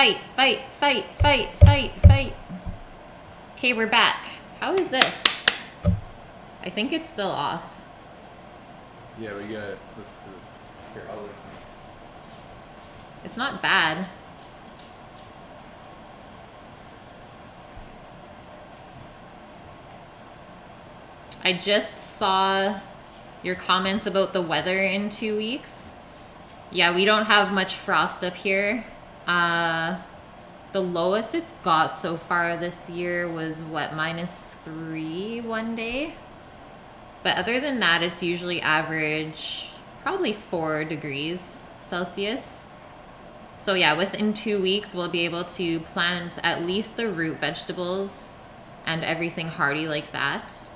Fight, fight, fight, fight, fight, fight. Okay, we're back. How is this? I think it's still off. Yeah, we got this. Here, I'll listen. It's not bad. I just saw your comments about the weather in 2 weeks. Yeah, we don't have much frost up here. The lowest it's got so far this year was what, -3 one day? But other than that, it's usually average probably 4 degrees Celsius. So yeah, within 2 weeks, we'll be able to plant at least the root vegetables and everything hardy like that.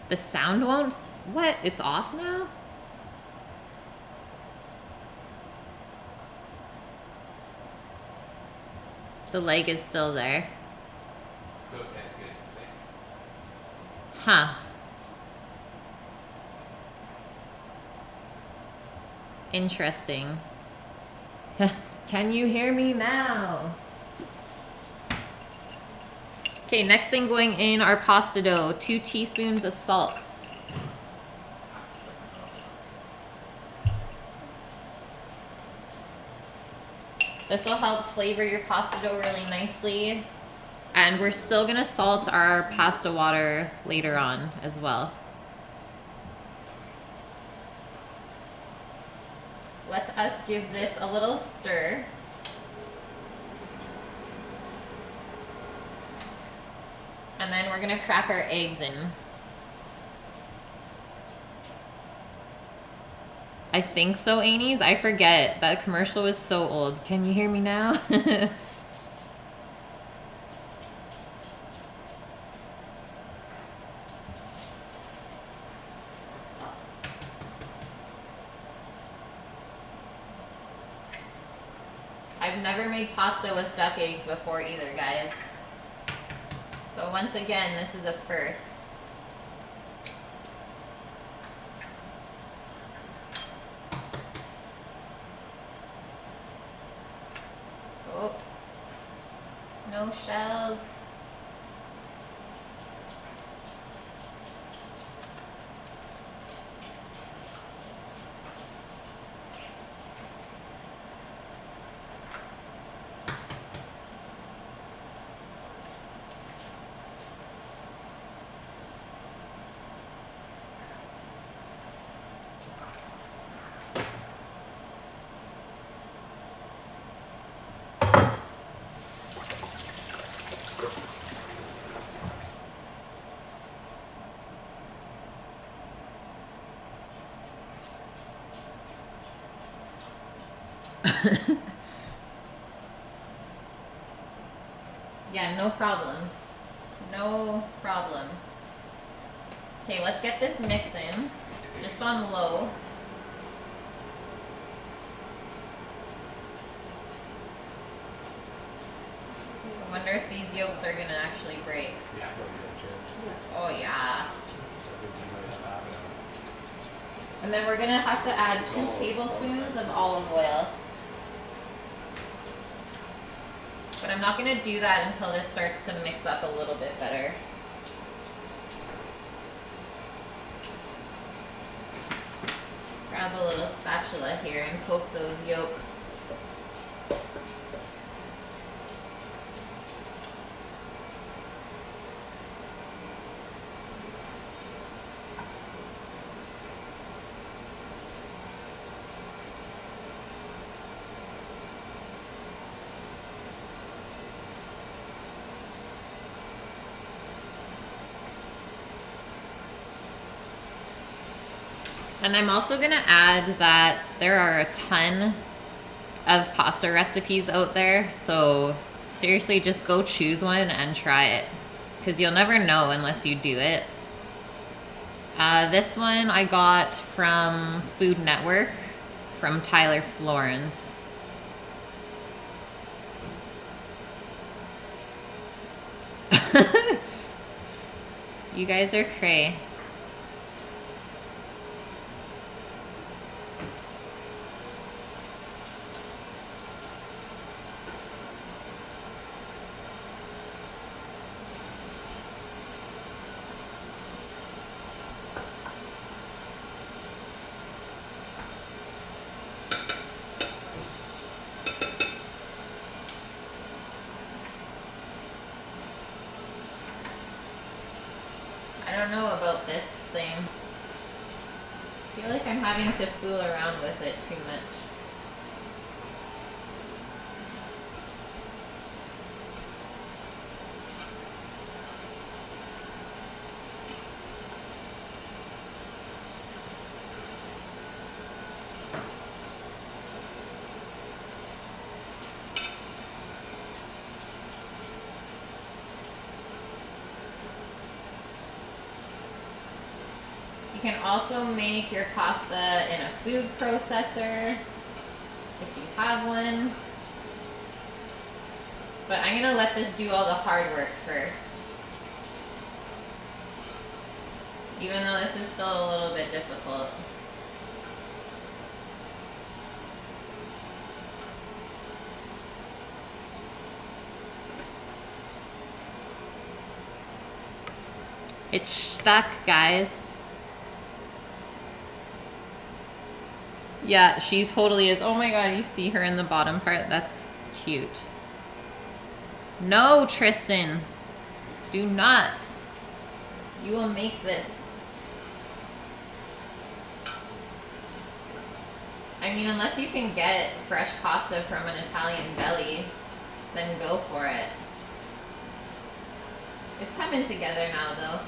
The sound won't... What? It's off now? The leg is still there. Still can't get it to sing. Huh. Interesting. Can you hear me now? Okay, next thing going in our pasta dough, 2 teaspoons of salt. This will help flavor your pasta dough really nicely. And we're still gonna salt our pasta water later on as well. Let us give this a little stir. And then we're gonna crack our eggs in. I think so, Anies. I forget. That commercial was so old. Can you hear me now? I've never made pasta with duck eggs before either, guys. So once again, this is a first. Oh, no shells. Yeah, no problem. No problem. Okay, let's get this mix in. Just on low. I wonder if these yolks are gonna actually break. Yeah, probably no chance. Oh yeah. And then we're gonna have to add 2 tablespoons of olive oil. But I'm not gonna do that until this starts to mix up a little bit better. Grab a little spatula here and poke those yolks. And I'm also gonna add that there are a ton of pasta recipes out there, so seriously just go choose one and try it, because you'll never know unless you do it. This one I got from Food Network from Tyler Florence. You guys are cray. I don't know about this thing. I feel like I'm having to fool around with it too much. You can also make your pasta in a food processor if you have one. But I'm gonna let this do all the hard work first. Even though this is still a little bit difficult. It's stuck, guys. Yeah, she totally is. Oh my god, you see her in the bottom part? That's cute. No, Tristan. Do not. You will make this. I mean, unless you can get fresh pasta from an Italian deli, then go for it. It's coming together now, though.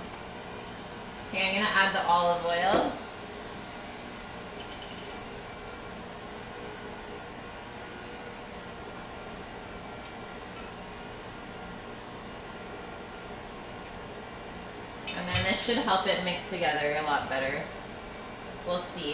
Okay, I'm gonna add the olive oil. And then this should help it mix together a lot better. We'll see.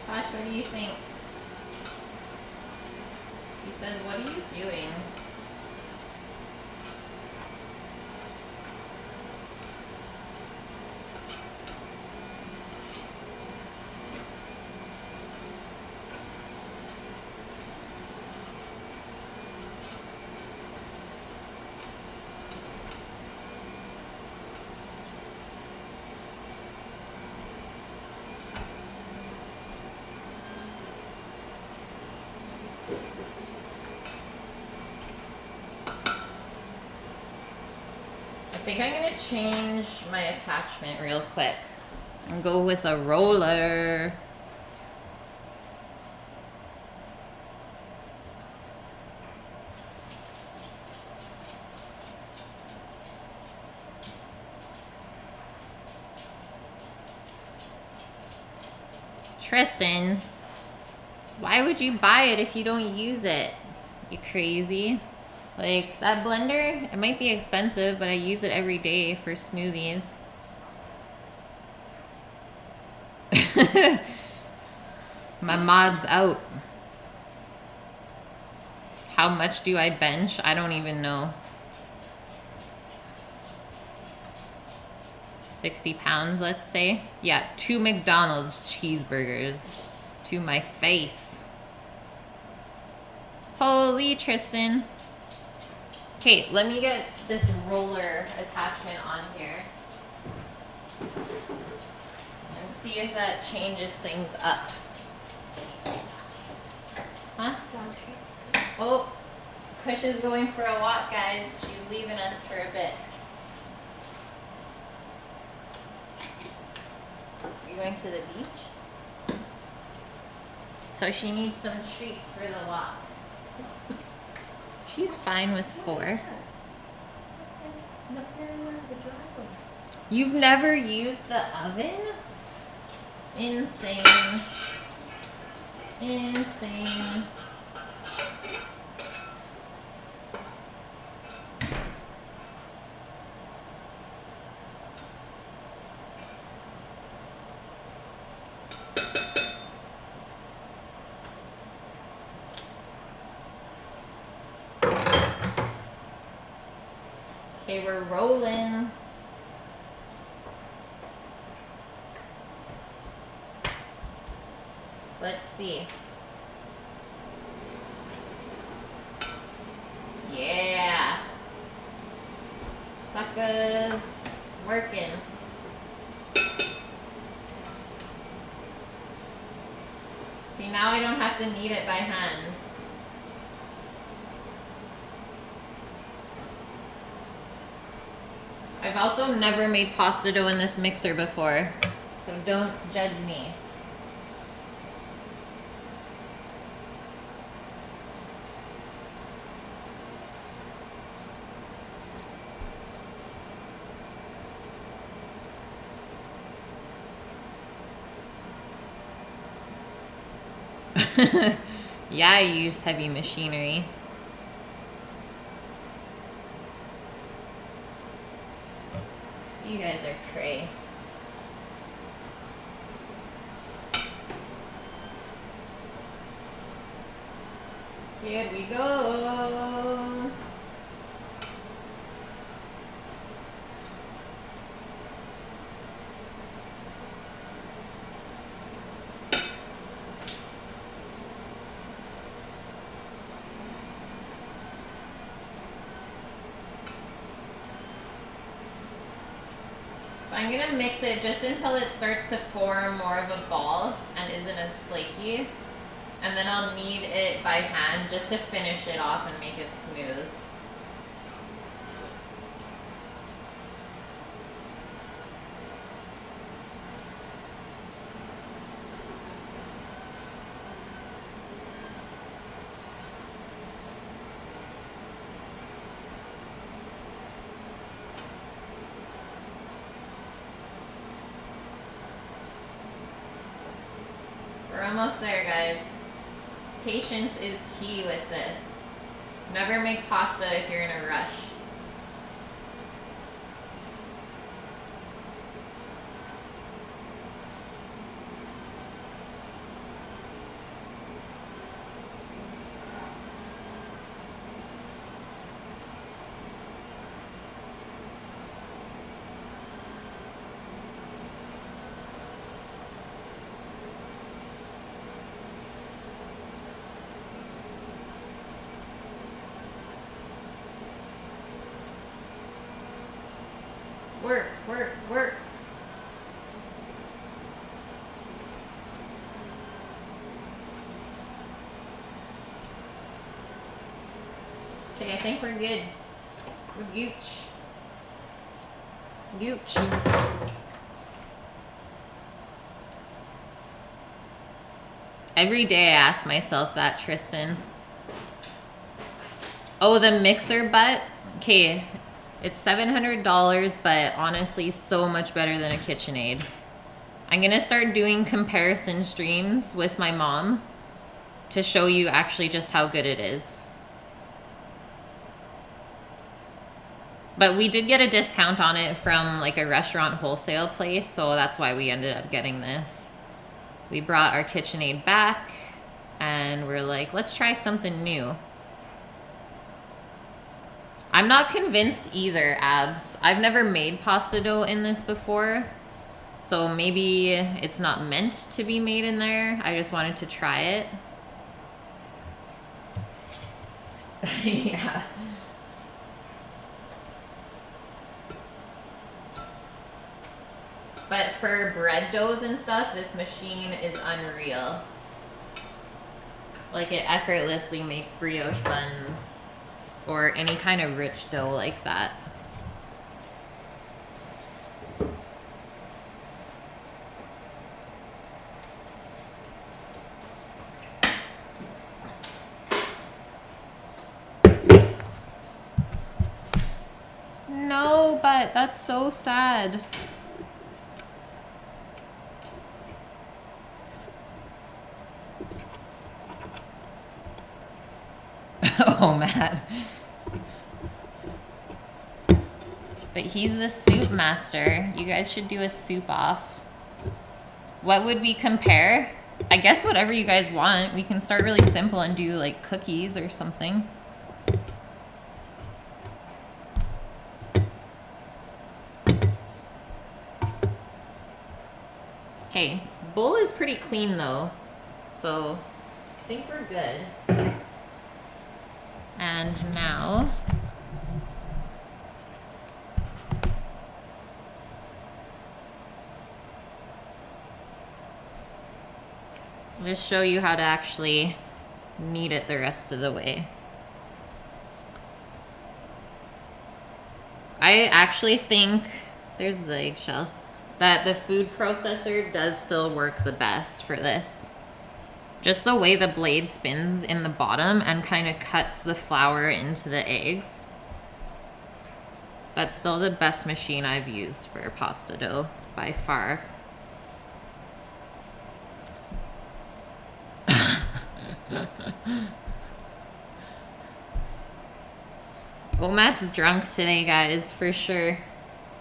Gosh, what do you think? He says, what are you doing? I think I'm gonna change my attachment real quick and go with a roller. Tristan, why would you buy it if you don't use it? You crazy? Like, that blender, it might be expensive, but I use it every day for smoothies. My mod's out. How much do I bench? I don't even know. 60 pounds, let's say. Yeah, 2 McDonald's cheeseburgers to my face. Holy Tristan. Okay, let me get this roller attachment on here and see if that changes things up. Huh? Oh, Kush is going for a walk, guys. She's leaving us for a bit. You're going to the beach? So she needs some treats for the walk. She's fine with 4. You've never used the oven? Insane. Insane. Okay, we're rolling. Let's see. Yeah. suckers. It's working. See, now I don't have to knead it by hand. I've also never made pasta dough in this mixer before, so don't judge me. Yeah, I use heavy machinery. You guys are cray. Here we go. I'm gonna mix it just until it starts to form more of a ball and isn't as flaky. And then I'll knead it by hand just to finish it off and make it smooth. We're almost there, guys. Patience is key with this. Never make pasta if you're in a rush. Work, work, work. Okay, I think we're good. We're gooch. Gooch. Every day I ask myself that, Tristan. Oh, the mixer butt? Okay. It's $700, but honestly, so much better than a KitchenAid. I'm gonna start doing comparison streams with my mom to show you actually just how good it is. But we did get a discount on it from like a restaurant wholesale place, so that's why we ended up getting this. We brought our KitchenAid back, and we're like, let's try something new. I'm not convinced either, Abs. I've never made pasta dough in this before, so maybe it's not meant to be made in there. I just wanted to try it. Yeah. But for bread doughs and stuff, this machine is unreal. Like, it effortlessly makes brioche buns or any kind of rich dough like that. No, but that's so sad. Oh, man. But he's the soup master. You guys should do a soup off. What would we compare? I guess whatever you guys want. We can start really simple and do like cookies or something. Okay, bowl is pretty clean though, so I think we're good. And now just show you how to actually knead it the rest of the way. I actually think, there's the eggshell, that the food processor does still work the best for this. Just the way the blade spins in the bottom and kind of cuts the flour into the eggs. That's still the best machine I've used for pasta dough by far. Oh, Matt's drunk today, guys, for sure.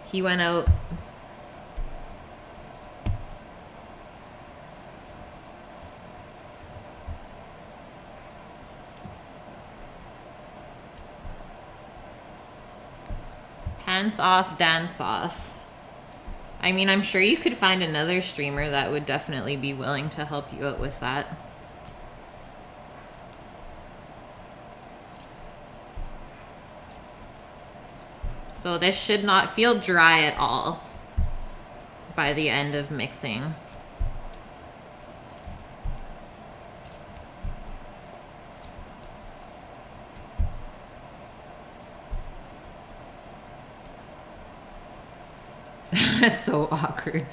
He went out. Pants off, dance off. I mean, I'm sure you could find another streamer that would definitely be willing to help you out with that. So this should not feel dry at all by the end of mixing. That's so awkward.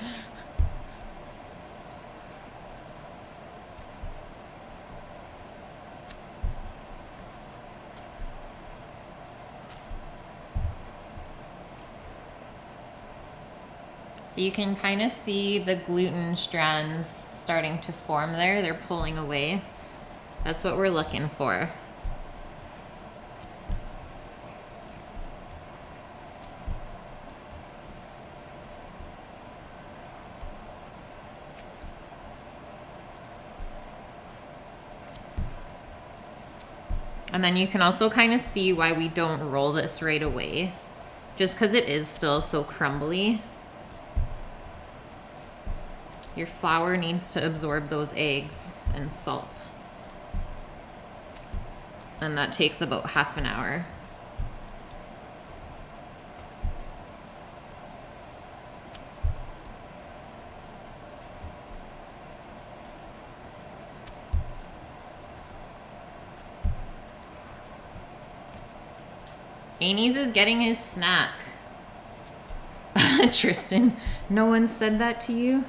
So you can kind of see the gluten strands starting to form there. They're pulling away. That's what we're looking for. And then you can also kind of see why we don't roll this right away. Just because it is still so crumbly. Your flour needs to absorb those eggs and salt. And that takes about half an hour. Annie's is getting his snack. Tristan, no one said that to you?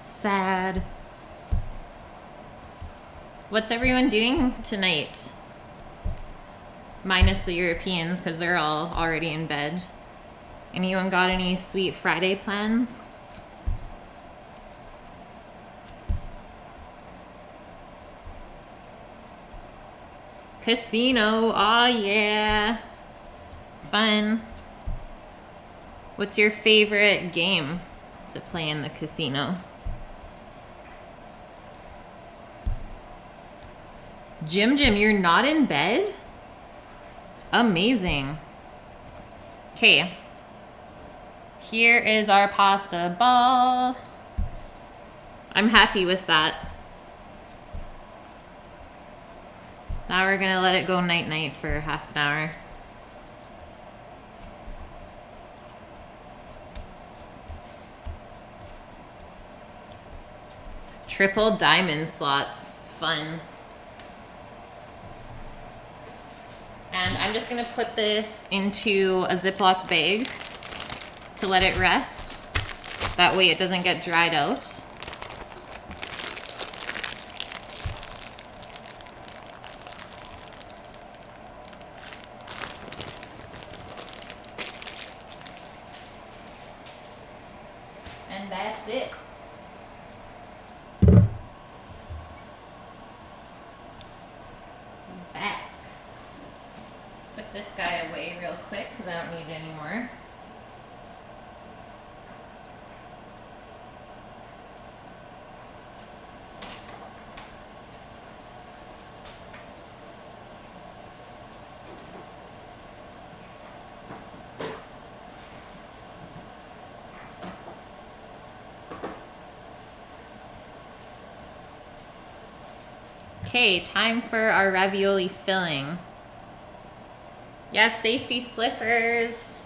Sad. What's everyone doing tonight? Minus the Europeans, because they're all already in bed. Anyone got any sweet Friday plans? Casino, oh yeah. Fun. What's your favorite game to play in the casino? Jim, you're not in bed? Amazing. Okay. Here is our pasta ball. I'm happy with that. Now we're gonna let it go night-night for half an hour. Triple diamond slots. Fun. And I'm just gonna put this into a Ziploc bag to let it rest. That way it doesn't get dried out. And that's it. Back. Put this guy away real quick because I don't need it anymore. Okay, time for our ravioli filling. Yes, safety slippers.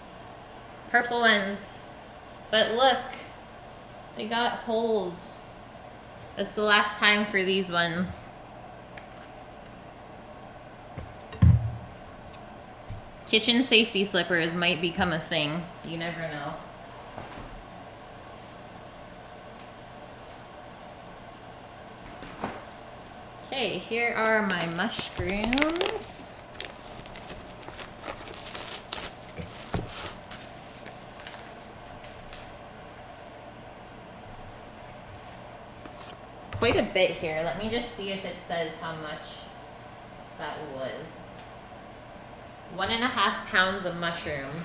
Purple ones. But look, they got holes. That's the last time for these ones. Kitchen safety slippers might become a thing. You never know. Okay, here are my mushrooms. It's quite a bit here. Let me just see if it says how much that was. 1.5 pounds of mushrooms.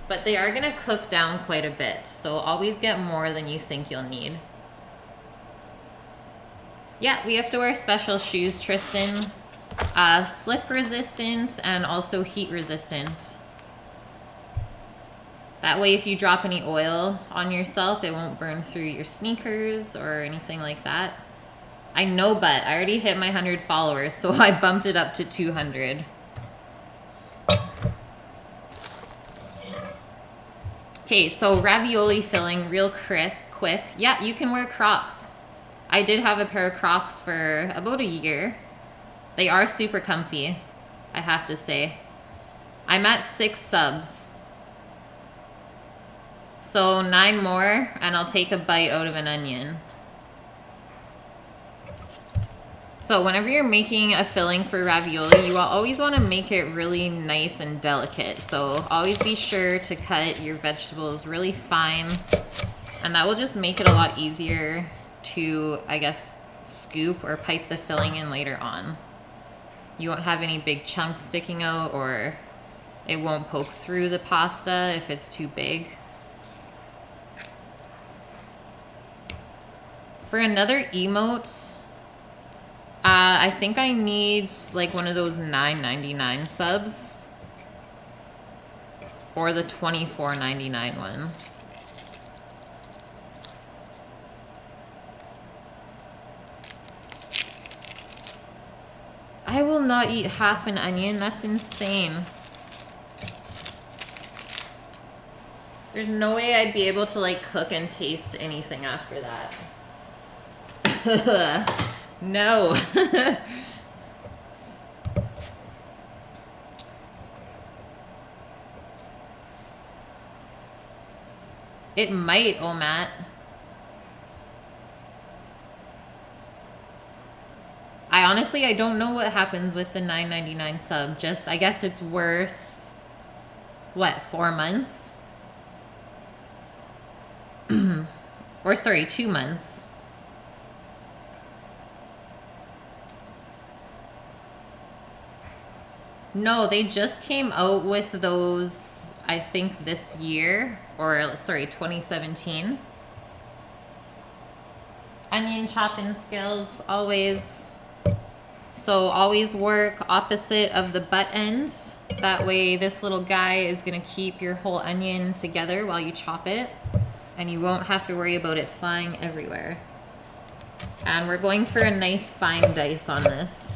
But they are gonna cook down quite a bit, so always get more than you think you'll need. Yeah, we have to wear special shoes, Tristan. Slip resistant and also heat resistant. That way if you drop any oil on yourself, it won't burn through your sneakers or anything like that. I know, but I already hit my 100 followers, so I bumped it up to 200. Okay, so ravioli filling real quick. Yeah, you can wear Crocs. I did have a pair of Crocs for about a year. They are super comfy, I have to say. I'm at 6 subs. So 9 more, and I'll take a bite out of an onion. So whenever you're making a filling for ravioli, you always want to make it really nice and delicate. So always be sure to cut your vegetables really fine. And that will just make it a lot easier to, I guess, scoop or pipe the filling in later on. You won't have any big chunks sticking out, or it won't poke through the pasta if it's too big. For another emote, I think I need like one of those $9.99 subs or the $24.99 one. I will not eat half an onion. That's insane. There's no way I'd be able to like cook and taste anything after that. No. It might, oh Matt. I don't know what happens with the $9.99 sub. Just, I guess it's worth, what, 4 months? Or sorry, 2 months. No, they just came out with those, I think, this year. Or, sorry, 2017. Onion chopping skills, always. So always work opposite of the butt end. That way this little guy is going to keep your whole onion together while you chop it. And you won't have to worry about it flying everywhere. And we're going for a nice fine dice on this.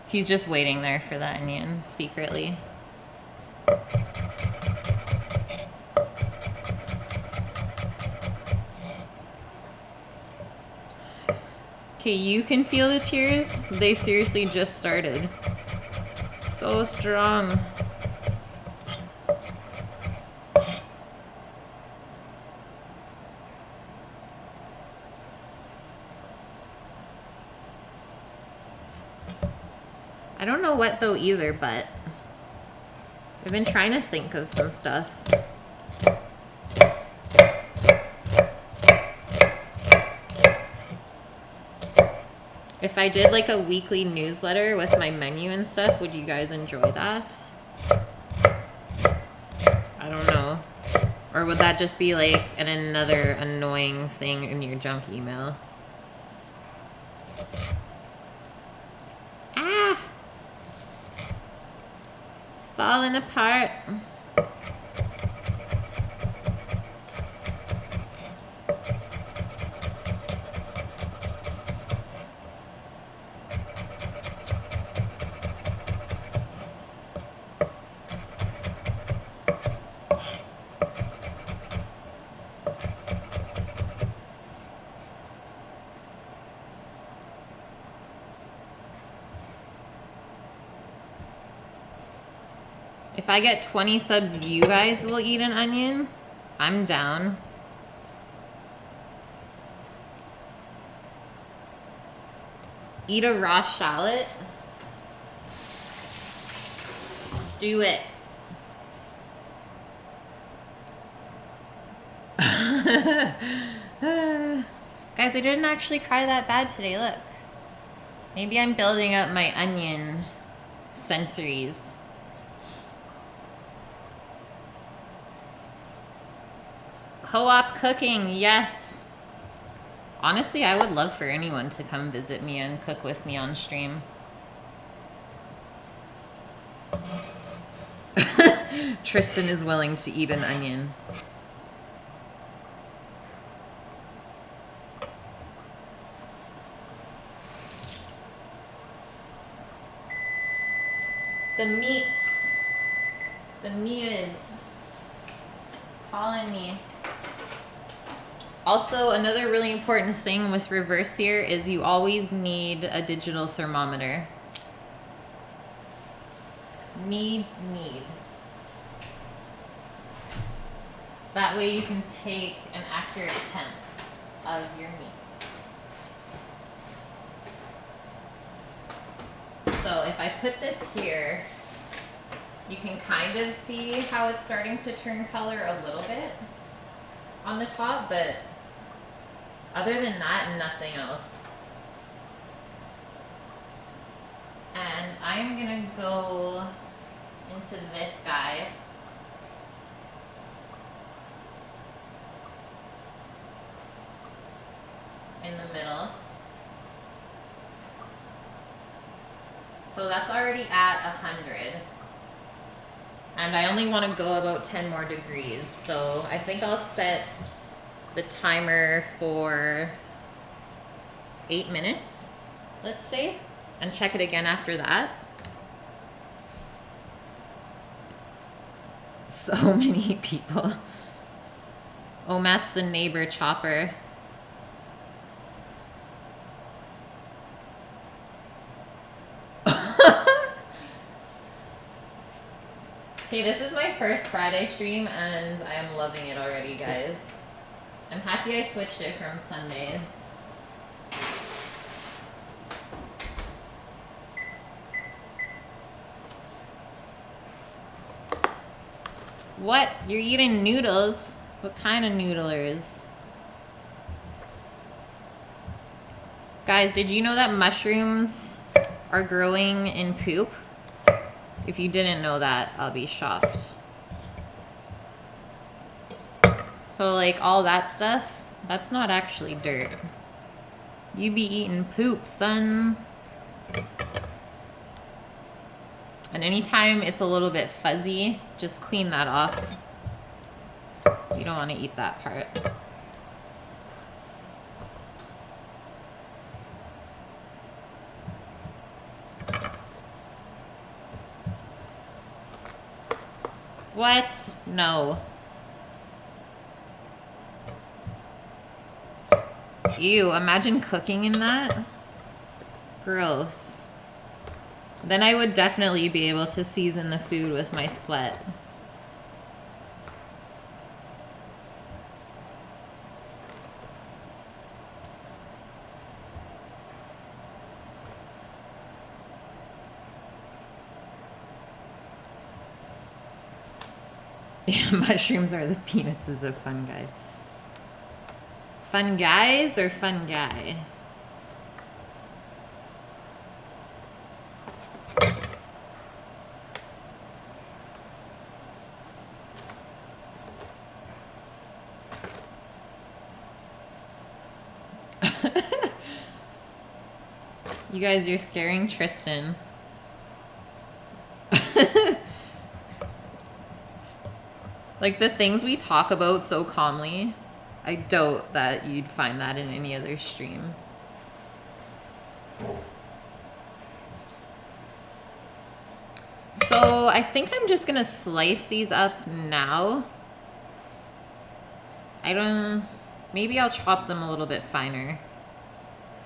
He's just waiting there for the onion, secretly. Okay, you can feel the tears. They seriously just started. So strong. I don't know what though either, but I've been trying to think of some stuff. If I did like a weekly newsletter with my menu and stuff, would you guys enjoy that? I don't know. Or would that just be like another annoying thing in your junk email? Falling apart. If I get 20 subs, you guys will eat an onion. I'm down. Eat a raw shallot. Do it. Guys, I didn't actually cry that bad today, look. Maybe I'm building up my onion sensories. Co-op cooking, yes. Honestly, I would love for anyone to come visit me and cook with me on stream. Tristan is willing to eat an onion. The meats. The meat is. It's calling me. Also, another really important thing with Reverse-Sear is you always need a digital thermometer. Need. That way you can take an accurate temp of your meats. So if I put this here, you can kind of see how it's starting to turn color a little bit on the top, but other than that, nothing else. And I'm gonna go into this guy. In the middle. So that's already at 100. And I only want to go about 10 more degrees. So I think I'll set the timer for 8 minutes, let's say, and check it again after that. So many people. Oh, Matt's the neighbor chopper. Okay, this is my first Friday stream and I am loving it already, guys. I'm happy I switched it from Sundays. What? You're eating noodles? What kind of noodlers? Guys, did you know that mushrooms are growing in poop? If you didn't know that, I'll be shocked. So like all that stuff, that's not actually dirt. You be eating poop, son. And anytime it's a little bit fuzzy, just clean that off. You don't want to eat that part. What? No. Ew, imagine cooking in that. Gross. Then I would definitely be able to season the food with my sweat. Yeah, mushrooms are the penises of fungi. Fun guys or fun guy? You guys, you're scaring Tristan. Like the things we talk about so calmly, I doubt that you'd find that in any other stream. So I think I'm just gonna slice these up now. Maybe I'll chop them a little bit finer.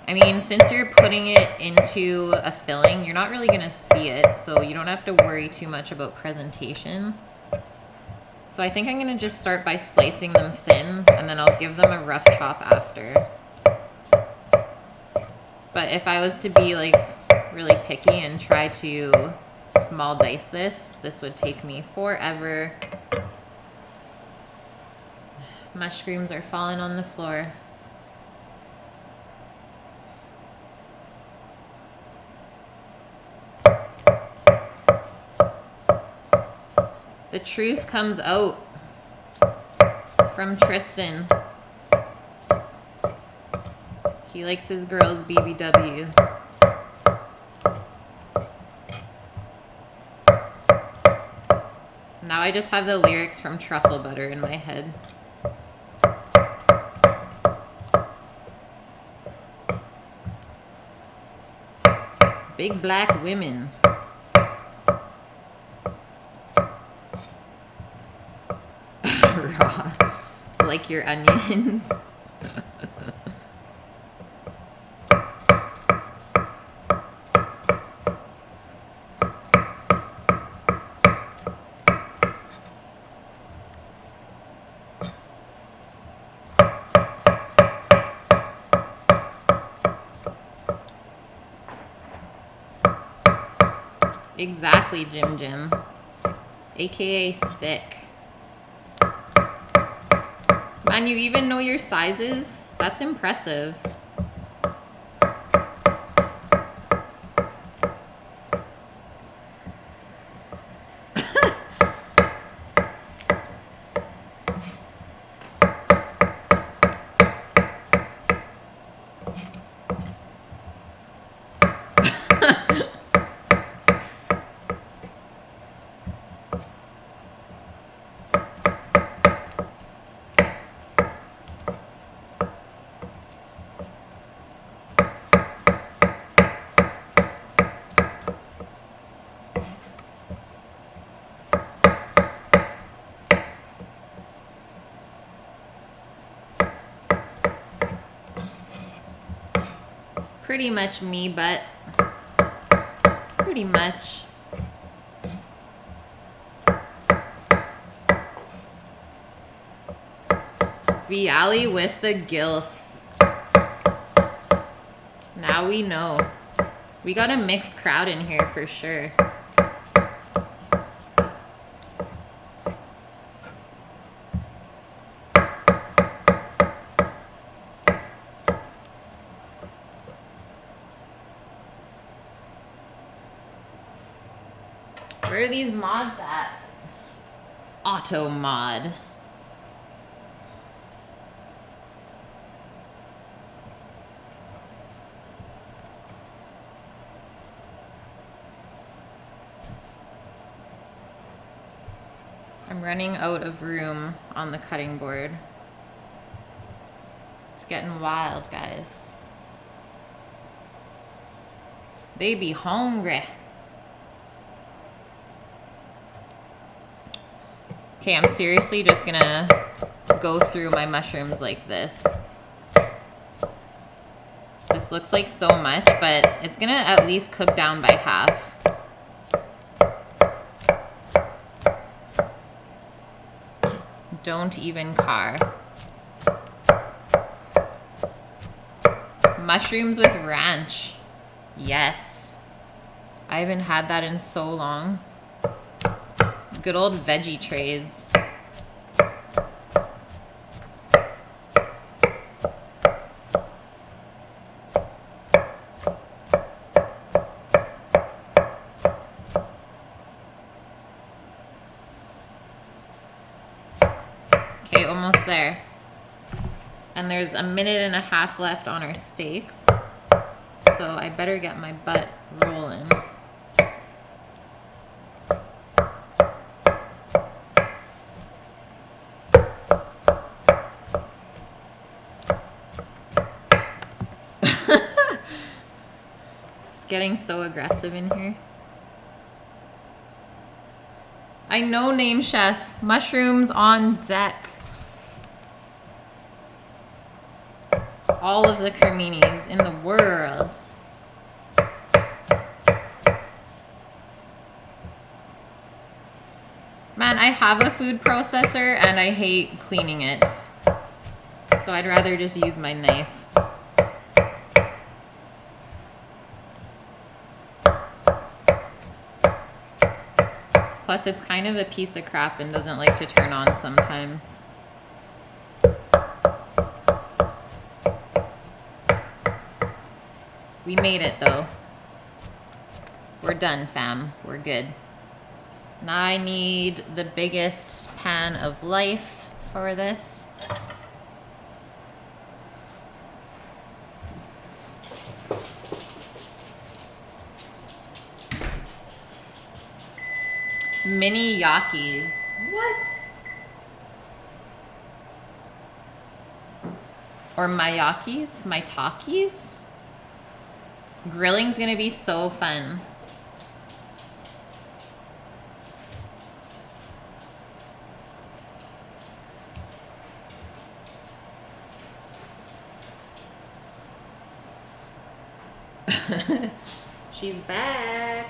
I mean, since you're putting it into a filling, you're not really gonna see it, so you don't have to worry too much about presentation. So I think I'm gonna just start by slicing them thin, and then I'll give them a rough chop after. But if I was to be like really picky and try to small dice this would take me forever. Mushrooms are falling on the floor. The truth comes out from Tristan. He likes his girls BBW. Now I just have the lyrics from Truffle Butter in my head. Big black women. Raw. Like your onions. Exactly, Jim Jim. AKA thick. Man, you even know your sizes? That's impressive. Pretty much me, but pretty much. Viali with the gilfs. Now we know. We got a mixed crowd in here for sure. Where are these mods at? Auto mod. I'm running out of room on the cutting board. It's getting wild, guys. They be hungry. Okay, I'm seriously just gonna go through my mushrooms like this. This looks like so much, but it's gonna at least cook down by half. Don't even car. Mushrooms with ranch. Yes. I haven't had that in so long. Good old veggie trays. Okay, almost there. And there's a minute and a half left on our steaks. So I better get my butt rolling. getting so aggressive in here. I know, name chef. Mushrooms on deck. All of the creminis in the world. Man, I have a food processor and I hate cleaning it. So I'd rather just use my knife. Plus it's kind of a piece of crap and doesn't like to turn on sometimes. We made it though. We're done, fam. We're good. Now I need the biggest pan of life for this. Mini yakis. What? Or mayakis? Maitakis? Grilling's gonna be so fun. She's back.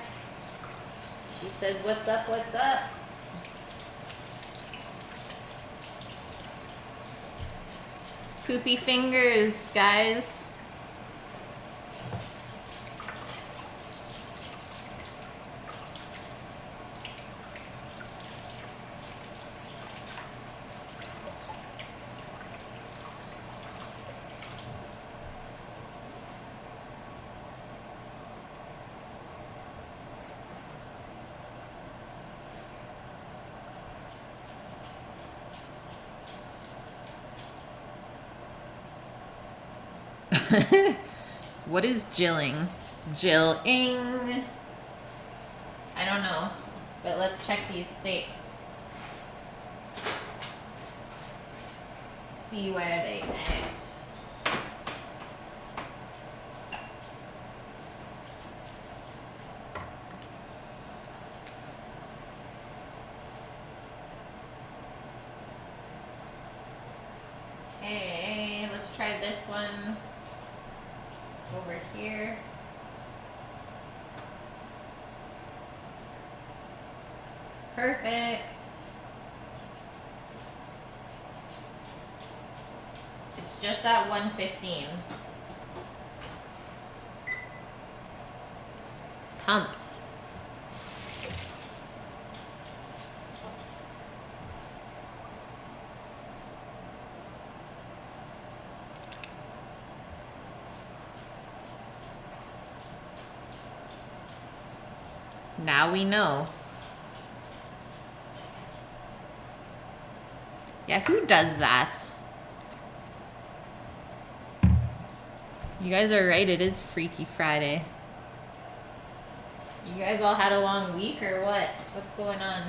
She says, what's up, what's up? Poopy fingers, guys. What is jilling? Jilling. I don't know, but let's check these steaks. See where they at. Okay, let's try this one. Over here. Perfect. It's just at 115. Pumped. Now we know. Yeah, who does that? You guys are right, it is Freaky Friday. You guys all had a long week or what? What's going on?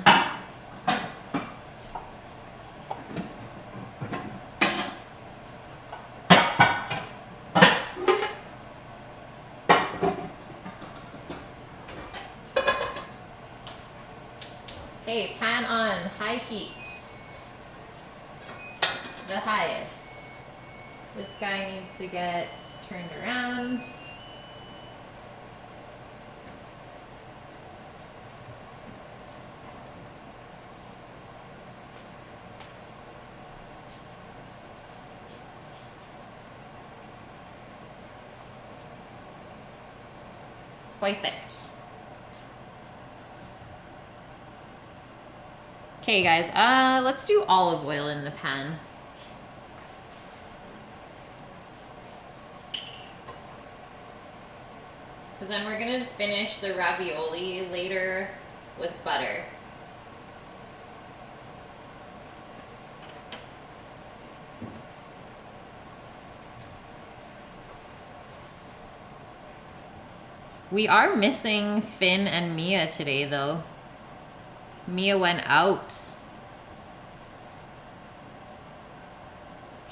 Okay, pan on, high heat. The highest. This guy needs to get turned around. Perfect. Okay guys, let's do olive oil in the pan. Because then we're gonna finish the ravioli later with butter. We are missing Finn and Mia today though. Mia went out.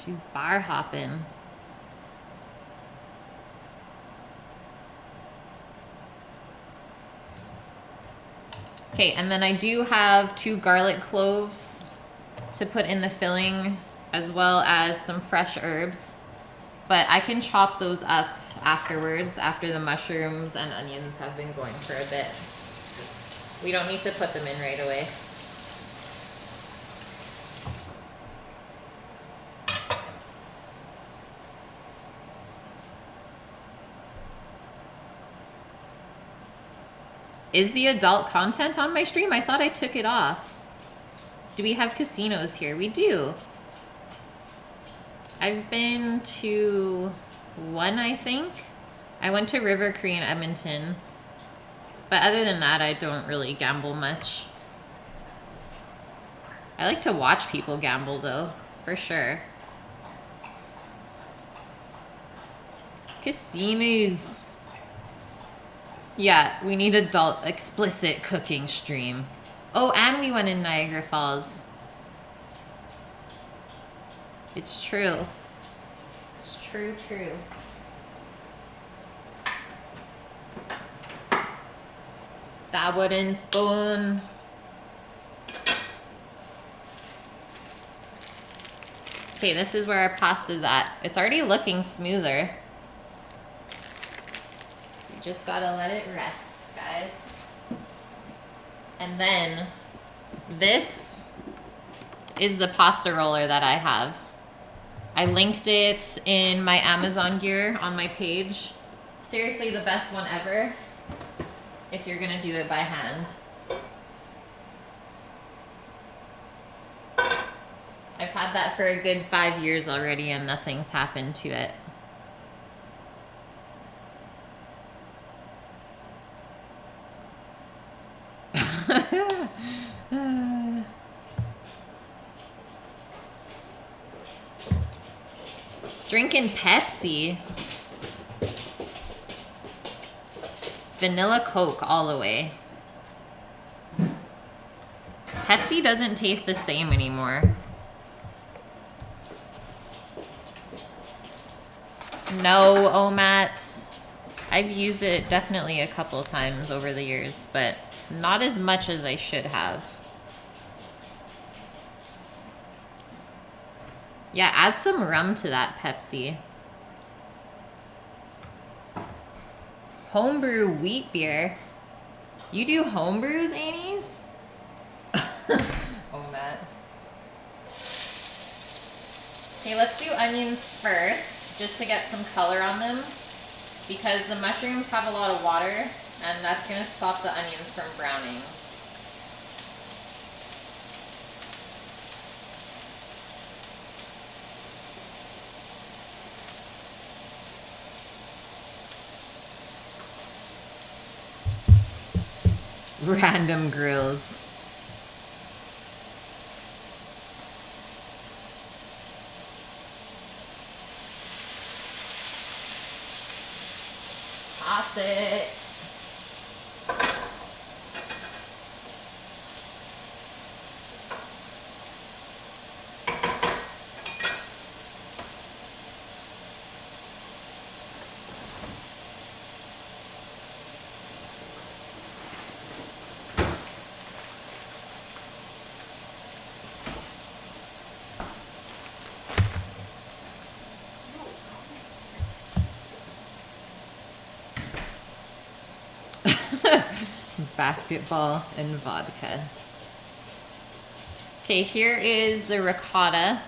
She's bar hopping. Okay, and then I do have 2 garlic cloves to put in the filling, as well as some fresh herbs. But I can chop those up afterwards, after the mushrooms and onions have been going for a bit. We don't need to put them in right away. Is the adult content on my stream? I thought I took it off. Do we have casinos here? We do. I've been to 1, I think. I went to River Cree in Edmonton. But other than that, I don't really gamble much. I like to watch people gamble, though, for sure. Casinos. Yeah, we need adult explicit cooking stream. Oh, and we went in Niagara Falls. It's true. It's true, true. That wooden spoon. Okay, this is where our pasta's at. It's already looking smoother. Just gotta let it rest, guys. And then this is the pasta roller that I have. I linked it in my Amazon gear on my page. Seriously, the best one ever if you're gonna do it by hand. I've had that for a good 5 years already and nothing's happened to it. Drinking Pepsi. Vanilla Coke all the way. Pepsi doesn't taste the same anymore. No, Omat. I've used it definitely a couple times over the years, but not as much as I should have. Yeah, add some rum to that Pepsi. Homebrew wheat beer. You do homebrews, Annies? Oh, Matt. Okay, let's do onions first, just to get some color on them, because the mushrooms have a lot of water, and that's gonna stop the onions from browning. Random grills. Toss it. Basketball and vodka. Okay, here is the ricotta.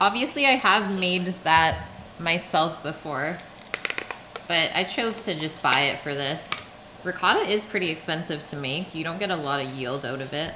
Obviously, I have made that myself before, but I chose to just buy it for this. Ricotta is pretty expensive to make. You don't get a lot of yield out of it.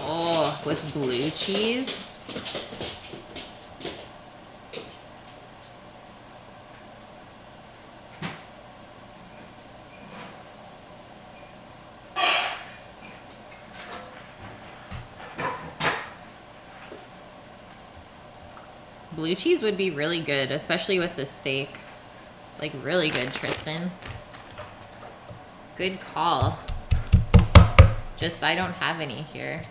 Oh, with blue cheese. Blue cheese would be really good, especially with the steak. Like, really good, Tristan. Good call. Just, I don't have any here.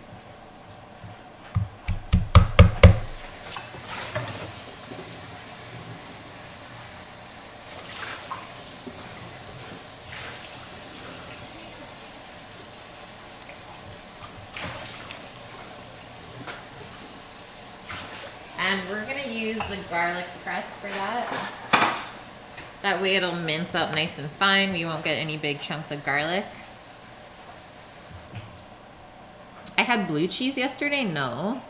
And we're gonna use the garlic press for that. That way it'll mince up nice and fine. We won't get any big chunks of garlic. I had blue cheese yesterday? No.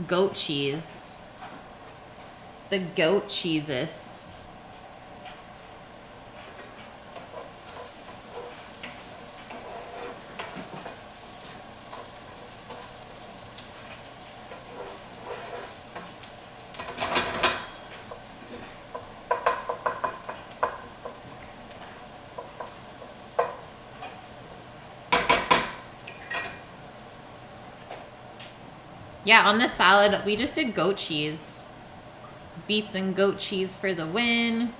Goat cheese. The goat cheeses. Yeah, on the salad, we just did goat cheese. Beets and goat cheese for the win.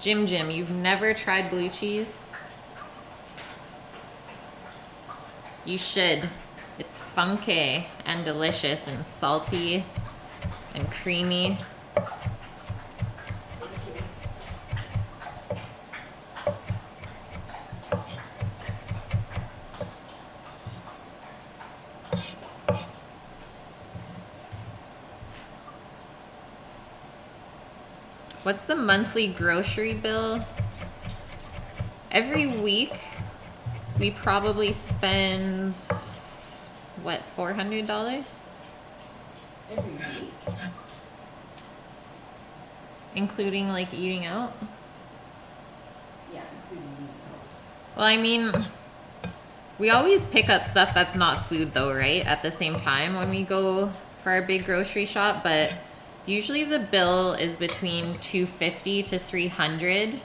Jim, you've never tried blue cheese? You should. It's funky and delicious and salty and creamy. What's the monthly grocery bill? Every week, we probably spend, what, $400? Every week. Including, like, eating out? Yeah, including eating out. Well, I mean, we always pick up stuff that's not food, though, right? At the same time when we go for our big grocery shop, but usually the bill is between $250 to $300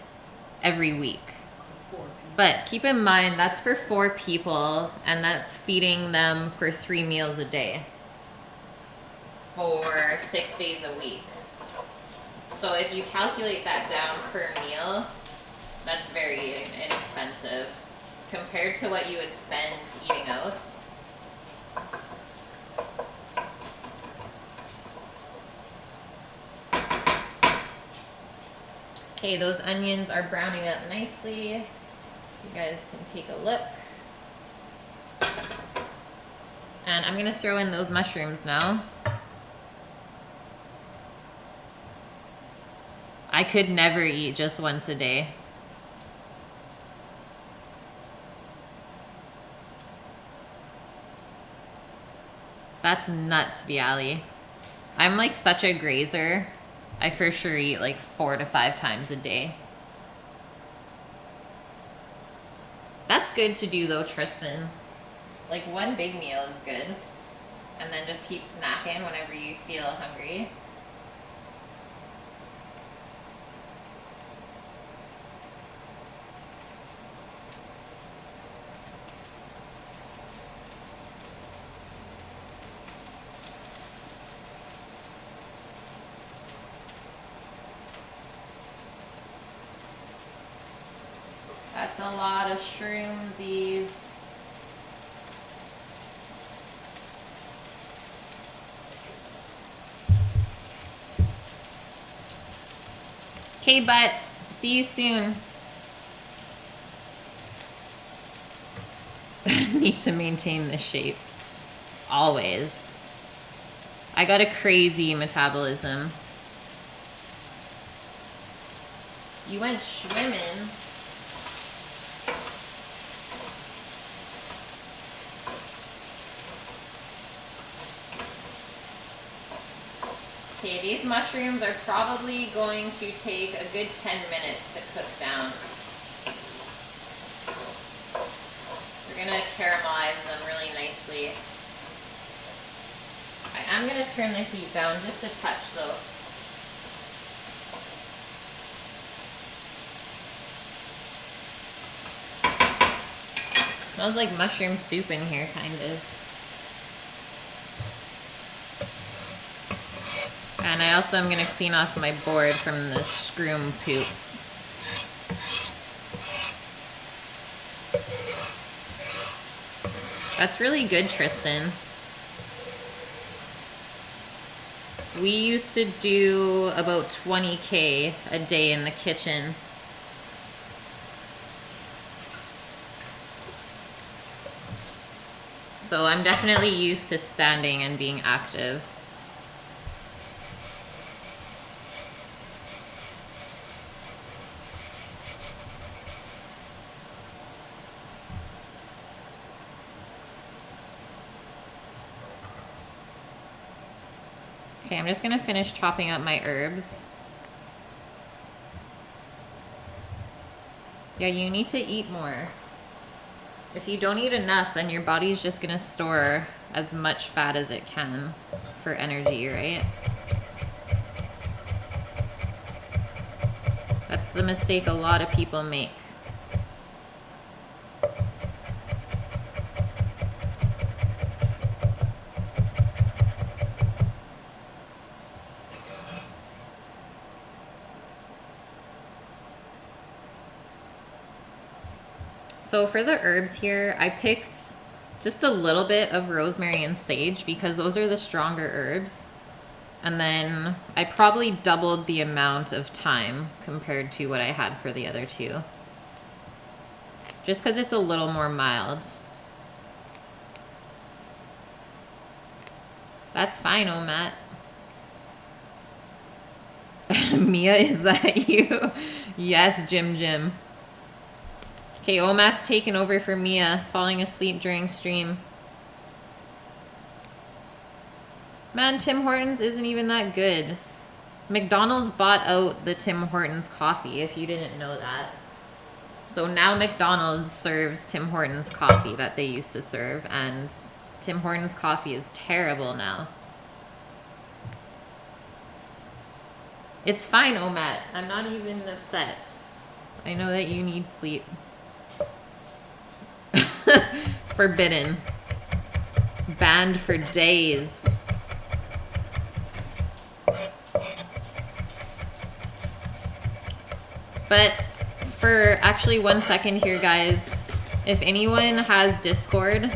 every week. 4 people. But keep in mind, that's for 4 people, and that's feeding them for 3 meals a day for 6 days a week. So if you calculate that down per meal, that's very inexpensive compared to what you would spend eating out. Okay, those onions are browning up nicely. You guys can take a look. And I'm gonna throw in those mushrooms now. I could never eat just once a day. That's nuts, Bialy. I'm like such a grazer. I for sure eat like 4 to 5 times a day. That's good to do though, Tristan. Like 1 big meal is good. And then just keep snacking whenever you feel hungry. That's a lot of shroomsies. Okay, but see you soon. Need to maintain this shape. Always. I got a crazy metabolism. You went swimming. Okay, these mushrooms are probably going to take a good 10 minutes to cook down. We're gonna caramelize them really nicely. I'm gonna turn the heat down just a touch though. Smells like mushroom soup in here, kind of. And I also am going to clean off my board from the scroom poops. That's really good, Tristan. We used to do about 20K a day in the kitchen. So I'm definitely used to standing and being active. Okay, I'm just gonna finish chopping up my herbs. Yeah, you need to eat more. If you don't eat enough, then your body's just gonna store as much fat as it can for energy, right? That's the mistake a lot of people make. So for the herbs here, I picked just a little bit of rosemary and sage because those are the stronger herbs. And then I probably doubled the amount of thyme compared to what I had for the other two. Just because it's a little more mild. That's fine, oh Matt. Mia, is that you? Yes, Jim. Okay, Omat's taken over for Mia, falling asleep during stream. Man, Tim Hortons isn't even that good. McDonald's bought out the Tim Hortons coffee, if you didn't know that. So now McDonald's serves Tim Hortons coffee that they used to serve, and Tim Hortons coffee is terrible now. It's fine, Omat. I'm not even upset. I know that you need sleep. Forbidden. Banned for days. But for actually 1 second here, guys, if anyone has Discord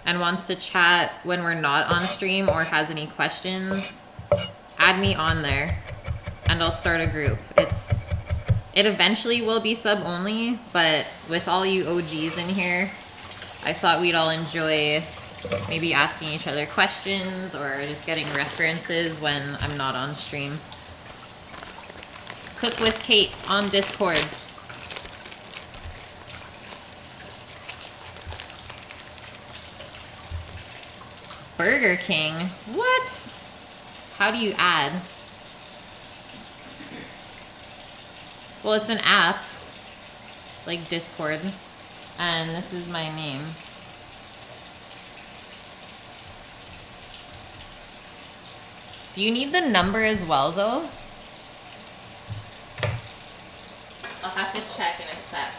and wants to chat when we're not on stream or has any questions, add me on there and I'll start a group. It eventually will be sub only, but with all you OGs in here, I thought we'd all enjoy maybe asking each other questions or just getting references when I'm not on stream. Cook with Kate on Discord. Burger King? What? How do you add? Well, it's an app, like Discord, and this is my name. Do you need the number as well, though? I'll have to check in a sec.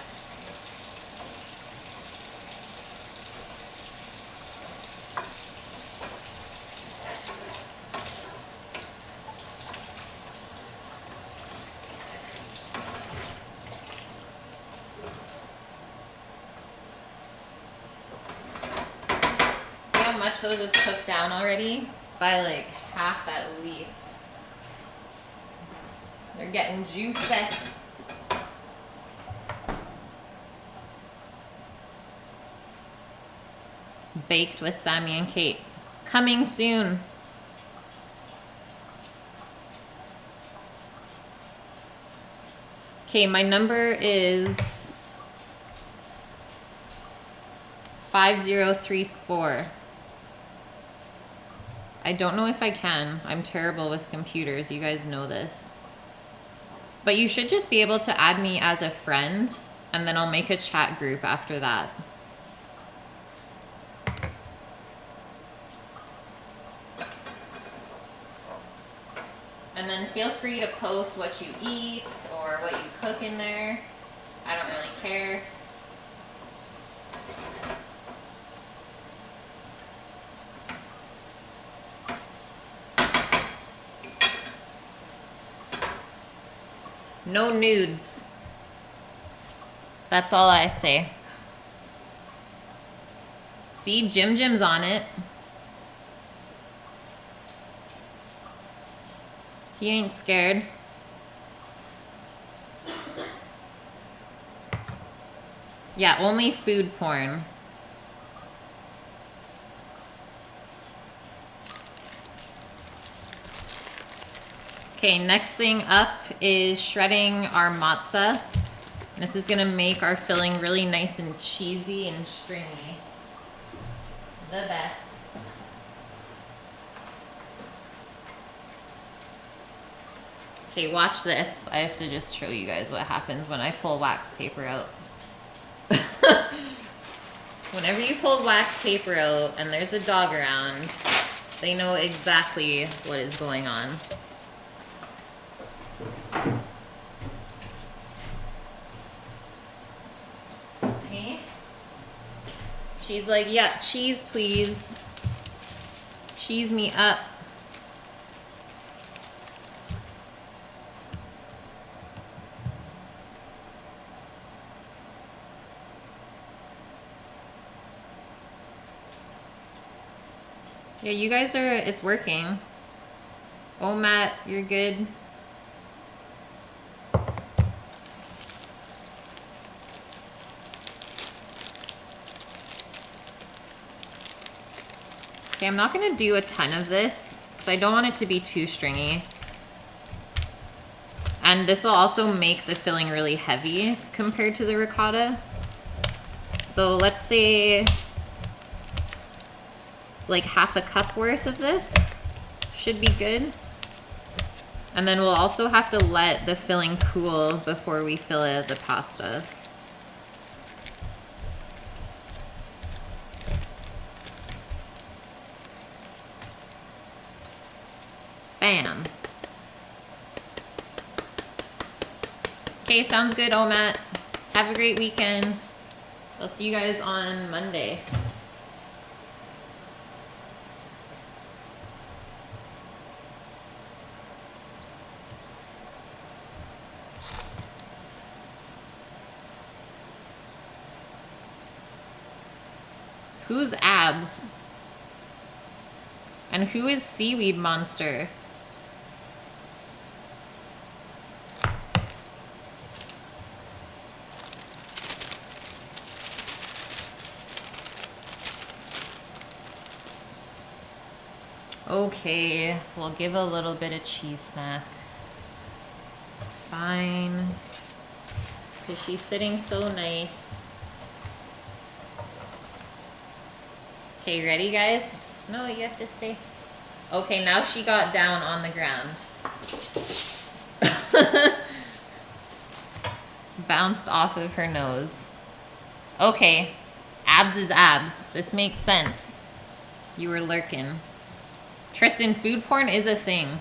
See how much those have cooked down already? By like half at least. They're getting juicy. Baked with Sammy and Kate. Coming soon. Okay, my number is 5034. I don't know if I can. I'm terrible with computers. You guys know this. But you should just be able to add me as a friend, and then I'll make a chat group after that. And then feel free to post what you eat or what you cook in there. I don't really care. No nudes. That's all I say. See, Jim Jim's on it. He ain't scared. Yeah, only food porn. Okay, next thing up is shredding our matzah. This is gonna make our filling really nice and cheesy and stringy. The best. Okay, watch this. I have to just show you guys what happens when I pull wax paper out. Whenever you pull wax paper out and there's a dog around, they know exactly what is going on. Okay. She's like, yeah, cheese please. Cheese me up. Yeah, you guys are, it's working. Oh, Matt, you're good. Okay, I'm not gonna do a ton of this because I don't want it to be too stringy. And this will also make the filling really heavy compared to the ricotta. So let's say like half a cup worth of this should be good. And then we'll also have to let the filling cool before we fill it the pasta. Bam. Okay, sounds good, Omat. Have a great weekend. I'll see you guys on Monday. Who's Abs? And who is Seaweed Monster? Okay, we'll give a little bit of cheese snack. Fine. Because she's sitting so nice. Okay, ready guys? No, you have to stay. Okay, now she got down on the ground. Bounced off of her nose. Okay, abs is abs. This makes sense. You were lurking. Tristan, food porn is a thing.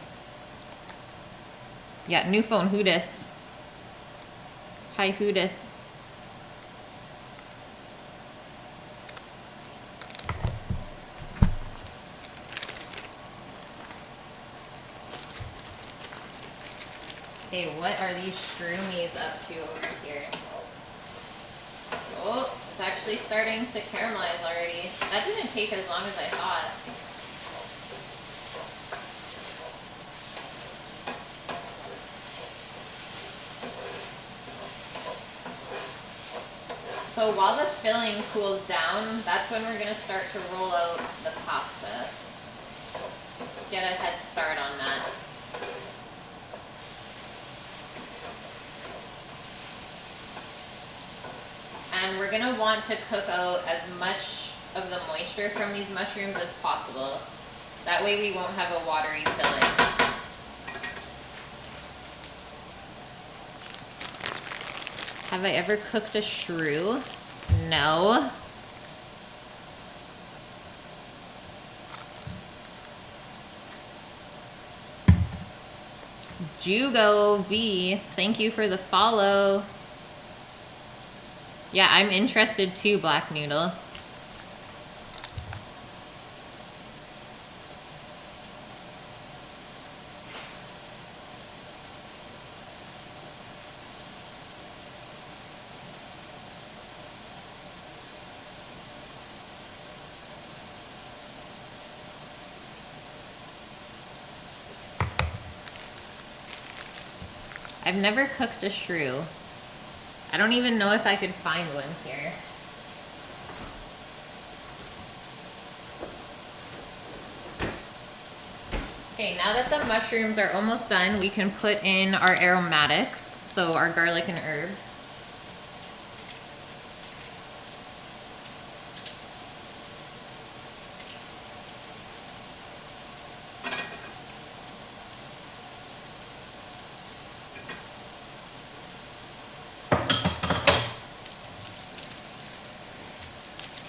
Yeah, new phone, who dis? Hi, who dis? Okay, what are these shroomies up to over here? Oh, it's actually starting to caramelize already. That didn't take as long as I thought. So while the filling cools down, that's when we're gonna start to roll out the pasta. Get a head start on that. And we're gonna want to cook out as much of the moisture from these mushrooms as possible. That way we won't have a watery filling. Have I ever cooked a shrew? No. Jugo V, thank you for the follow. Yeah, I'm interested too, Black Noodle. I've never cooked a shrew. I don't even know if I could find one here. Okay, now that the mushrooms are almost done, we can put in our aromatics, so our garlic and herbs.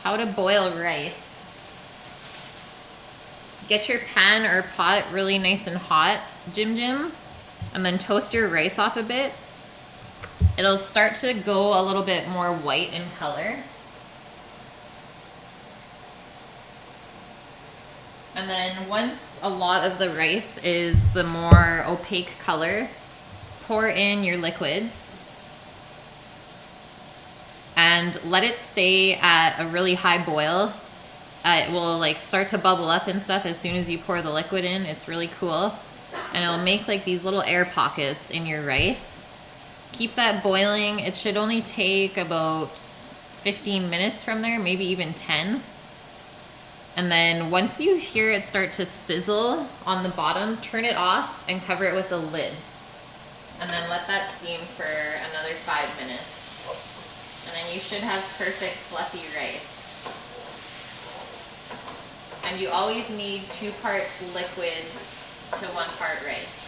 How to boil rice. Get your pan or pot really nice and hot, Jim, and then toast your rice off a bit. It'll start to go a little bit more white in color. And then once a lot of the rice is the more opaque color, pour in your liquids and let it stay at a really high boil. It will like start to bubble up and stuff as soon as you pour the liquid in. It's really cool. And it'll make like these little air pockets in your rice. Keep that boiling. It should only take about 15 minutes from there, maybe even 10. And then once you hear it start to sizzle on the bottom, turn it off and cover it with a lid. And then let that steam for another 5 minutes. And then you should have perfect fluffy rice. And you always need 2 parts liquid to 1 part rice.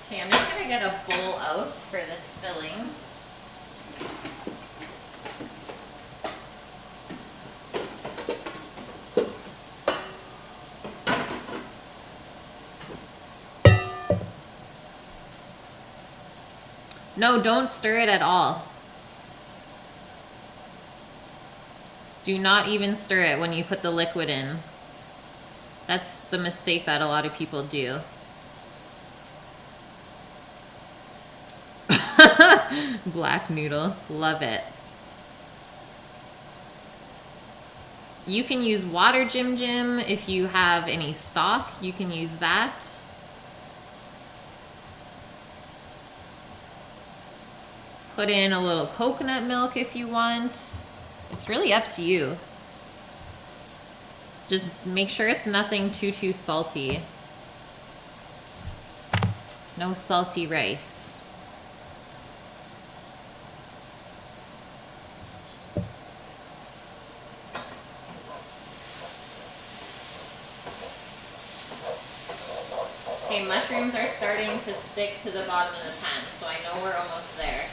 Okay, I'm just gonna get a bowl out for this filling. No, don't stir it at all. Do not even stir it when you put the liquid in. That's the mistake that a lot of people do. Black noodle, love it. You can use water, Jim, if you have any stock, you can use that. Put in a little coconut milk if you want. It's really up to you. Just make sure it's nothing too salty. No salty rice. Okay, mushrooms are starting to stick to the bottom of the pan, so I know we're almost there.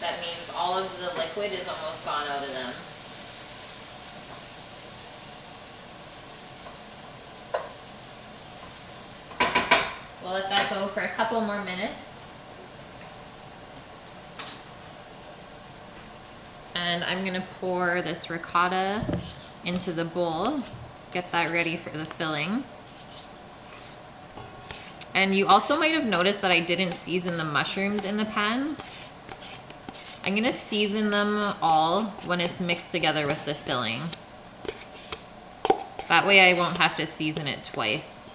That means all of the liquid is almost gone out of them. We'll let that go for a couple more minutes. And I'm gonna pour this ricotta into the bowl, get that ready for the filling. And you also might have noticed that I didn't season the mushrooms in the pan. I'm gonna season them all when it's mixed together with the filling. That way I won't have to season it twice.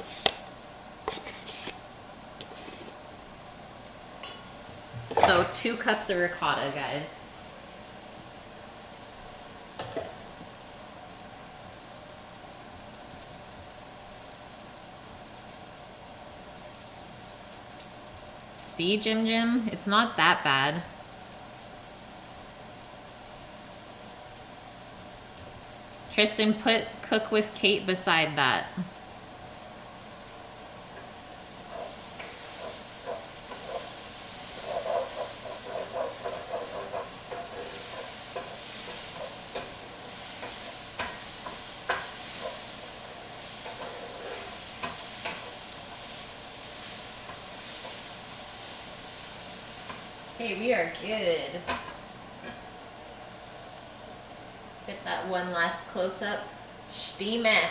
So 2 cups of ricotta, guys. See, Jim, it's not that bad. Tristan, put Cook with Kate beside that. Okay, we are good. Get that one last close up. Steam it.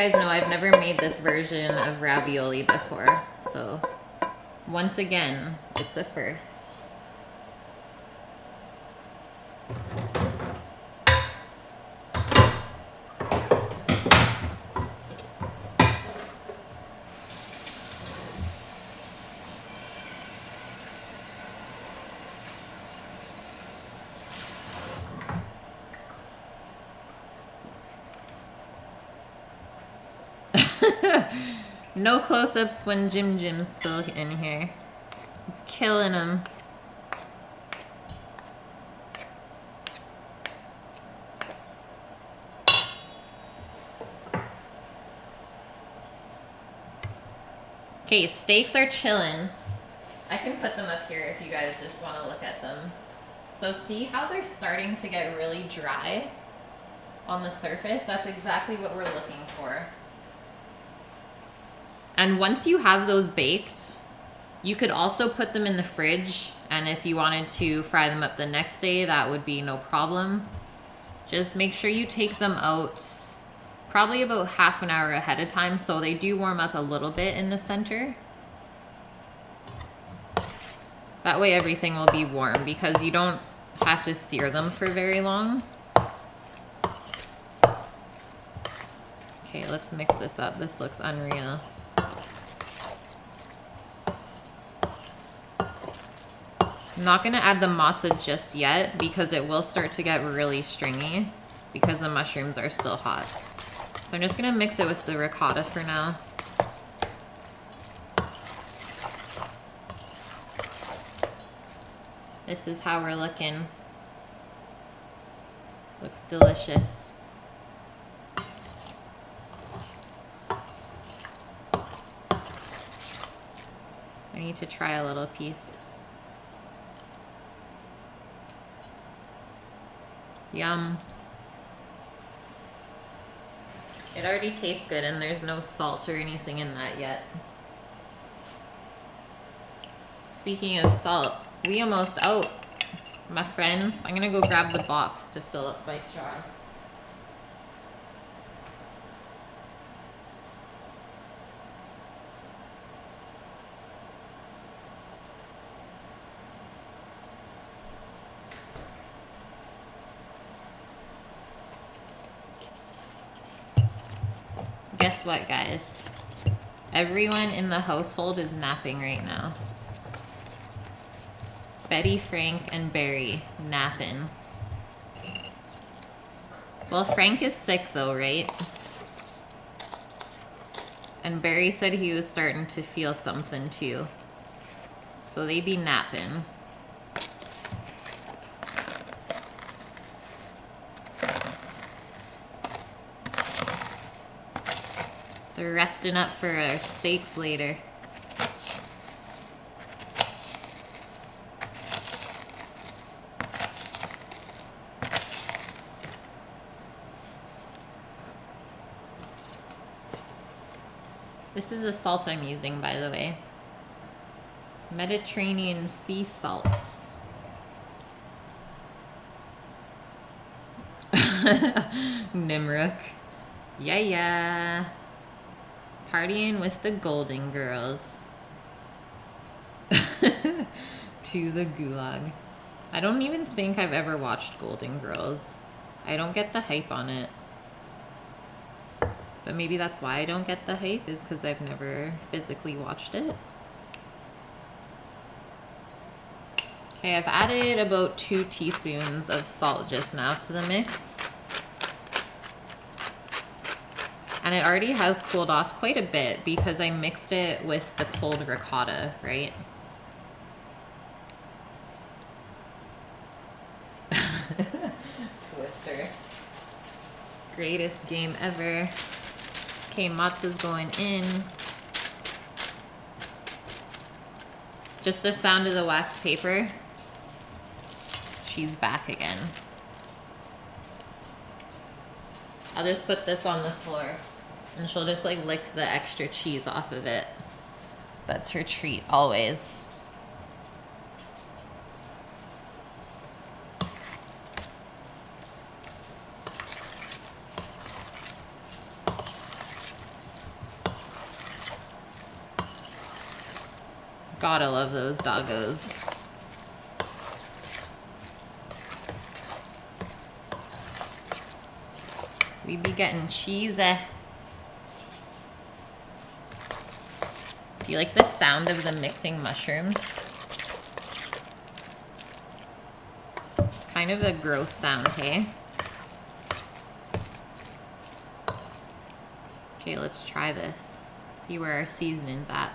guys know, I've never made this version of ravioli before. So, once again, it's a first. No close-ups when Jim's still in here. It's killing him. Okay, steaks are chilling. I can put them up here if you guys just want to look at them. So see how they're starting to get really dry on the surface? That's exactly what we're looking for. And once you have those baked, you could also put them in the fridge, and if you wanted to fry them up the next day, that would be no problem. Just make sure you take them out probably about half an hour ahead of time so they do warm up a little bit in the center. That way everything will be warm because you don't have to sear them for very long. Okay, let's mix this up. This looks unreal. I'm not gonna add the matzo just yet because it will start to get really stringy because the mushrooms are still hot. So I'm just gonna mix it with the ricotta for now. This is how we're looking. Looks delicious. I need to try a little piece. Yum. It already tastes good and there's no salt or anything in that yet. Speaking of salt, we almost out, my friends. I'm gonna go grab the box to fill up my jar. Guess what, guys? Everyone in the household is napping right now. Betty, Frank, and Barry napping. Well, Frank is sick though, right? And Barry said he was starting to feel something too. So they be napping. They're resting up for our steaks later. This is the salt I'm using, by the way. Mediterranean sea salts. Nimrook. Yeah. Partying with the Golden Girls. To the gulag. I don't even think I've ever watched Golden Girls. I don't get the hype on it. But maybe that's why I don't get the hype, is because I've never physically watched it. Okay, I've added about 2 teaspoons of salt just now to the mix. And it already has cooled off quite a bit because I mixed it with the cold ricotta, right? Twister. Greatest game ever. Okay, matzo's going in. Just the sound of the wax paper. She's back again. I'll just put this on the floor and she'll just like lick the extra cheese off of it. That's her treat always. Gotta love those doggos. We be getting cheesy. Do you like the sound of the mixing mushrooms? It's kind of a gross sound, hey? Okay, let's try this. See where our seasoning's at.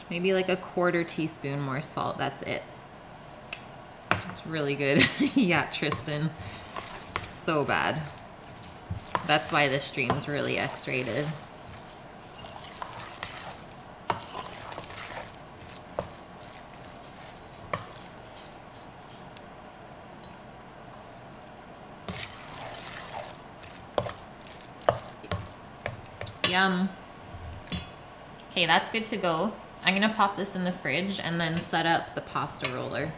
Maybe like a 1/4 teaspoon more salt, that's it. It's really good. Yeah, Tristan. So bad. That's why this stream's really X-rated. Yum. Okay, that's good to go. I'm gonna pop this in the fridge and then set up the pasta roller.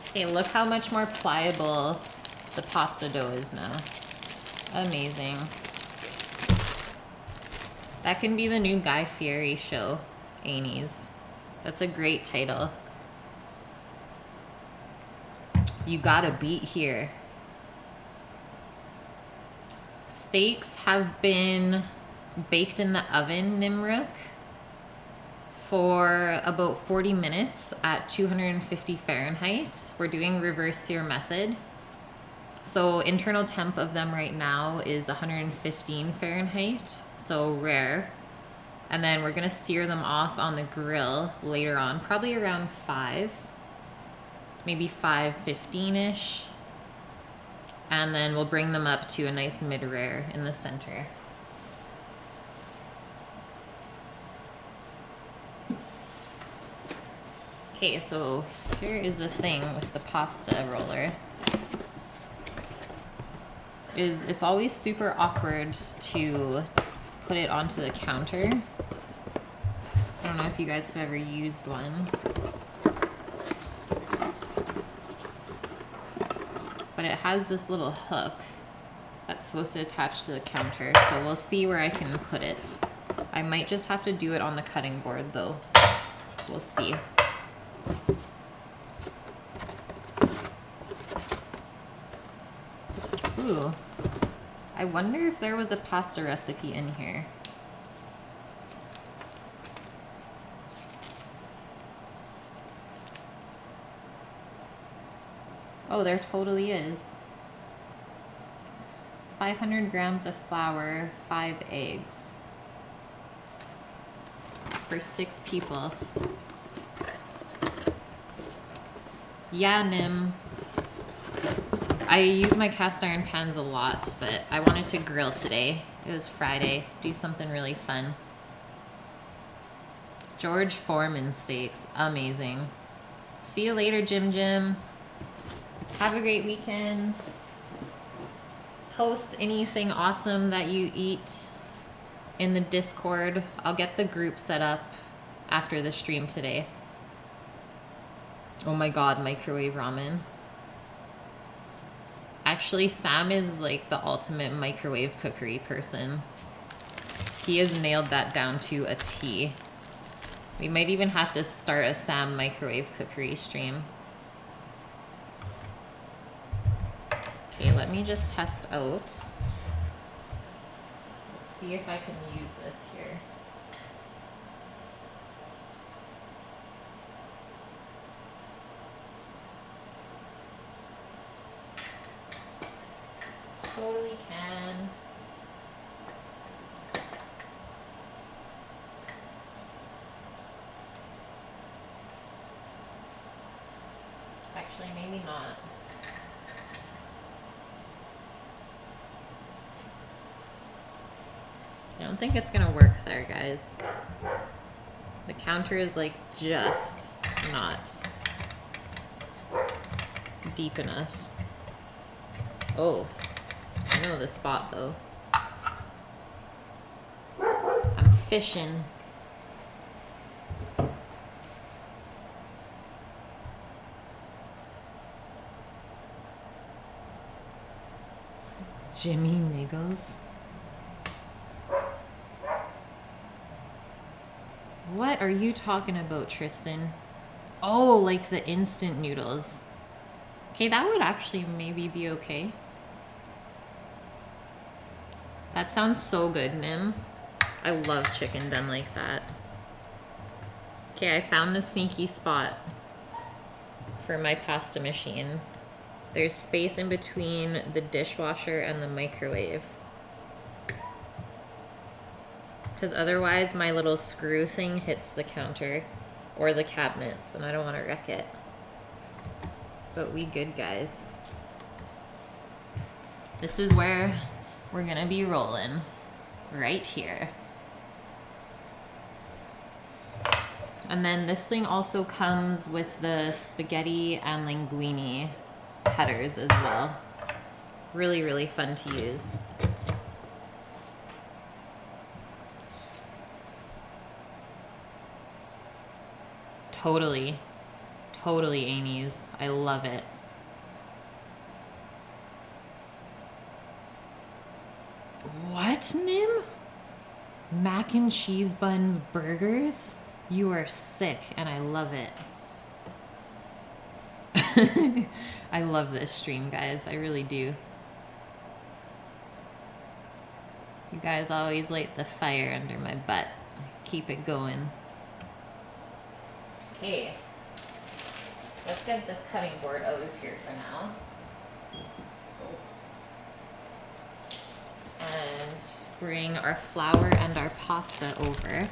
Okay, look how much more pliable the pasta dough is now. Amazing. That can be the new Guy Fieri show, Annie's. That's a great title. You gotta beat here. Steaks have been baked in the oven, Nimruk, for about 40 minutes at 250 Fahrenheit. We're doing reverse-sear method. So internal temp of them right now is 115 Fahrenheit, so rare. And then we're gonna sear them off on the grill later on, probably around 5, maybe 5:15-ish. And then we'll bring them up to a nice mid-rare in the center. Okay, so here is the thing with the pasta roller. It's always super awkward to put it onto the counter. I don't know if you guys have ever used one. But it has this little hook that's supposed to attach to the counter, so we'll see where I can put it. I might just have to do it on the cutting board though. We'll see. Ooh. I wonder if there was a pasta recipe in here. Oh, there totally is. 500 grams of flour, 5 eggs. For 6 people. Yeah, Nim. I use my cast iron pans a lot, but I wanted to grill today. It was Friday. Do something really fun. George Foreman steaks. Amazing. See you later, Jim Jim. Have a great weekend. Post anything awesome that you eat in the Discord. I'll get the group set up after the stream today. Oh my god, microwave ramen. Actually, Sam is like the ultimate microwave cookery person. He has nailed that down to a T. We might even have to start a Sam microwave cookery stream. Okay, let me just test out. Let's see if I can use this here. Totally can. Actually, maybe not. I don't think it's gonna work there, guys. The counter is like just not deep enough. Oh. I know the spot though. I'm fishing. Jimmy Niggles. What are you talking about, Tristan? Oh, like the instant noodles. Okay, that would actually maybe be okay. That sounds so good, Nim. I love chicken done like that. Okay, I found the sneaky spot for my pasta machine. There's space in between the dishwasher and the microwave. Because otherwise my little screw thing hits the counter or the cabinets and I don't want to wreck it. But we good, guys. This is where we're gonna be rolling. Right here. And then this thing also comes with the spaghetti and linguine cutters as well. Really, really fun to use. Totally. Totally, Amy's. I love it. What, Nim? Mac and cheese buns burgers? You are sick, and I love it. I love this stream, guys. I really do. You guys always light the fire under my butt. Keep it going. Okay. Let's get this cutting board out of here for now. And bring our flour and our pasta over.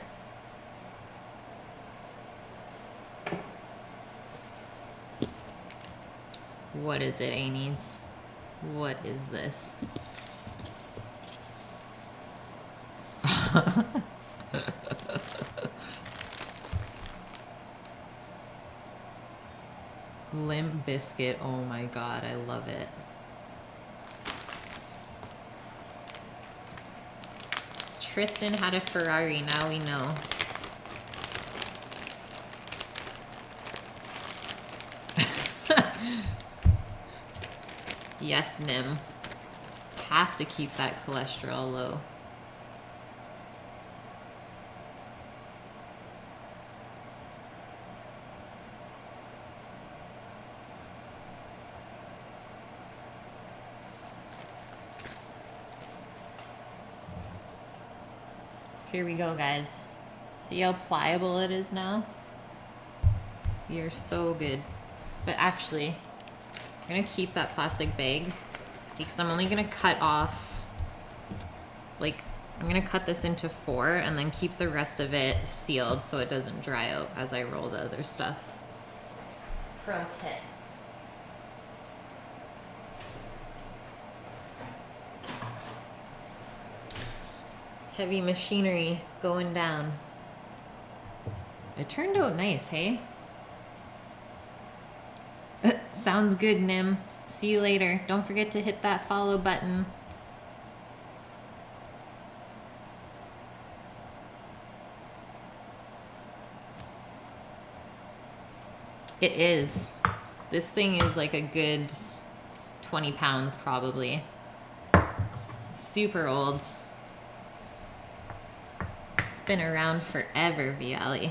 What is it, Amy's? What is this? Limp Biscuit, oh my god, I love it. Tristan had a Ferrari, now we know. Yes, Nim. Have to keep that cholesterol low. Here we go, guys. See how pliable it is now? You're so good. But actually, I'm gonna keep that plastic bag because I'm only gonna cut off, like, I'm gonna cut this into 4 and then keep the rest of it sealed so it doesn't dry out as I roll the other stuff. Pro tip. Heavy machinery going down. It turned out nice, hey? Sounds good, Nim. See you later. Don't forget to hit that follow button. It is. This thing is like a good 20 pounds probably. Super old. It's been around forever, Viali.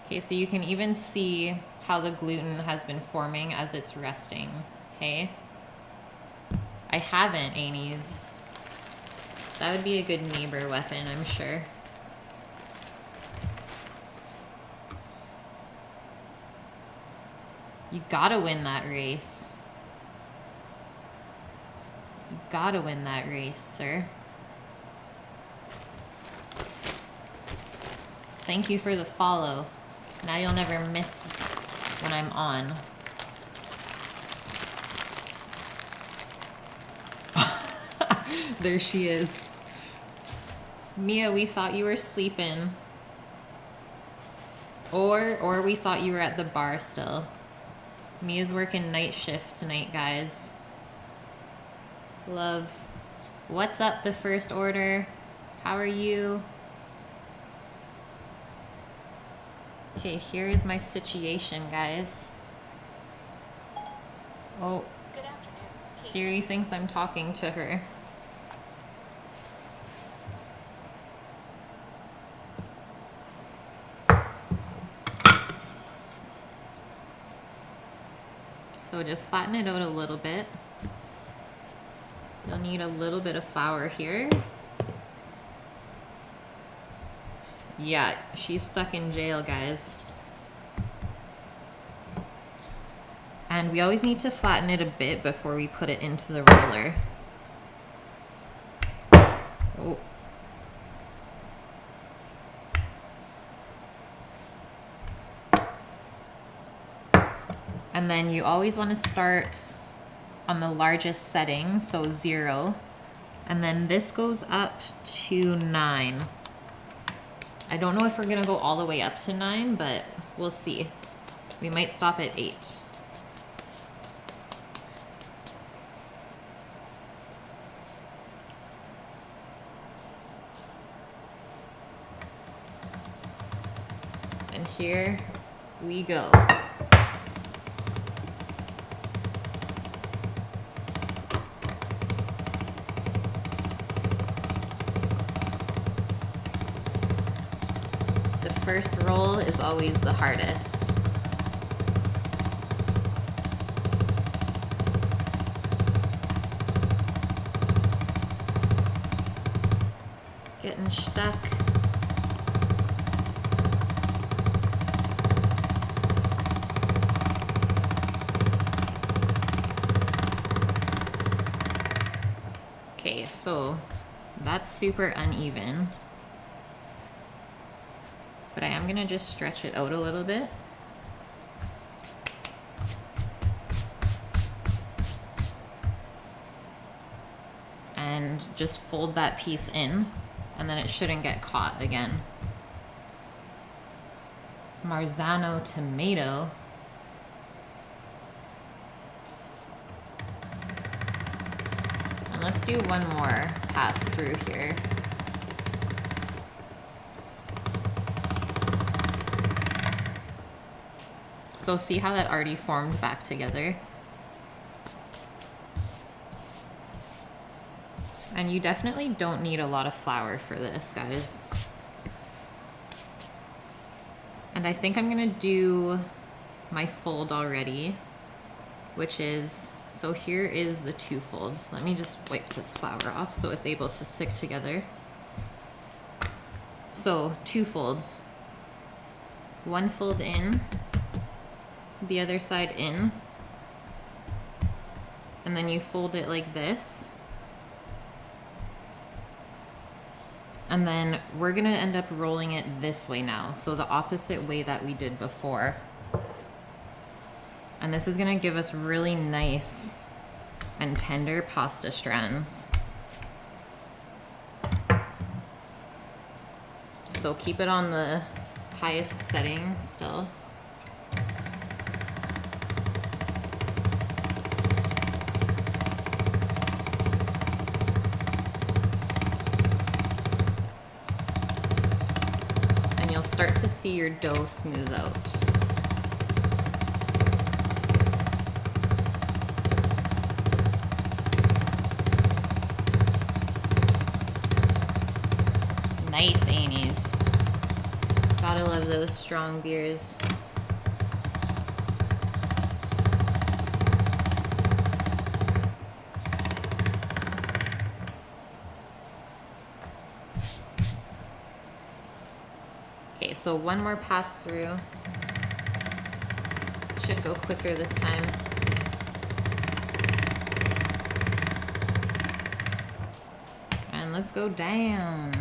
Okay, so you can even see how the gluten has been forming as it's resting, hey? I haven't, Amy's. That would be a good neighbor weapon, I'm sure. You gotta win that race. You gotta win that race, sir. Thank you for the follow. Now you'll never miss when I'm on. There she is. Mia, we thought you were sleeping. Or we thought you were at the bar still. Mia's working night shift tonight, guys. Love. What's up, the first order? How are you? Okay, here is my situation, guys. Oh. Good afternoon. Siri thinks I'm talking to her. So just flatten it out a little bit. You'll need a little bit of flour here. Yeah, she's stuck in jail, guys. And we always need to flatten it a bit before we put it into the roller. Oh. And then you always want to start on the largest setting, so 0. And then this goes up to 9. I don't know if we're gonna go all the way up to 9, but we'll see. We might stop at 8. And here we go. First roll is always the hardest. It's getting stuck. Okay, so that's super uneven. But I am gonna just stretch it out a little bit. And just fold that piece in, and then it shouldn't get caught again. Marzano tomato. And let's do one more pass through here. So see how that already formed back together? And you definitely don't need a lot of flour for this, guys. And I think I'm gonna do my fold already, which is, so here is the 2 folds. Let me just wipe this flour off so it's able to stick together. So 2 folds. 1 fold in, the other side in, and then you fold it like this. And then we're gonna end up rolling it this way now, so the opposite way that we did before. And this is gonna give us really nice and tender pasta strands. So keep it on the highest setting still. Start to see your dough smooth out. Nice, Amy's. Gotta love those strong beers. Okay, so one more pass through. Should go quicker this time. And let's go down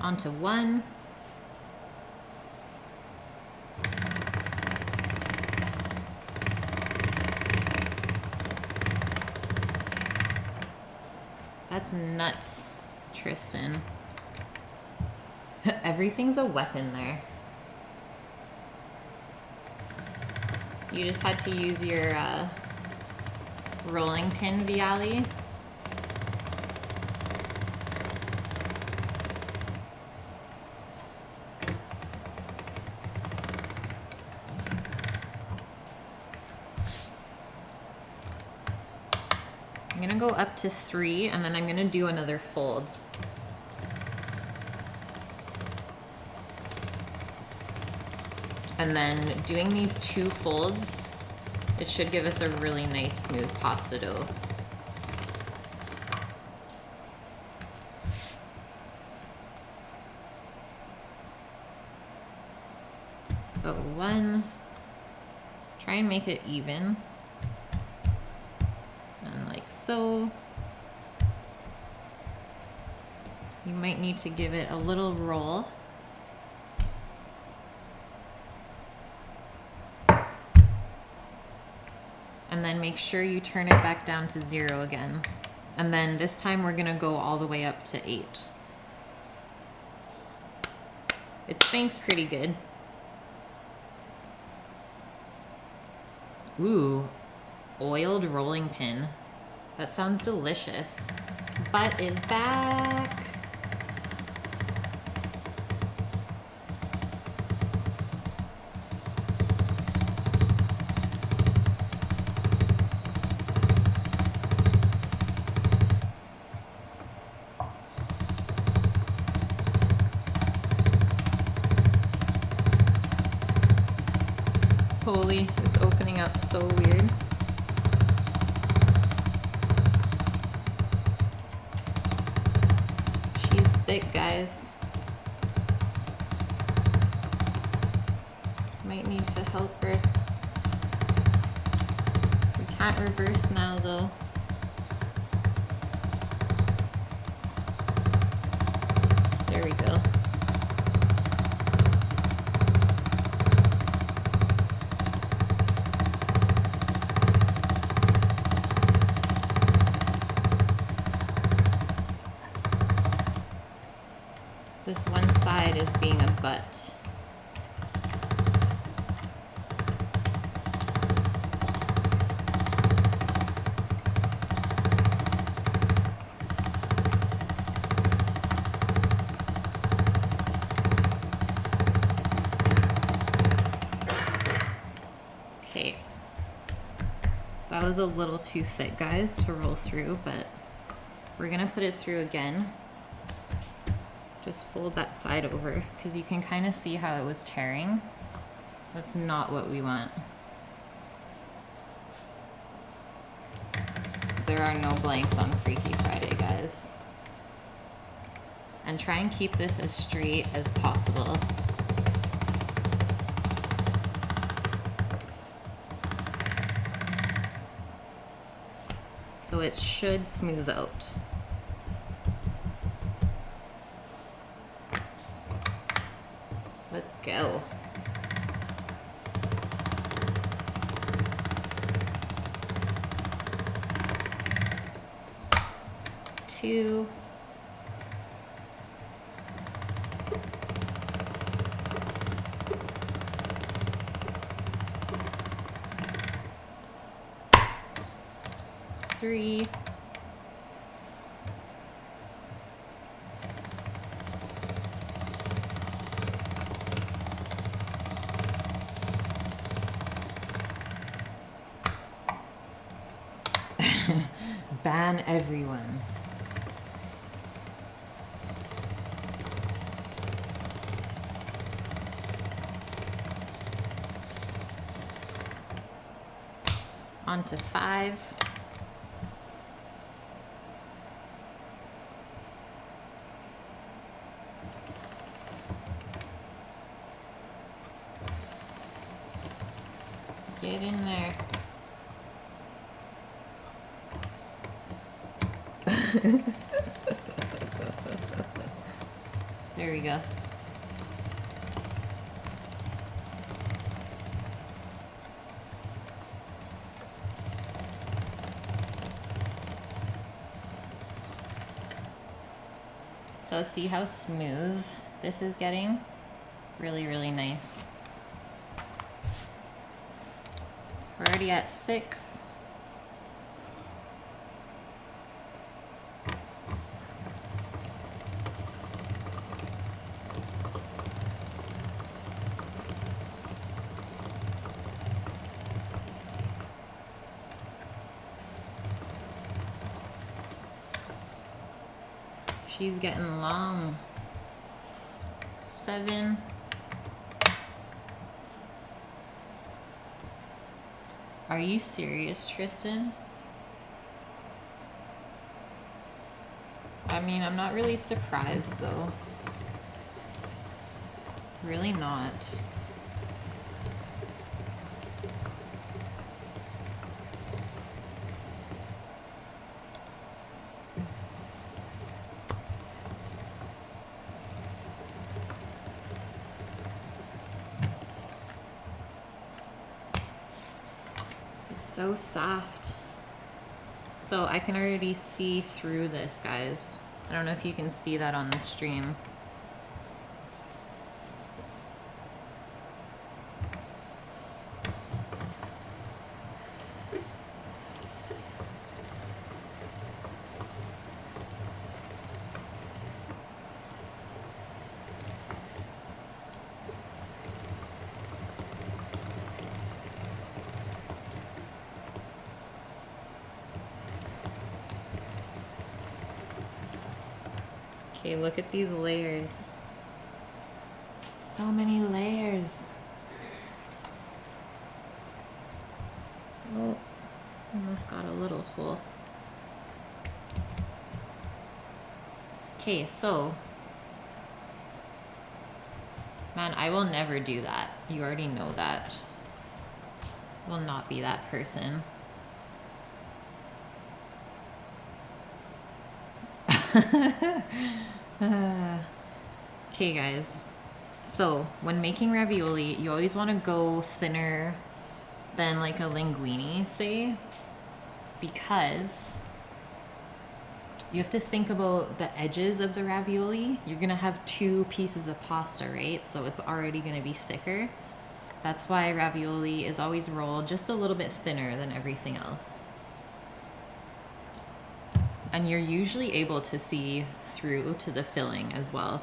onto 1. That's nuts, Tristan. Everything's a weapon there. You just had to use your rolling pin, Viali. I'm gonna go up to 3 and then I'm gonna do another fold. And then doing these 2 folds, it should give us a really nice smooth pasta dough. So 1, try and make it even. And like so. You might need to give it a little roll. And then make sure you turn it back down to 0 again. And then this time we're gonna go all the way up to 8. It spanks pretty good. Ooh, oiled rolling pin. That sounds delicious. Butt is back. Holy, it's opening up so weird. She's thick, guys. Might need to help her. We can't reverse now, though. There we go. This one side is being a butt. Okay. That was a little too thick, guys, to roll through, but we're gonna put it through again. Just fold that side over because you can kind of see how it was tearing. That's not what we want. There are no blanks on Freaky Friday, guys. And try and keep this as straight as possible. So it should smooth out. Let's go. Two. Three. Ban everyone. On to 5. Get in there. There we go. So see how smooth this is getting? Really, really nice. already at 6. She's getting long. 7. Are you serious, Tristan? I mean, I'm not really surprised though. Really not. So soft. So I can already see through this, guys. I don't know if you can see that on the stream. Okay, look at these layers. So many layers. Oh, almost got a little hole. Okay, so, man, I will never do that. You already know that. Will not be that person. Okay, guys. So, when making ravioli, you always want to go thinner than like a linguine, say, because you have to think about the edges of the ravioli. You're going to have 2 pieces of pasta, right? So it's already going to be thicker. That's why ravioli is always rolled just a little bit thinner than everything else. And you're usually able to see through to the filling as well.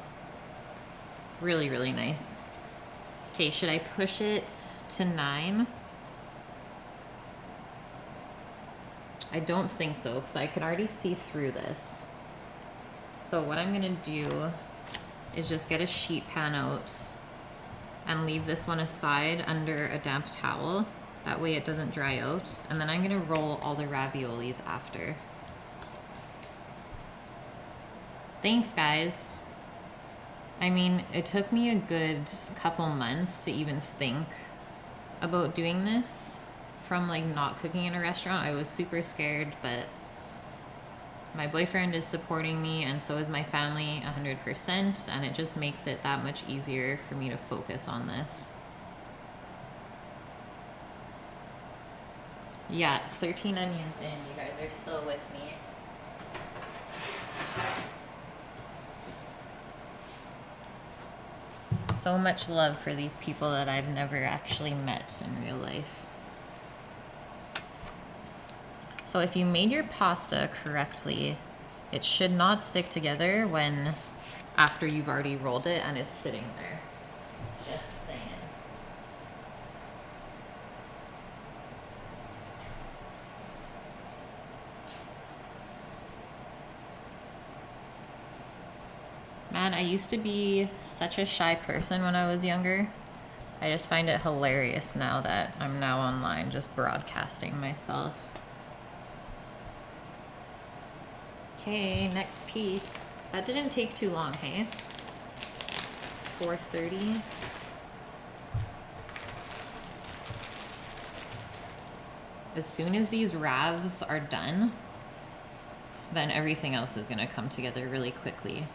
Really, really nice. Okay, should I push it to 9? I don't think so, because I can already see through this. So what I'm gonna do is just get a sheet pan out and leave this one aside under a damp towel. That way it doesn't dry out. And then I'm gonna roll all the raviolis after. Thanks, guys. I mean, it took me a good couple months to even think about doing this. From like not cooking in a restaurant, I was super scared, but my boyfriend is supporting me and so is my family 100%, and it just makes it that much easier for me to focus on this. Yeah, 13 onions in, you guys are still with me. So much love for these people that I've never actually met in real life. So if you made your pasta correctly, it should not stick together when after you've already rolled it and it's sitting there. Just saying. Man, I used to be such a shy person when I was younger. I just find it hilarious now that I'm now online just broadcasting myself. Okay, next piece. That didn't take too long, hey? It's 4:30. As soon as these ravs are done, then everything else is gonna come together really quickly.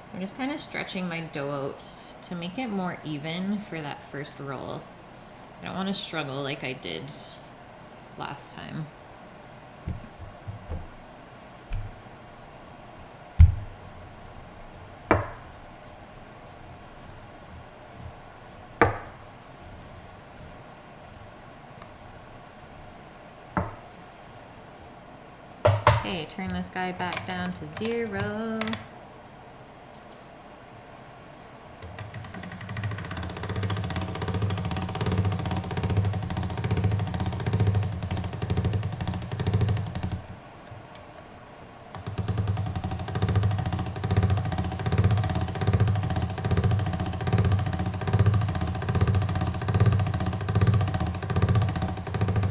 So I'm just kind of stretching my dough out to make it more even for that first roll. I don't want to struggle like I did last time. Okay, turn this guy back down to 0.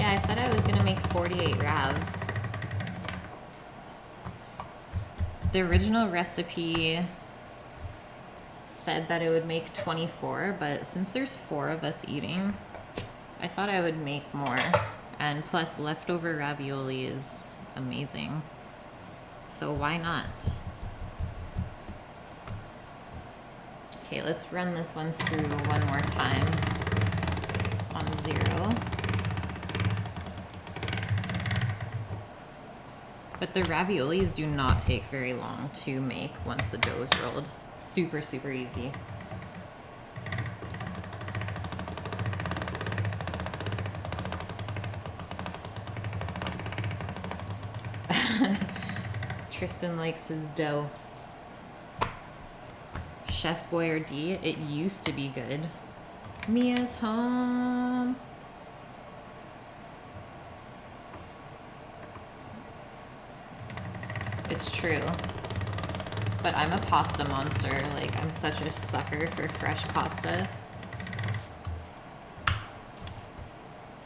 Yeah, I said I was gonna make 48 ravs. The original recipe said that it would make 24, but since there's 4 of us eating, I thought I would make more. And plus, leftover ravioli is amazing. So why not? Okay, let's run this one through one more time on 0. But the raviolis do not take very long to make once the dough is rolled. Super, super easy. Tristan likes his dough. Chef Boyardee, it used to be good. Mia's home. It's true. But I'm a pasta monster. Like, I'm such a sucker for fresh pasta.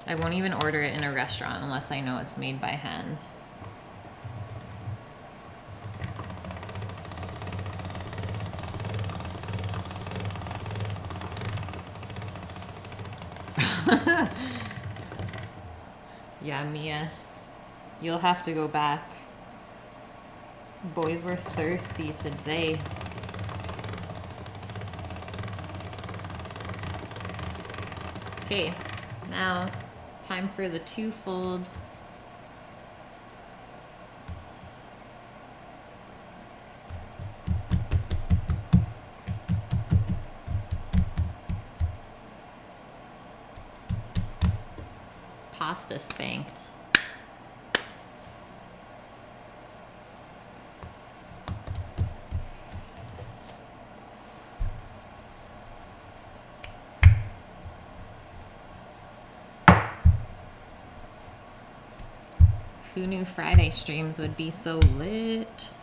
I won't even order it in a restaurant unless I know it's made by hand. Yeah, Mia, you'll have to go back. Boys were thirsty today. Okay, now it's time for the 2 folds. Pasta spanked. Who knew Friday streams would be so lit?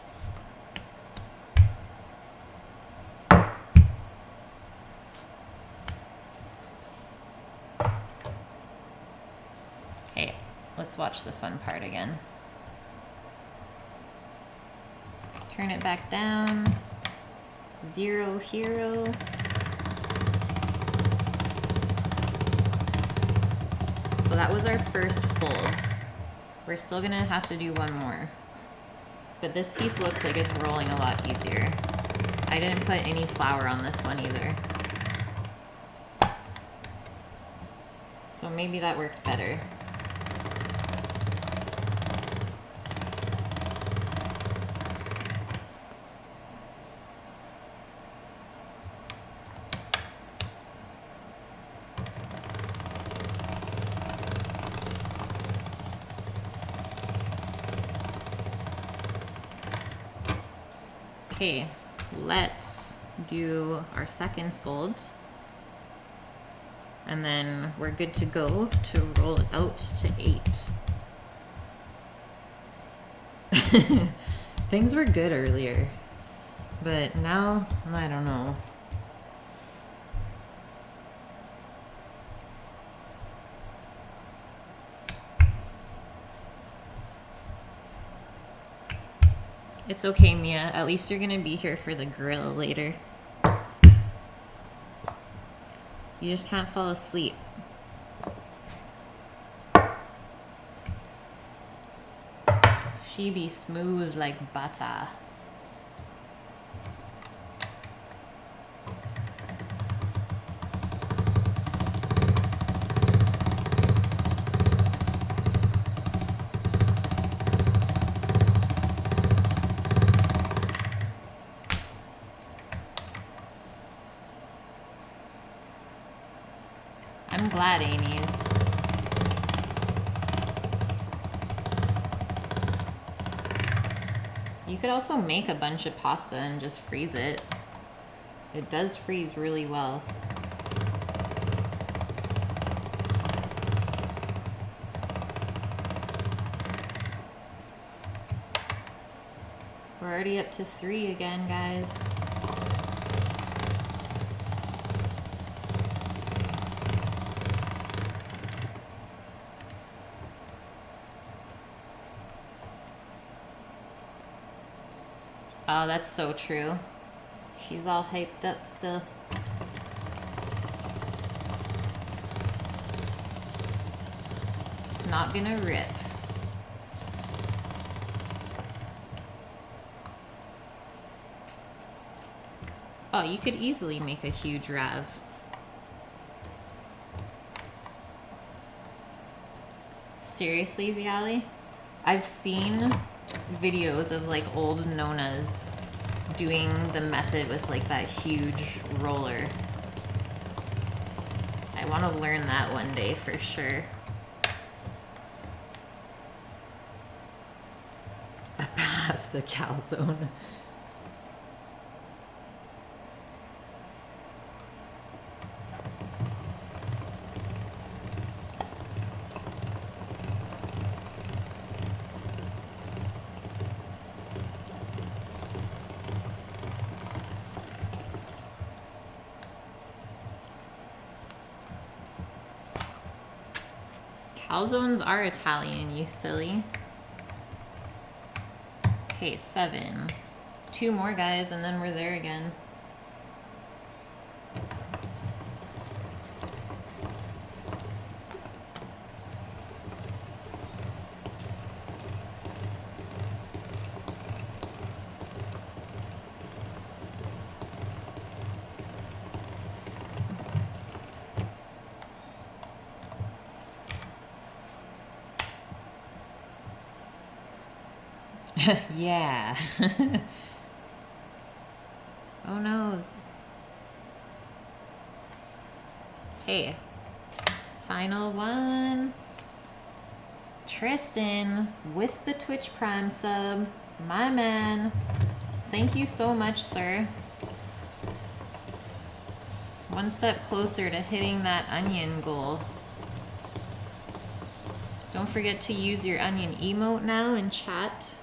Hey, let's watch the fun part again. Turn it back down. 0 hero. So that was our first fold. We're still gonna have to do one more. But this piece looks like it's rolling a lot easier. I didn't put any flour on this one either. So maybe that worked better. Okay, let's do our second fold. And then we're good to go to roll it out to 8. Things were good earlier, but now, I don't know. It's okay, Mia. At least you're gonna be here for the grill later. You just can't fall asleep. She be smooth like butter. I'm glad, Amy's. You could also make a bunch of pasta and just freeze it. It does freeze really well. We're already up to 3 again, guys. Oh, that's so true. She's all hyped up still. It's not gonna rip. Oh, you could easily make a huge Rav. Seriously, Viali? I've seen videos of like old nonas doing the method with like that huge roller. I want to learn that one day for sure. A pasta calzone. Calzones are Italian, you silly. Okay, 7. 2 more, guys, and then we're there again. Yeah. Oh noes. Okay. Final one. Tristan with the Twitch Prime sub. My man. Thank you so much, sir. One step closer to hitting that onion goal. Don't forget to use your onion emote now in chat.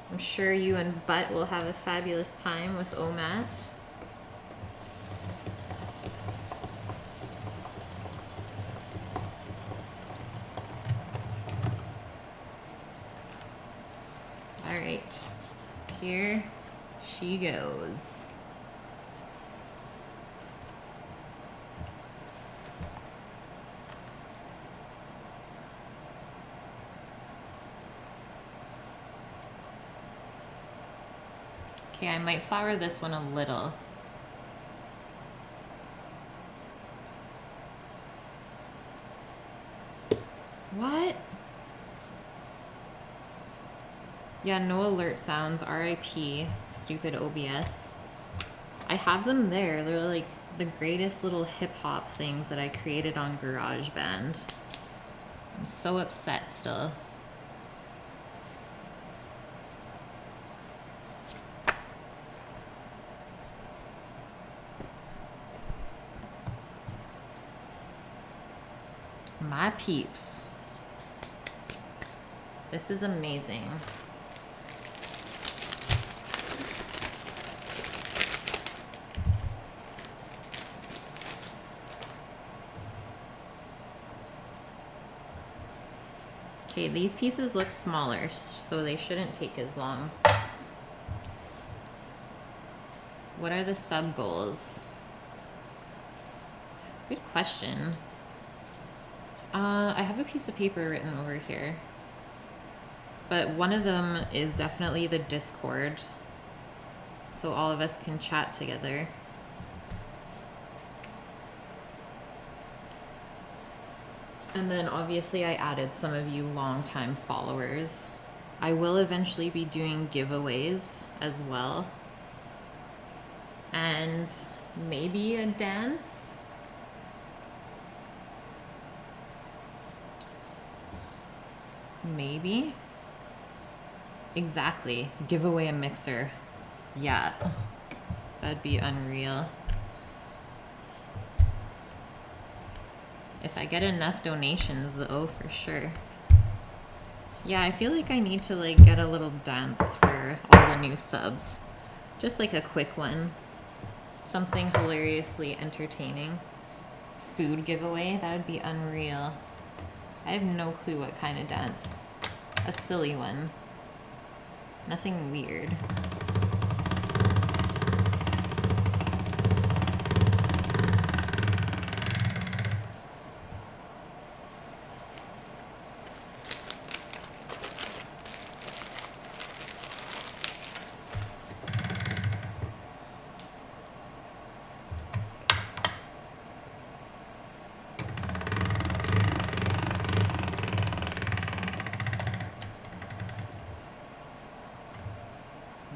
I'm sure you and Butt will have a fabulous time with OMAT. All right, here she goes. Okay, I might flour this one a little. What? Yeah, no alert sounds. RIP. Stupid OBS. I have them there. They're like the greatest little hip hop things that I created on GarageBand. I'm so upset still. My peeps. This is amazing. Okay, these pieces look smaller, so they shouldn't take as long. What are the sub goals? Good question. I have a piece of paper written over here, but one of them is definitely the Discord, so all of us can chat together. And then obviously I added some of you longtime followers. I will eventually be doing giveaways as well. And maybe a dance. Maybe. Exactly. Give away a mixer. Yeah. That'd be unreal. If I get enough donations, though, for sure. Yeah, I feel like I need to, like, get a little dance for all the new subs. Just, like, a quick one. Something hilariously entertaining. Food giveaway, that would be unreal. I have no clue what kind of dance. A silly one. Nothing weird.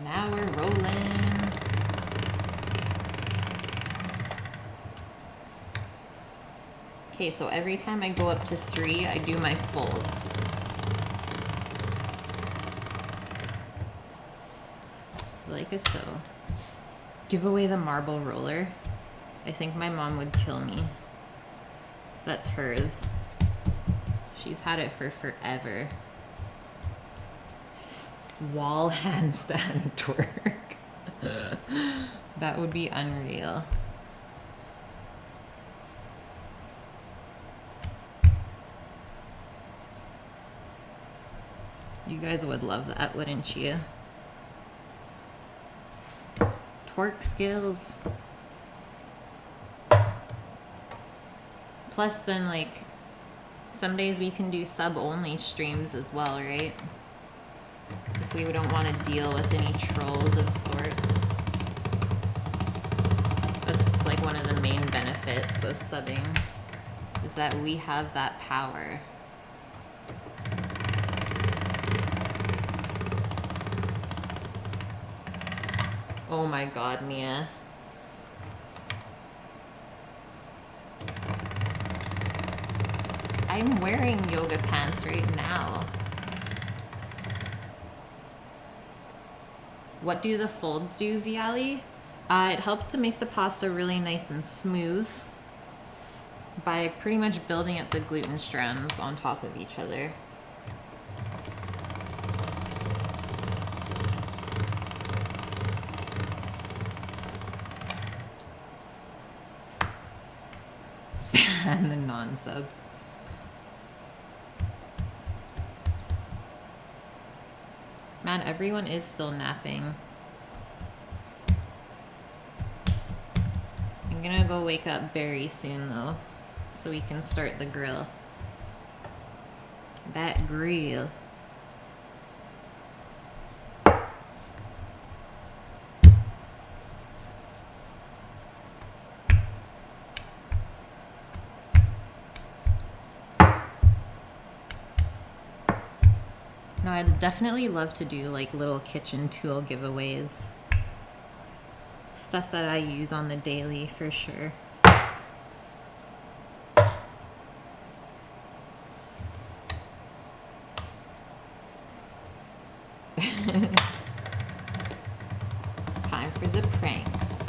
Now we're rolling. Okay, so every time I go up to 3, I do my folds. Like so. Give away the marble roller. I think my mom would kill me. That's hers. She's had it for forever. Wall handstand twerk. That would be unreal. You guys would love that, wouldn't you? Twerk skills. Plus then, like, some days we can do sub-only streams as well, right? If we don't want to deal with any trolls of sorts. That's like one of the main benefits of subbing, is that we have that power. Oh my god, Mia. I'm wearing yoga pants right now. What do the folds do, Viali? It helps to make the pasta really nice and smooth by pretty much building up the gluten strands on top of each other. And the non-subs. Man, everyone is still napping. I'm gonna go wake up Barry soon though, so we can start the grill. That grill. No, I'd definitely love to do like little kitchen tool giveaways. Stuff that I use on the daily for sure. It's time for the pranks.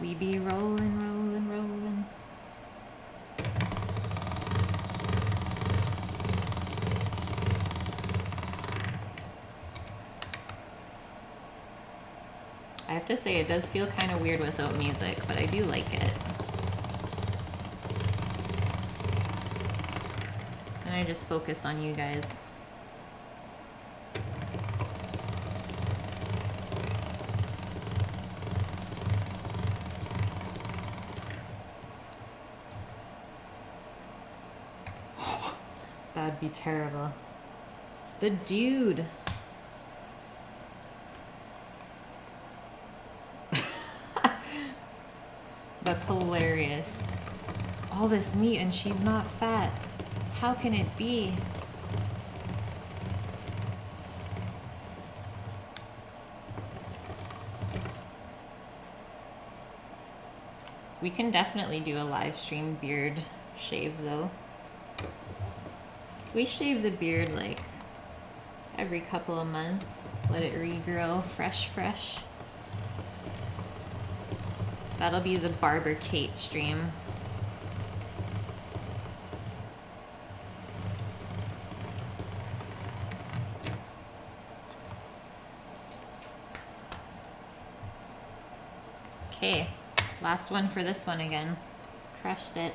We be rolling, rolling, rolling. I have to say, it does feel kind of weird without music, but I do like it. And I just focus on you guys. That'd be terrible. The dude. That's hilarious. All this meat and she's not fat. How can it be? We can definitely do a live stream beard shave though. We shave the beard like every couple of months. Let it regrow fresh. That'll be the Barber Kate stream. Okay, last one for this one again. Crushed it.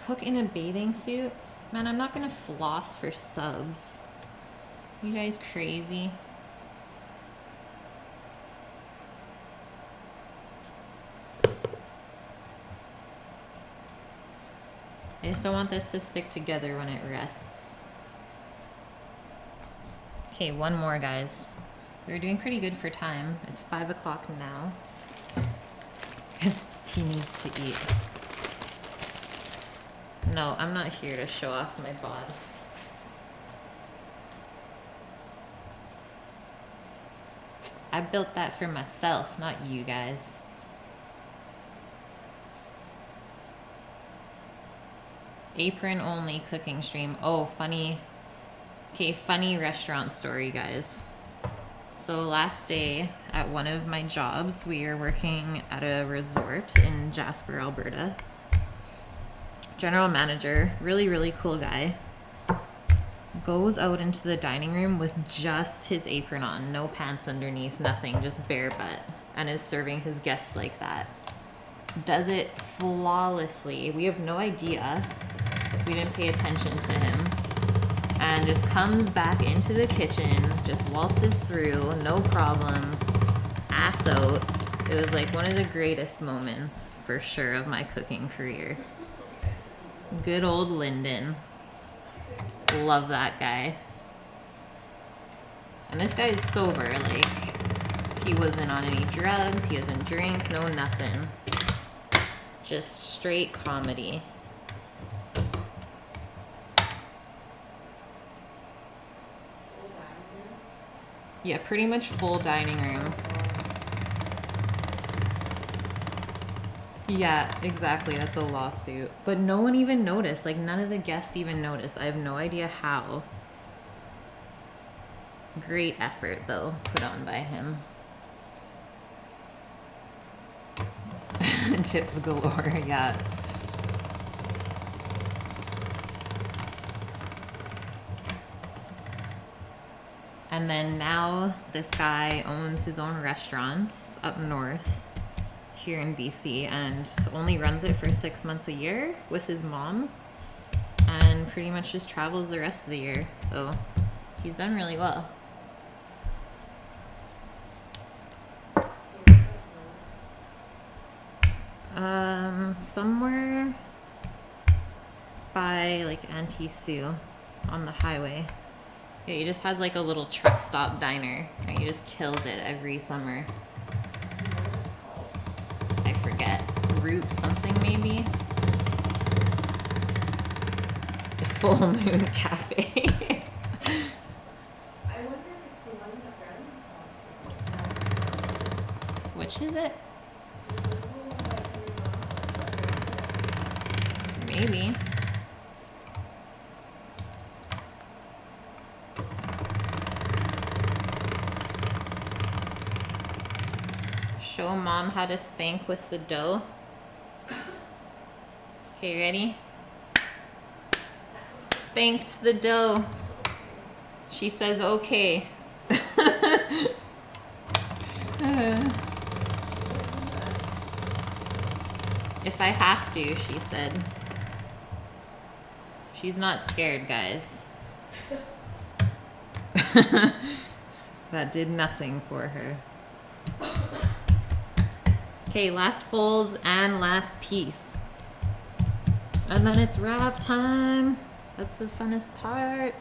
Cook in a bathing suit? Man, I'm not gonna floss for subs. You guys crazy? I just don't want this to stick together when it rests. Okay, one more, guys. We're doing pretty good for time. It's 5 o'clock now. He needs to eat. No, I'm not here to show off my bod. I built that for myself, not you guys. Apron only cooking stream. Oh, funny. Okay, funny restaurant story, guys. So last day at one of my jobs, we are working at a resort in Jasper, Alberta. General manager, really cool guy, goes out into the dining room with just his apron on, no pants underneath, nothing, just bare butt, and is serving his guests like that. Does it flawlessly. We have no idea. We didn't pay attention to him. And just comes back into the kitchen, just waltzes through, no problem, ass out. It was like one of the greatest moments, for sure, of my cooking career. Good old Lyndon. Love that guy. And this guy is sober, like, he wasn't on any drugs, he doesn't drink, no nothing. Just straight comedy. Yeah, pretty much full dining room. Yeah, exactly. That's a lawsuit. But no one even noticed. Like, none of the guests even noticed. I have no idea how. Great effort, though, put on by him. Tips galore, yeah. And then now this guy owns his own restaurant up north here in BC and only runs it for 6 months a year with his mom and pretty much just travels the rest of the year. So he's done really well. Somewhere by like Auntie Sue on the highway. Yeah, he just has like a little truck stop diner and he just kills it every summer. I forget. Root something maybe? The Full Moon Cafe. I wonder if it's the one that Brandon talks about. Which is it? Maybe. Show mom how to spank with the dough. Okay, ready? Spanked the dough. She says okay. If I have to, she said. She's not scared, guys. That did nothing for her. Okay, last fold and last piece. And then it's Rav time. That's the funnest part.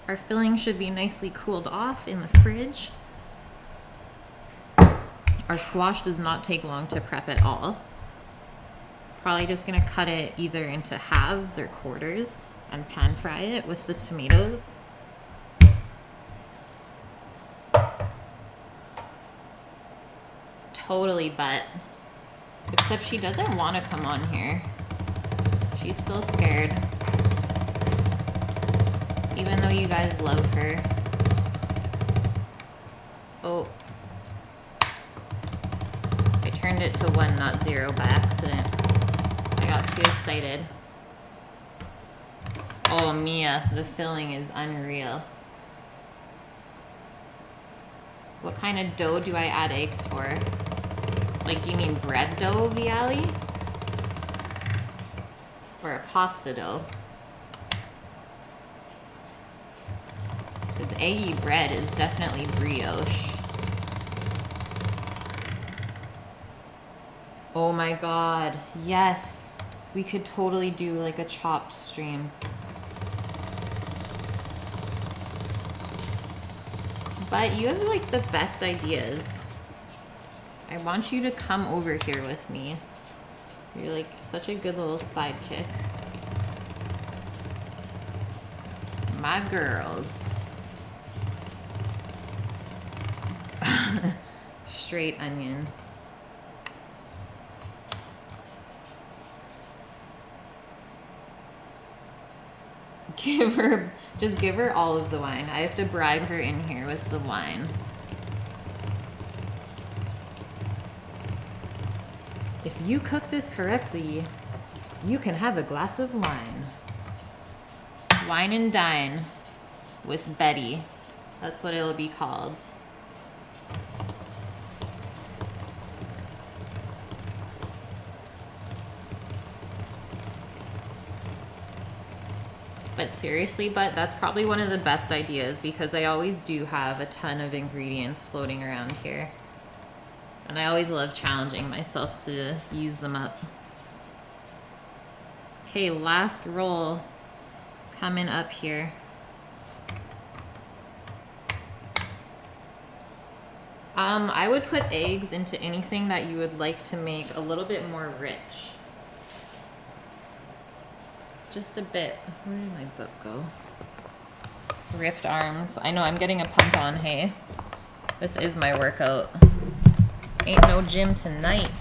Our filling should be nicely cooled off in the fridge. Our squash does not take long to prep at all. Probably just gonna cut it either into halves or quarters and pan fry it with the tomatoes. Totally, but except she doesn't want to come on here. She's still scared. Even though you guys love her. Oh. I turned it to 1, not 0 by accident. I got too excited. Oh, Mia, the filling is unreal. What kind of dough do I add eggs for? Like, do you mean bread dough, Viali? Or a pasta dough? Because eggy bread is definitely brioche. Oh my god, yes. We could totally do like a chopped stream. But you have like the best ideas. I want you to come over here with me. You're like such a good little sidekick. My girls. Straight onion. Just give her all of the wine. I have to bribe her in here with the wine. If you cook this correctly, you can have a glass of wine. Wine and dine with Betty. That's what it'll be called. But seriously, that's probably one of the best ideas because I always do have a ton of ingredients floating around here. And I always love challenging myself to use them up. Okay, last roll coming up here. I would put eggs into anything that you would like to make a little bit more rich. Just a bit. Where did my book go? Ripped arms. I know, I'm getting a pump on, hey. This is my workout. Ain't no gym tonight.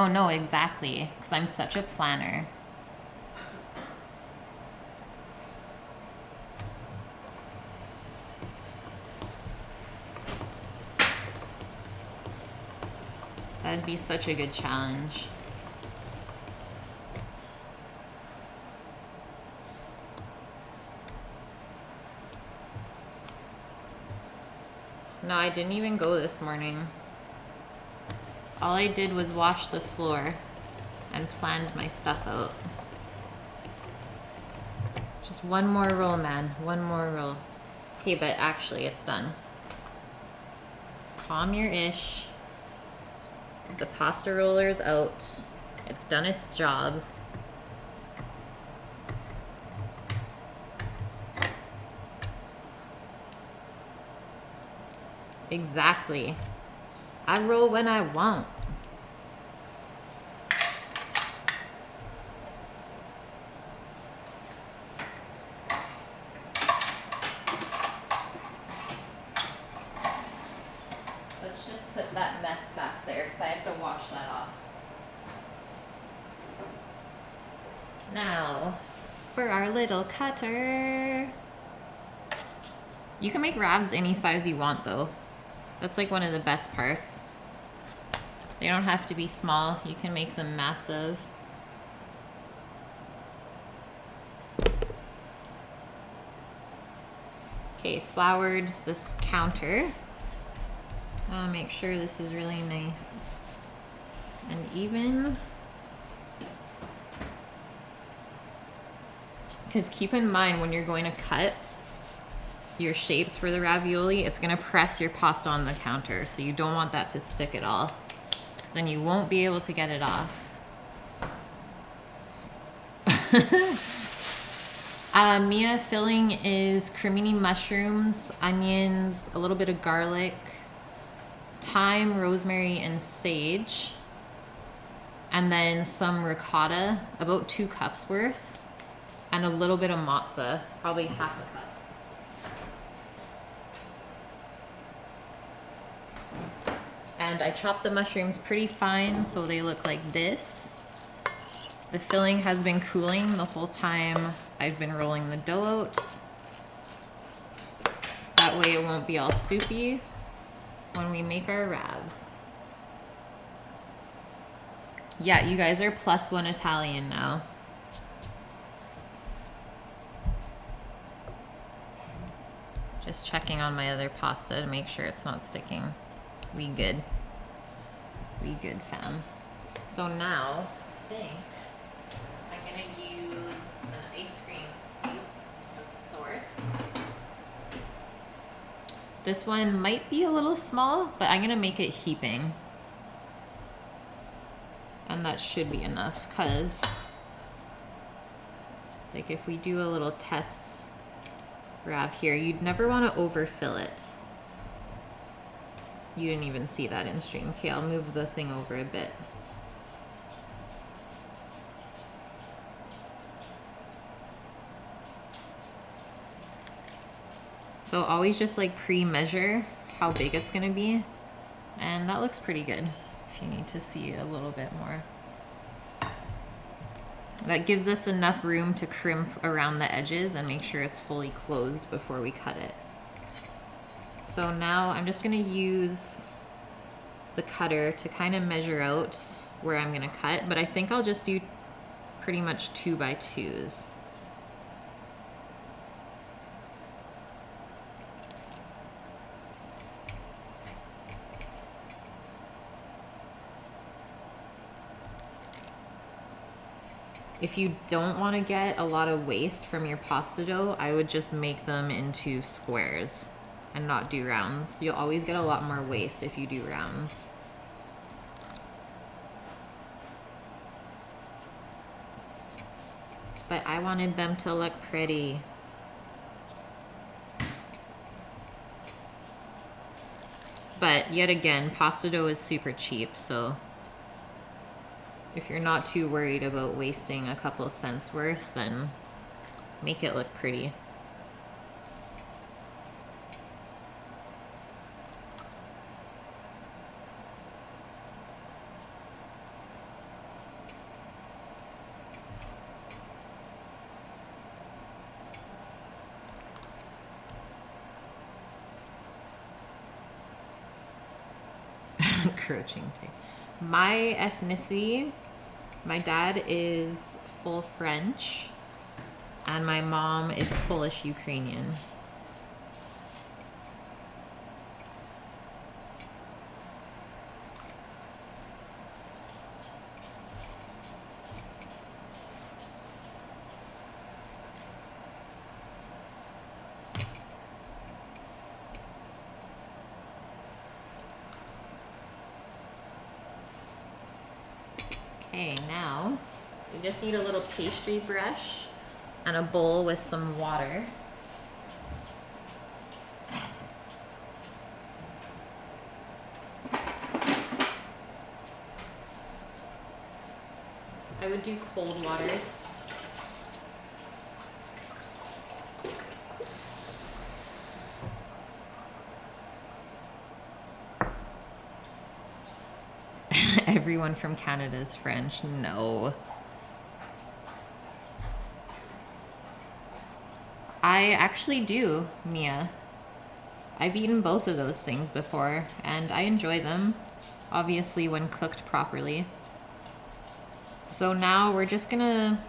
No, exactly. Because I'm such a planner. That'd be such a good challenge. No, I didn't even go this morning. All I did was wash the floor and planned my stuff out. Just one more roll, man. One more roll. Okay, but actually it's done. Calm your ish. The pasta roller's out. It's done its job. Exactly. I roll when I want. Let's just put that mess back there because I have to wash that off. Now, for our little cutter. You can make ravs any size you want though. That's like one of the best parts. They don't have to be small. You can make them massive. Okay, floured this counter. I'll make sure this is really nice and even. Because keep in mind when you're going to cut your shapes for the ravioli, it's going to press your pasta on the counter. So you don't want that to stick at all. Because then you won't be able to get it off. Mia, filling is cremini mushrooms, onions, a little bit of garlic, thyme, rosemary, and sage. And then some ricotta, about 2 cups worth. And a little bit of mozza, probably half a cup. And I chopped the mushrooms pretty fine so they look like this. The filling has been cooling the whole time I've been rolling the dough out. That way it won't be all soupy when we make our ravs. Yeah, you guys are +1 Italian now. Just checking on my other pasta to make sure it's not sticking. We good. We good, fam. So now, I think I'm gonna use an ice cream scoop of sorts. This one might be a little small, but I'm gonna make it heaping. And that should be enough, cause like if we do a little test rav here, you'd never want to overfill it. You didn't even see that in stream. Okay, I'll move the thing over a bit. So always just like pre-measure how big it's gonna be. And that looks pretty good if you need to see a little bit more. That gives us enough room to crimp around the edges and make sure it's fully closed before we cut it. So now I'm just gonna use the cutter to kind of measure out where I'm gonna cut, but I think I'll just do pretty much 2 by 2s. If you don't want to get a lot of waste from your pasta dough, I would just make them into squares and not do rounds. You'll always get a lot more waste if you do rounds. But I wanted them to look pretty. But yet again, pasta dough is super cheap, so if you're not too worried about wasting a couple cents worth, then make it look pretty. Crouching tape. My ethnicity, my dad is full French and my mom is Polish Ukrainian. Okay, now we just need a little pastry brush and a bowl with some water. I would do cold water. Everyone from Canada is French. No. I actually do, Mia. I've eaten both of those things before, and I enjoy them, obviously when cooked properly. So now we're just gonna,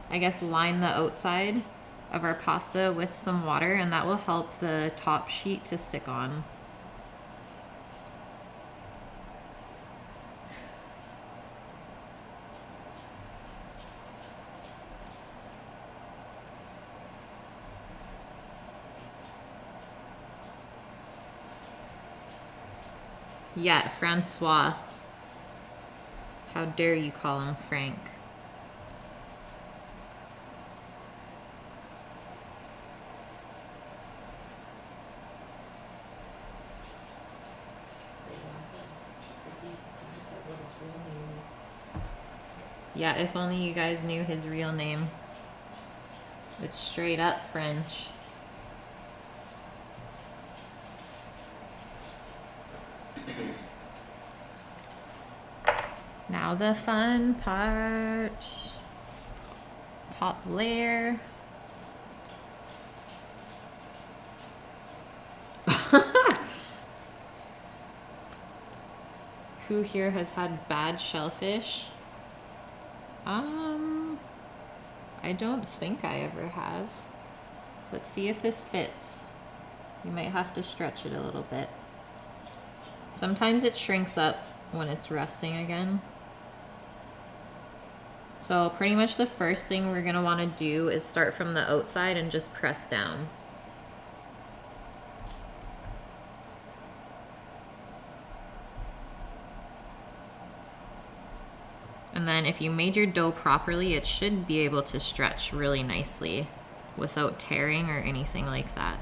I guess, line the outside of our pasta with some water, and that will help the top sheet to stick on. Yeah, Francois. How dare you call him Frank? I'd be surprised at what his real name is. Yeah, if only you guys knew his real name. It's straight up French. Now the fun part. Top layer. Who here has had bad shellfish? I don't think I ever have. Let's see if this fits. You might have to stretch it a little bit. Sometimes it shrinks up when it's resting again. So pretty much the first thing we're gonna wanna do is start from the outside and just press down. And then if you made your dough properly, it should be able to stretch really nicely without tearing or anything like that.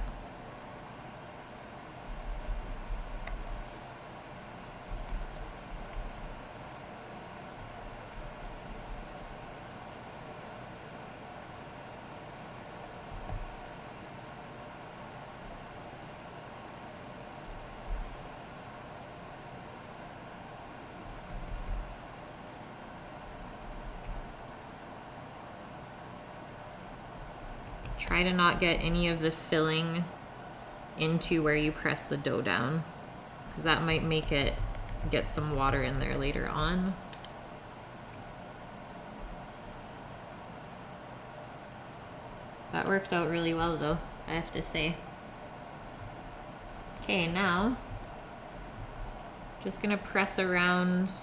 Try to not get any of the filling into where you press the dough down, because that might make it get some water in there later on. That worked out really well though, I have to say. Okay, now just gonna press around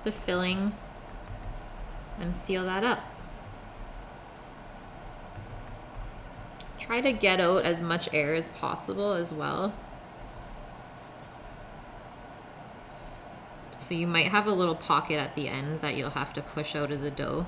the filling and seal that up. Try to get out as much air as possible as well. So you might have a little pocket at the end that you'll have to push out of the dough.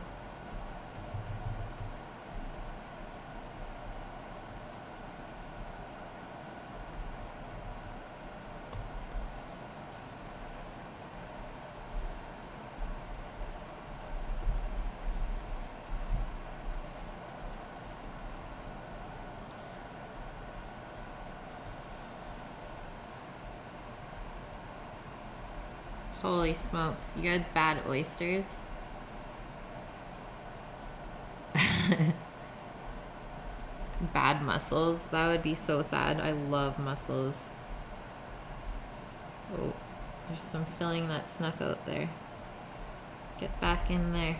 Holy smokes, you got bad oysters. Bad mussels, that would be so sad. I love mussels. Oh, there's some filling that snuck out there. Get back in there.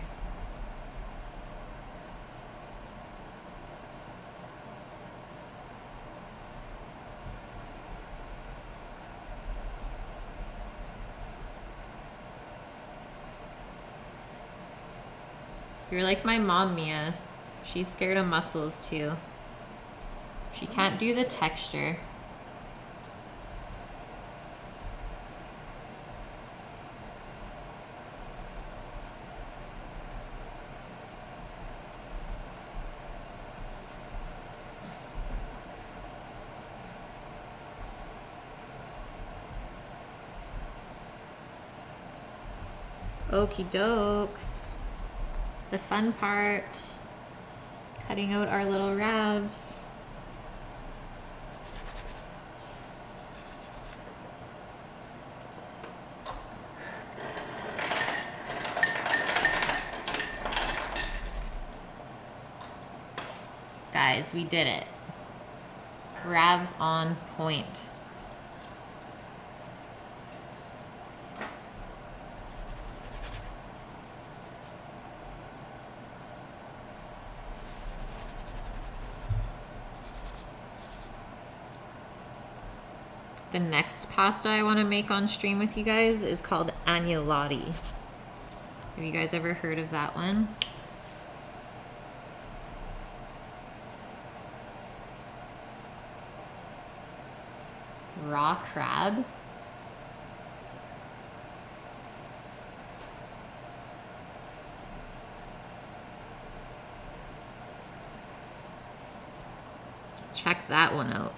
You're like my mom, Mia. She's scared of mussels too. She can't do the texture. Okie dokes. The fun part, cutting out our little ravs. Guys, we did it. Ravs on point. The next pasta I want to make on stream with you guys is called agnolotti. Have you guys ever heard of that one? Raw crab. Check that one out.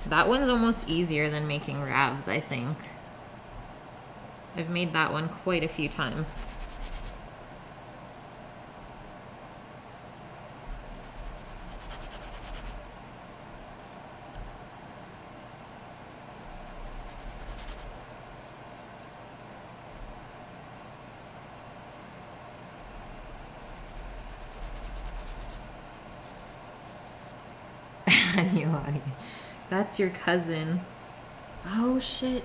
That one's almost easier than making ravs, I think. I've made that one quite a few times. Eli, that's your cousin. Oh shit.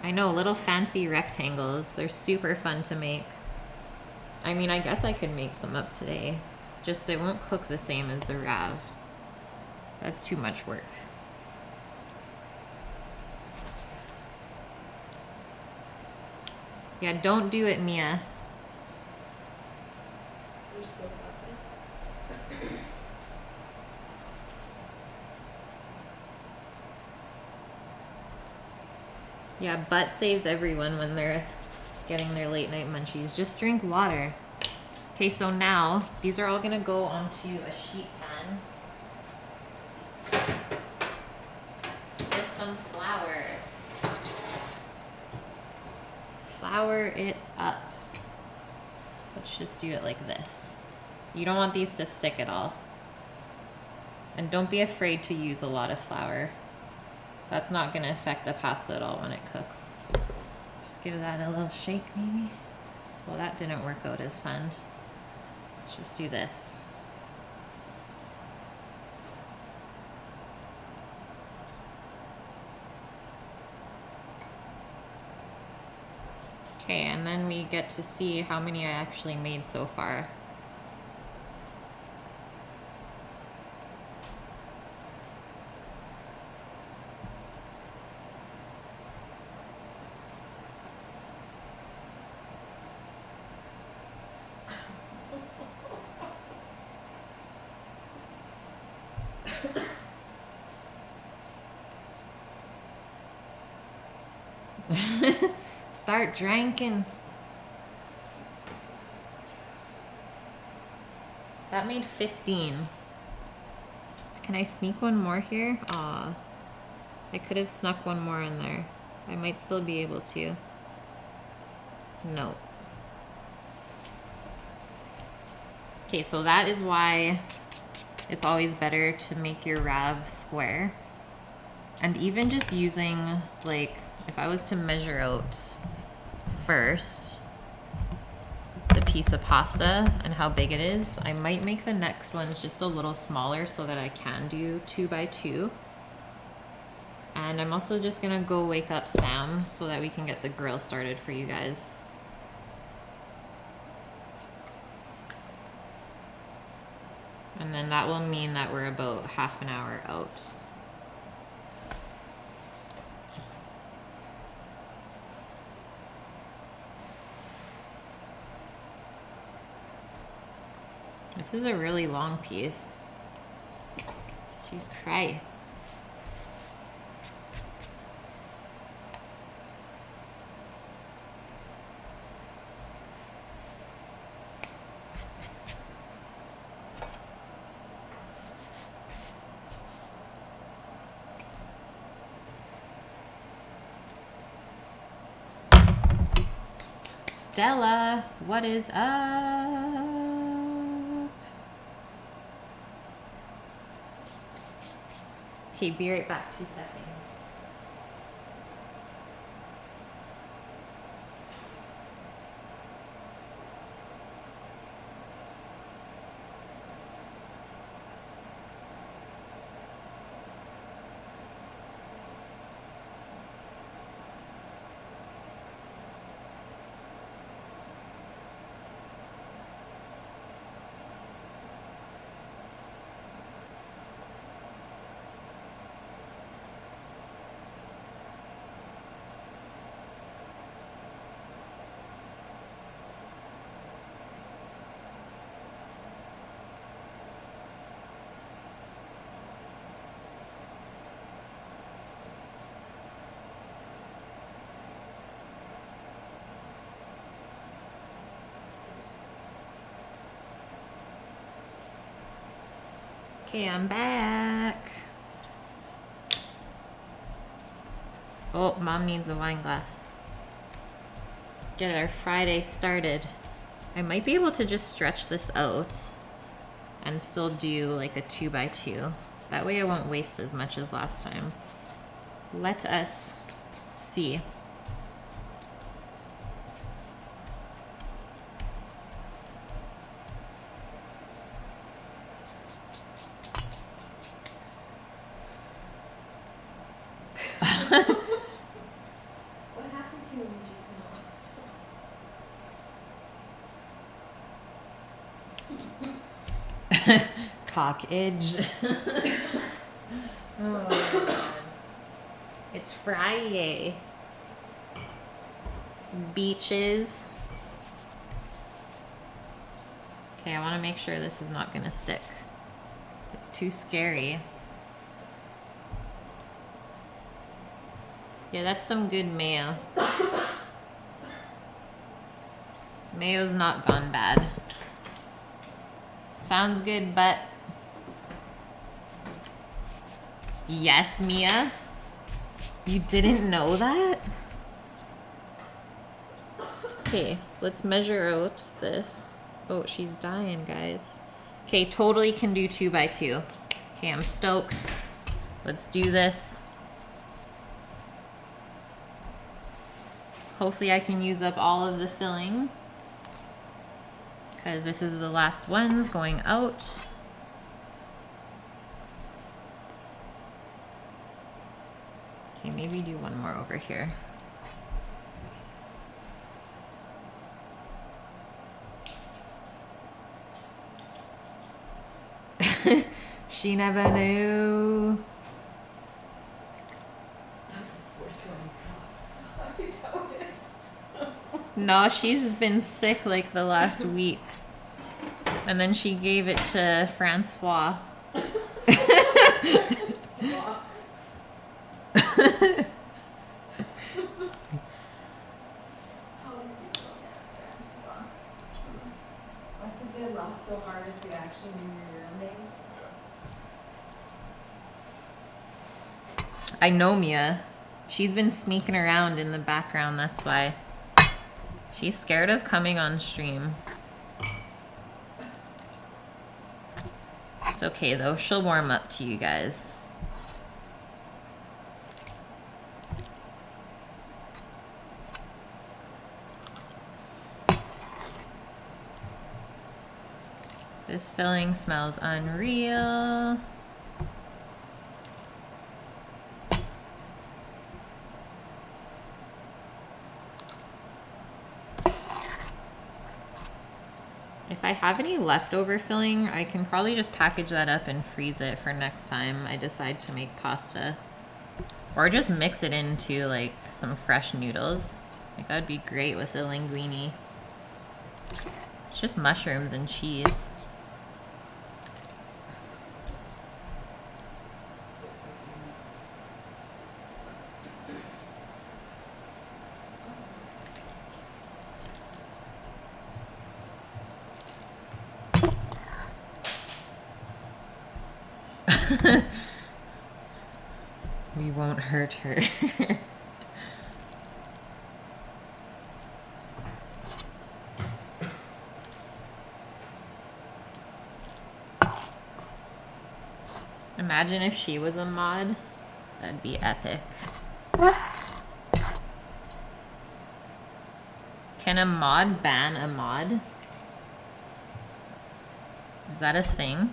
I know, little fancy rectangles. They're super fun to make. I mean, I guess I could make some up today. Just it won't cook the same as the rav. That's too much work. Yeah, don't do it, Mia. You're still laughing. Yeah, butt saves everyone when they're getting their late night munchies. Just drink water. Okay, so now these are all gonna go onto a sheet pan with some flour. Flour it up. Let's just do it like this. You don't want these to stick at all. And don't be afraid to use a lot of flour. That's not gonna affect the pasta at all when it cooks. Just give that a little shake maybe. Well, that didn't work out as planned. Let's just do this. Okay, and then we get to see how many I actually made so far. Start drinking. That made 15. Can I sneak one more here? Aw. I could have snuck one more in there. I might still be able to. No. Okay, so that is why it's always better to make your rav square. And even just using, like, if I was to measure out first the piece of pasta and how big it is, I might make the next ones just a little smaller so that I can do 2 by 2. And I'm also just gonna go wake up Sam so that we can get the grill started for you guys. And then that will mean that we're about half an hour out. This is a really long piece. She's cray. Stella, what is up? Okay, be right back, 2 seconds. Okay, I'm back. Oh, Mom needs a wine glass. Get our Friday started. I might be able to just stretch this out and still do like a 2x2. That way I won't waste as much as last time. Let us see. What happened to him just now? Cock edge. Oh man. It's Friday. Beaches. Okay, I want to make sure this is not gonna stick. It's too scary. Yeah, that's some good mayo. Mayo's not gone bad. Sounds good, but yes, Mia. You didn't know that? Okay, let's measure out this. Oh, she's dying, guys. Okay, totally can do 2x2. Okay, I'm stoked. Let's do this. Hopefully I can use up all of the filling, because this is the last ones going out. Okay, maybe do one more over here. She never knew. That's a 420 cup. I doubt it. No, she's been sick like the last week. And then she gave it to Francois. Swap. Always do love that swap. I think they laugh so hard if you actually knew your real name. I know Mia. She's been sneaking around in the background, that's why. She's scared of coming on stream. It's okay though, she'll warm up to you guys. This filling smells unreal. If I have any leftover filling, I can probably just package that up and freeze it for next time I decide to make pasta. Or just mix it into like some fresh noodles. Like that'd be great with a linguine. It's just mushrooms and cheese. We won't hurt her. Imagine if she was a mod. That'd be epic. Can a mod ban a mod? Is that a thing?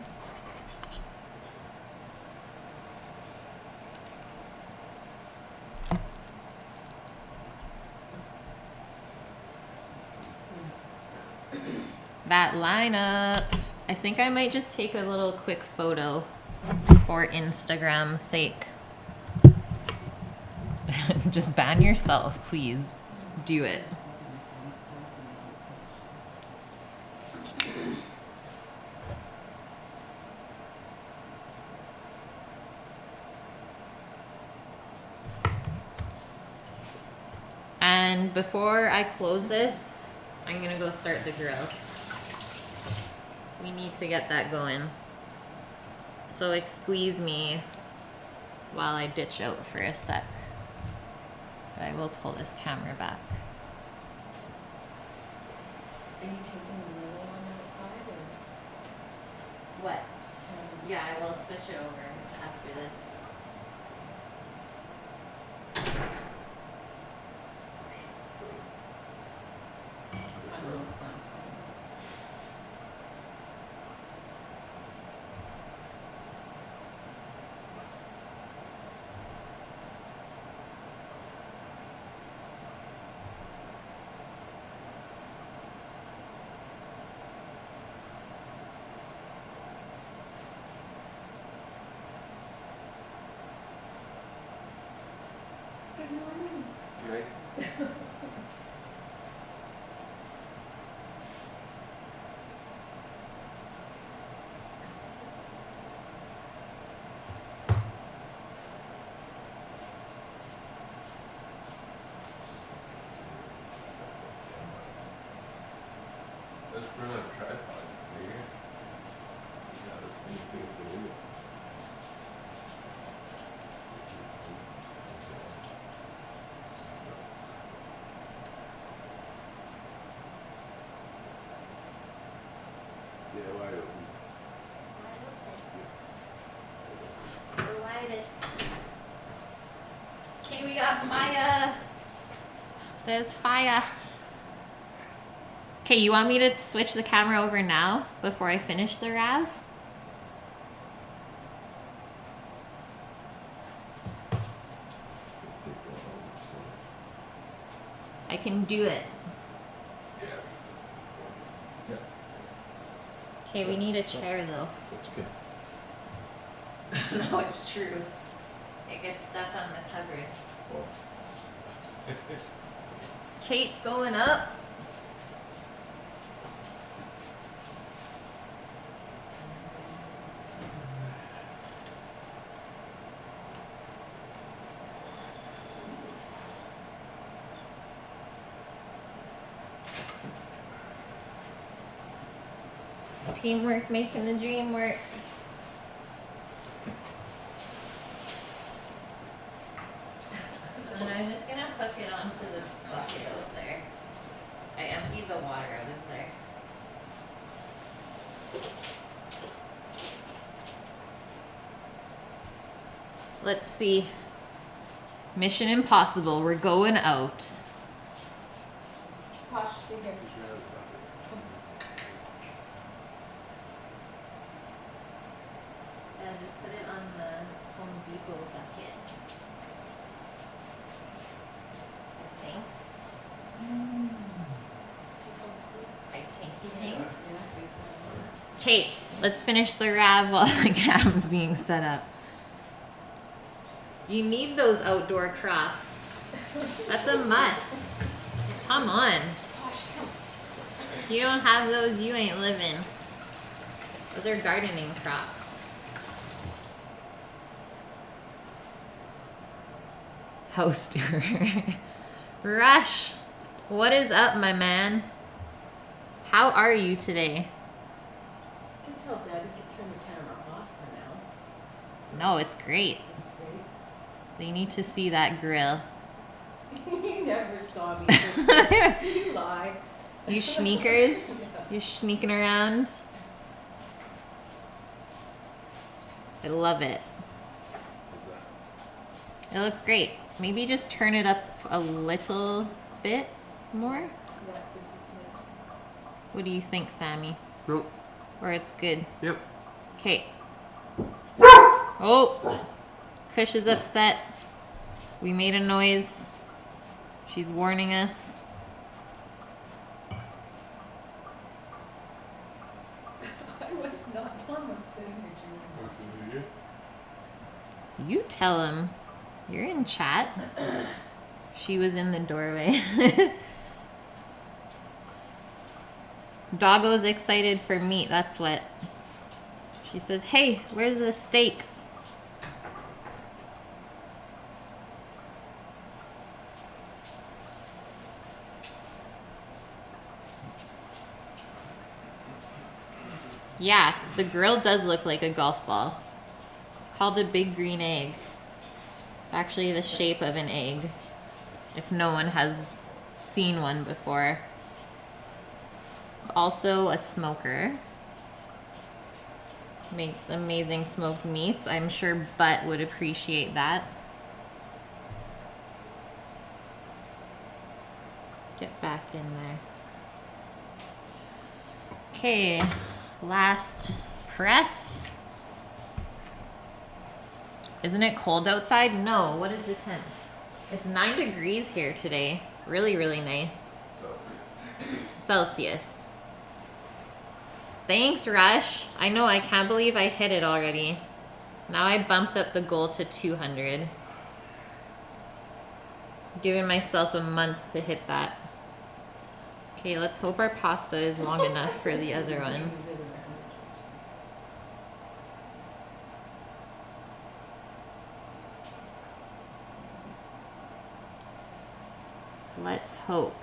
That lineup. I think I might just take a little quick photo for Instagram's sake. Just ban yourself, please. Do it. And before I close this, I'm gonna go start the grill. We need to get that going. So So excuse me while I ditch out for a sec. But I will pull this camera back. Are you taking the little one outside or? What? Yeah, I will switch it over after this. I don't know, Sam's coming. Good morning. Right? Let's put it on a tripod right here. Yeah, that's pretty big for you. Yeah, wide open. The widest. Okay, we got fire. There's fire. Okay, you want me to switch the camera over now before I finish the Rav? I can do it. Yeah. Yeah. Okay, we need a chair though. That's good. No, it's true. It gets stuck on the cupboard. Well, Kate's going up. Teamwork making the dream work. And I'm just gonna hook it onto the bucket out there. I emptied the water out of there. Let's see. Mission impossible. We're going out. Posh, stay here. Yeah, just put it on the Home Depot bucket. Thanks. I tinky tinks. Kate, let's finish the Rav while the cam's being set up. You need those outdoor Crocs. That's a must. Come on. If you don't have those, you ain't living. Those are gardening Crocs. House tour. Rush, what is up, my man? How are you today? I can tell Daddy could turn the camera off for now. No, it's great. That's great. You need to see that grill. You never saw me. You lie. You sneakers? You're sneaking around? I love it. what's that? It looks great. Maybe just turn it up a little bit more. Yeah, just a smidge. What do you think, Sammy? Nope. Or it's good? Yep. Okay. Oh! Kush is upset. We made a noise. She's warning us. I was not done. I'm sitting here dreaming. What's the video? You tell him. You're in chat. She was in the doorway. Doggo's excited for meat, that's what. She says, hey, where's the steaks? Yeah, the grill does look like a golf ball. called a big green egg. It's actually the shape of an egg, if no one has seen one before. It's also a smoker. Makes amazing smoked meats. I'm sure Butt would appreciate that. Get back in there. Okay, last press. Isn't it cold outside? No, what is the temp? It's 9 degrees here today. Really, really nice. Celsius. Thanks, Rush. I know, I can't believe I hit it already. Now I bumped up the goal to 200. Giving myself a month to hit that. Okay, let's hope our pasta is long enough for the other one. Let's hope.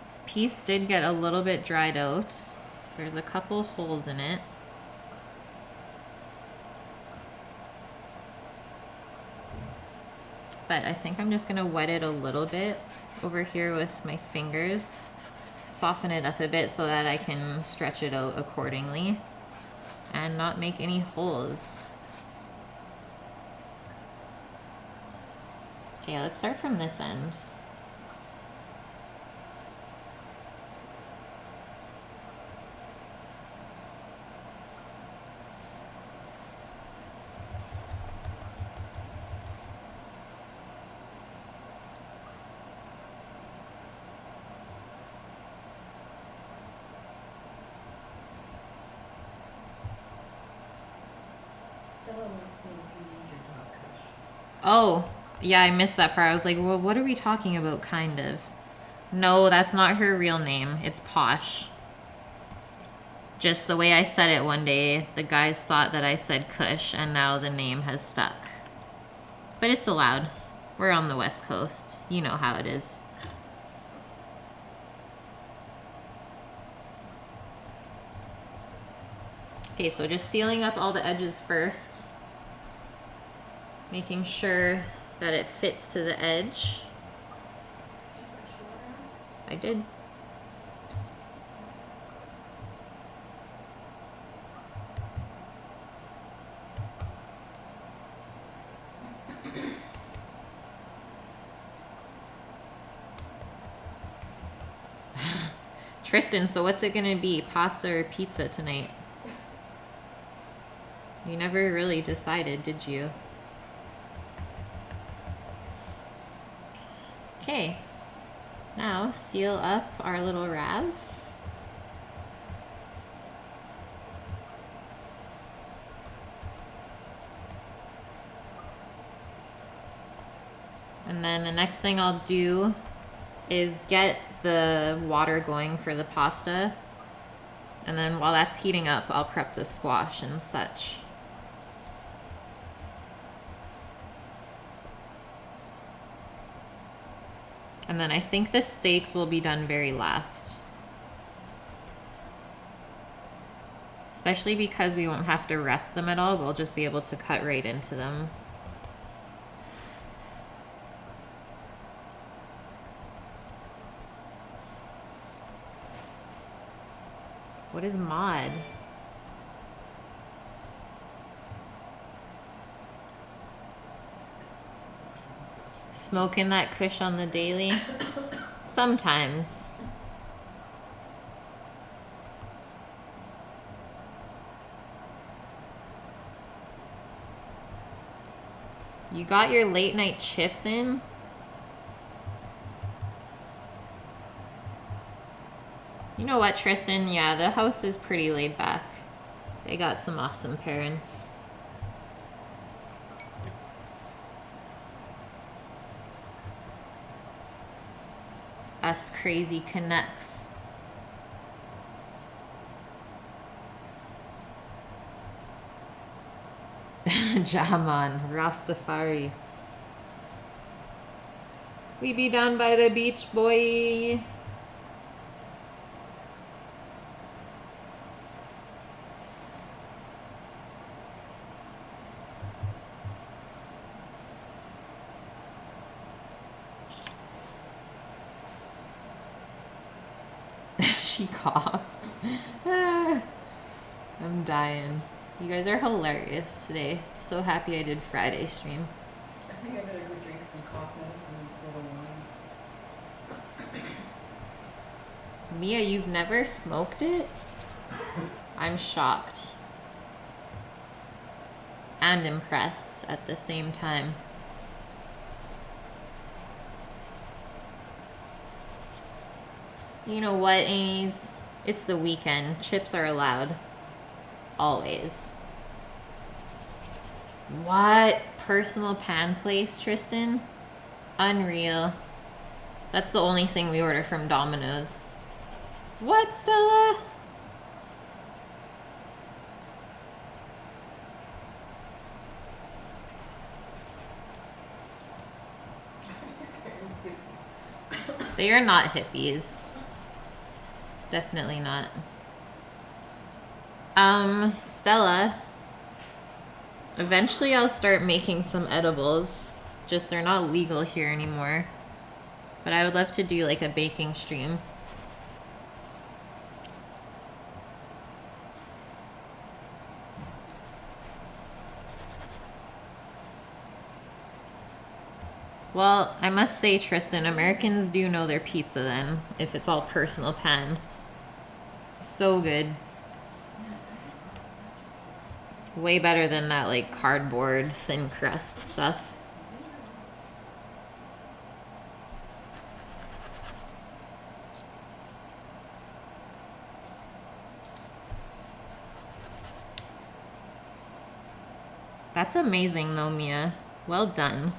This piece did get a little bit dried out. There's a couple holes in it. But I think I'm just gonna wet it a little bit over here with my fingers. Soften it up a bit so that I can stretch it out accordingly and not make any holes. Okay, let's start from this end. Oh, yeah, I missed that part. I was like, well, what are we talking about, kind of? No, that's not her real name. It's Posh. Just the way I said it one day, the guys thought that I said Kush, and now the name has stuck. But it's allowed. We're on the West Coast. You know how it is. Okay, so just sealing up all the edges first. Making sure that it fits to the edge. I did. Tristan, so what's it gonna be? Pasta or pizza tonight? You never really decided, did you? Okay, now seal up our little ravs. And then the next thing I'll do is get the water going for the pasta. And then while that's heating up, I'll prep the squash and such. And then I think the steaks will be done very last. Especially because we won't have to rest them at all. We'll just be able to cut right into them. What is mod? Smoking that kush on the daily? Sometimes. You got your late night chips in? You know what, Tristan? Yeah, the house is pretty laid back. They got some awesome parents. Us crazy Canucks. Jaman, Rastafari. We be down by the beach, boy. She coughs. I'm dying. You guys are hilarious today. So happy I did Friday stream. I think I better go drink some cough medicine instead of wine. Mia, you've never smoked it? I'm shocked. And impressed at the same time. You know what, Amy's? It's the weekend. Chips are allowed. Always. What? Personal pan place, Tristan? Unreal. That's the only thing we order from Domino's. What, Stella? They are not hippies. Definitely not. Stella. Eventually I'll start making some edibles. Just they're not legal here anymore. But I would love to do like a baking stream. Well, I must say, Tristan, Americans do know their pizza then, if it's all personal pan. So good. Way better than that, like, cardboard, thin crust stuff. That's amazing, though, Mia. Well done.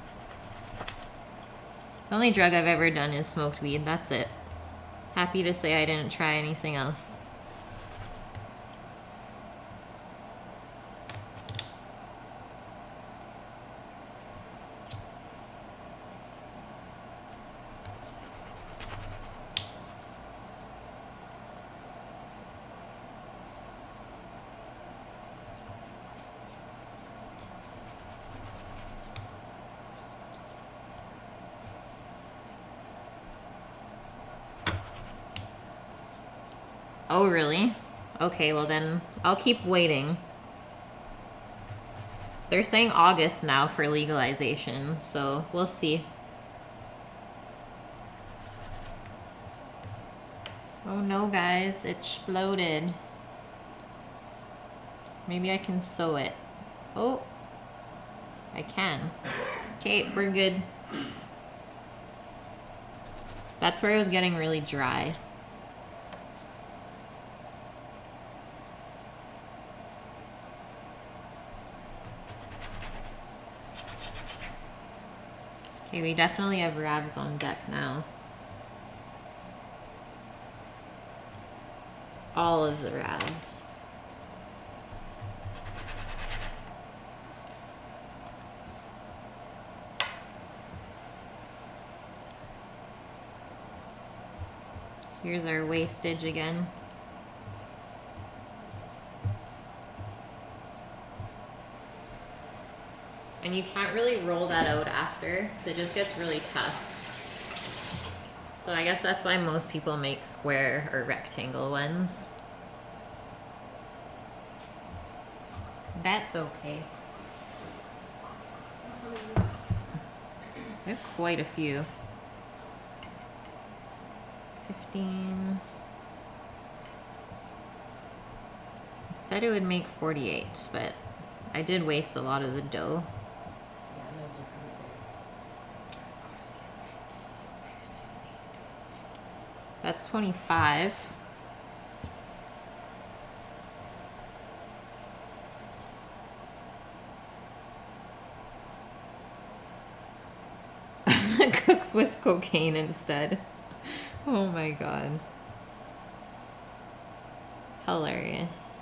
The only drug I've ever done is smoked weed. That's it. Happy to say I didn't try anything else. Oh, really? Okay, well then, I'll keep waiting. They're saying August now for legalization, so we'll see. Oh no, guys, it exploded. Maybe I can sew it. Oh, I can. Okay, we're good. That's where it was getting really dry. Okay, we definitely have Ravs on deck now. All of the Ravs. Here's our wastage again. And you can't really roll that out after, so it just gets really tough. So I guess that's why most people make square or rectangle ones. That's okay. I have quite a few. 15. It said it would make 48, but I did waste a lot of the dough. That's 25. Cooks with cocaine instead. Oh my god. Hilarious.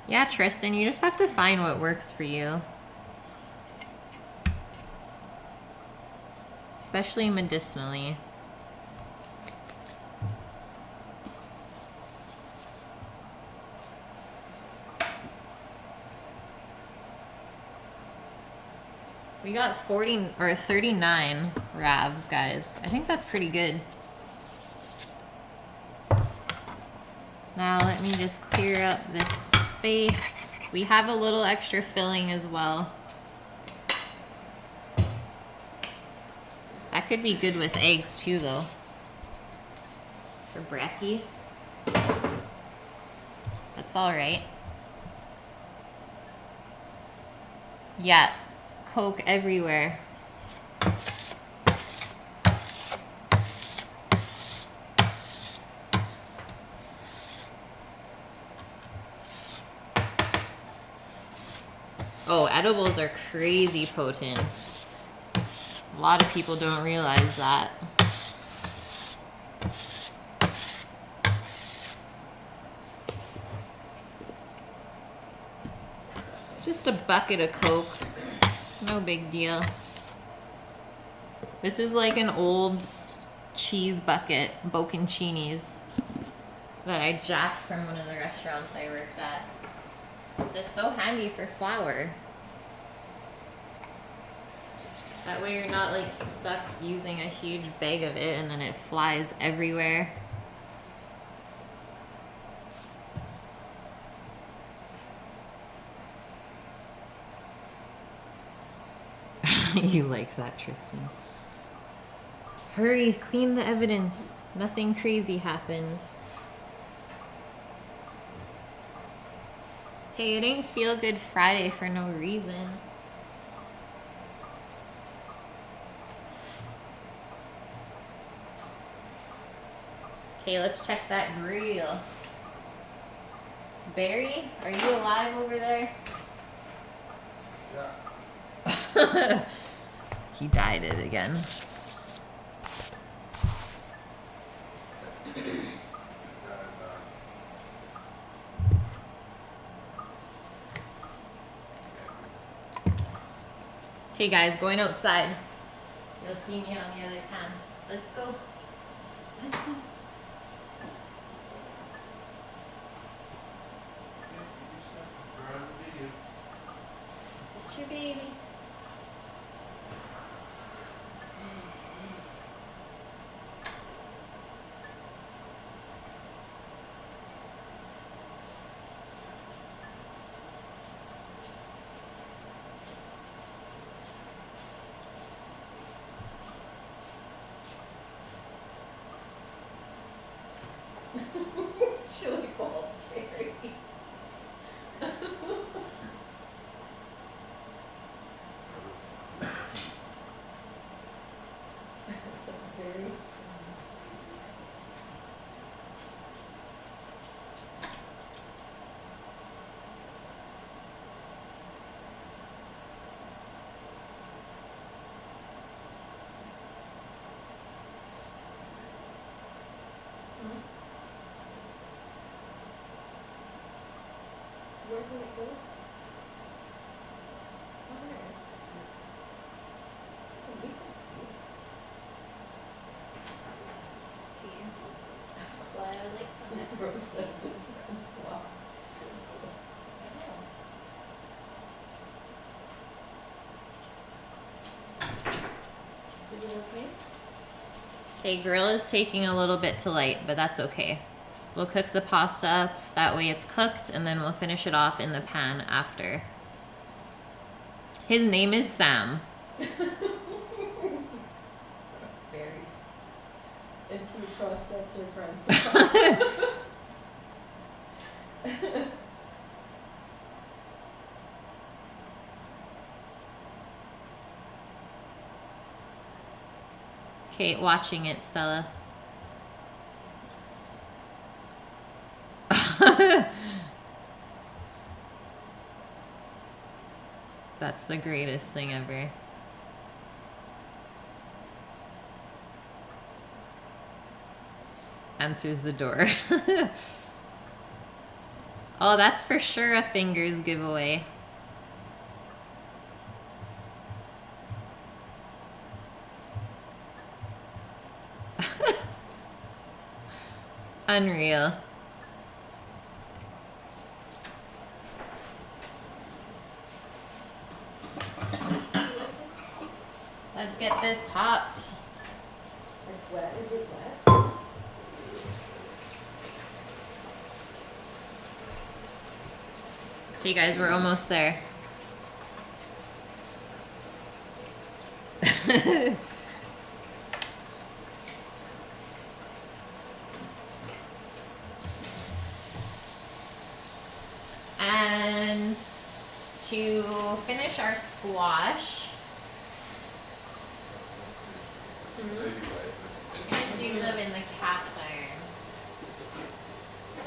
Yeah, Tristan, you just have to find what works for you. Especially medicinally. We got 40 or 39 ravs, guys. I think that's pretty good. Now let me just clear up this space. We have a little extra filling as well. That could be good with eggs too, though. For brekkie. That's all right. Yeah, Coke everywhere. Oh, edibles are crazy potent. A lot of people don't realize that. Just a bucket of Coke. No big deal. This is like an old cheese bucket, bocconcini's, that I jacked from one of the restaurants I worked at. It's so handy for flour. That way you're not like stuck using a huge bag of it and then it flies everywhere. You like that, Tristan. Hurry, clean the evidence. Nothing crazy happened. Hey, it ain't Feel Good Friday for no reason. Okay, let's check that grill. Barry, are you alive over there? Yeah. He dyed it again. Okay guys, going outside. You'll see me on the other hand. Let's go. Let's go. It's your baby. Chili balls, Barry. Very Where did it go? Oh, there it is. Oh, you can see. Here. Well, I like some that processed and swap. Is it okay? Okay, grill is taking a little bit to light, but that's okay. We'll cook the pasta up, that way it's cooked, and then we'll finish it off in the pan after. His name is Sam. Very. And food processor Francois. Okay, watching it, Stella. That's the greatest thing ever. Answers the door. Oh, that's for sure a fingers giveaway. Unreal. has popped. It's wet. Is it wet? Okay, guys, we're almost there. And to finish our squash, Maybe we're gonna do them in the cast iron.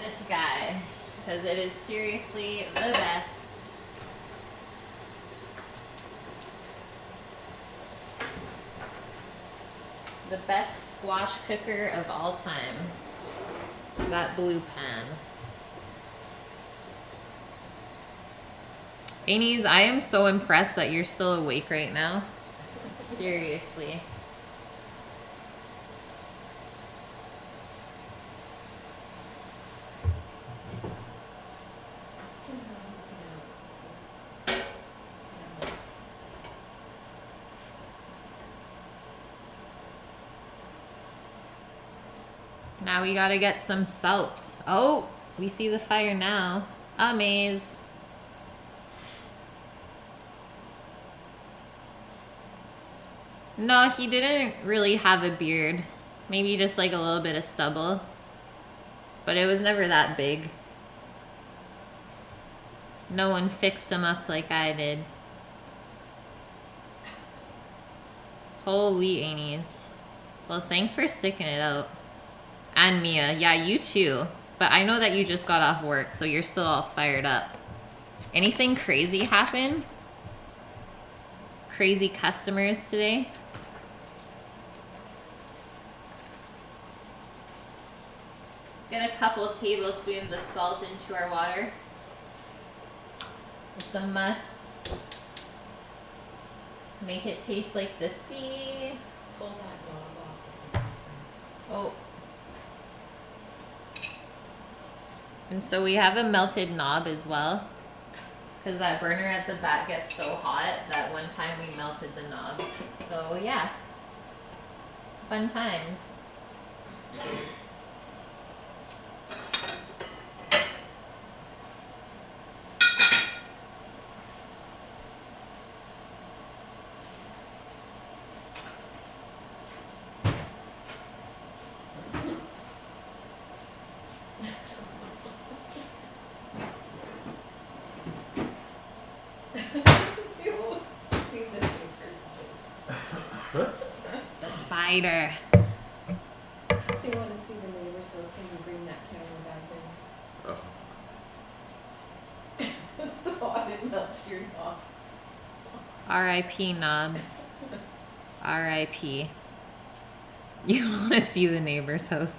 This guy, because it is seriously the best. The best squash cooker of all time. That blue pan. Ainies, I am so impressed that you're still awake right now. Seriously. Now we gotta get some salt. Oh, we see the fire now. Amaze. No, he didn't really have a beard. Maybe just like a little bit of stubble. But it was never that big. No one fixed him up like I did. Holy Ainies. Well, thanks for sticking it out. And Mia, yeah, you too. But I know that you just got off work, so you're still all fired up. Anything crazy happen? Crazy customers today? Let's get a couple tablespoons of salt into our water. With some must. Make it taste like the sea. Pull that knob off. Oh. And so we have a melted knob as well. Because that burner at the back gets so hot that one time we melted the knob. So yeah. Fun times. The spider. They want to see the neighbor's house when you bring that camera back in. So I didn't melt your knob. R.I.P. knobs. R.I.P. You want to see the neighbor's house.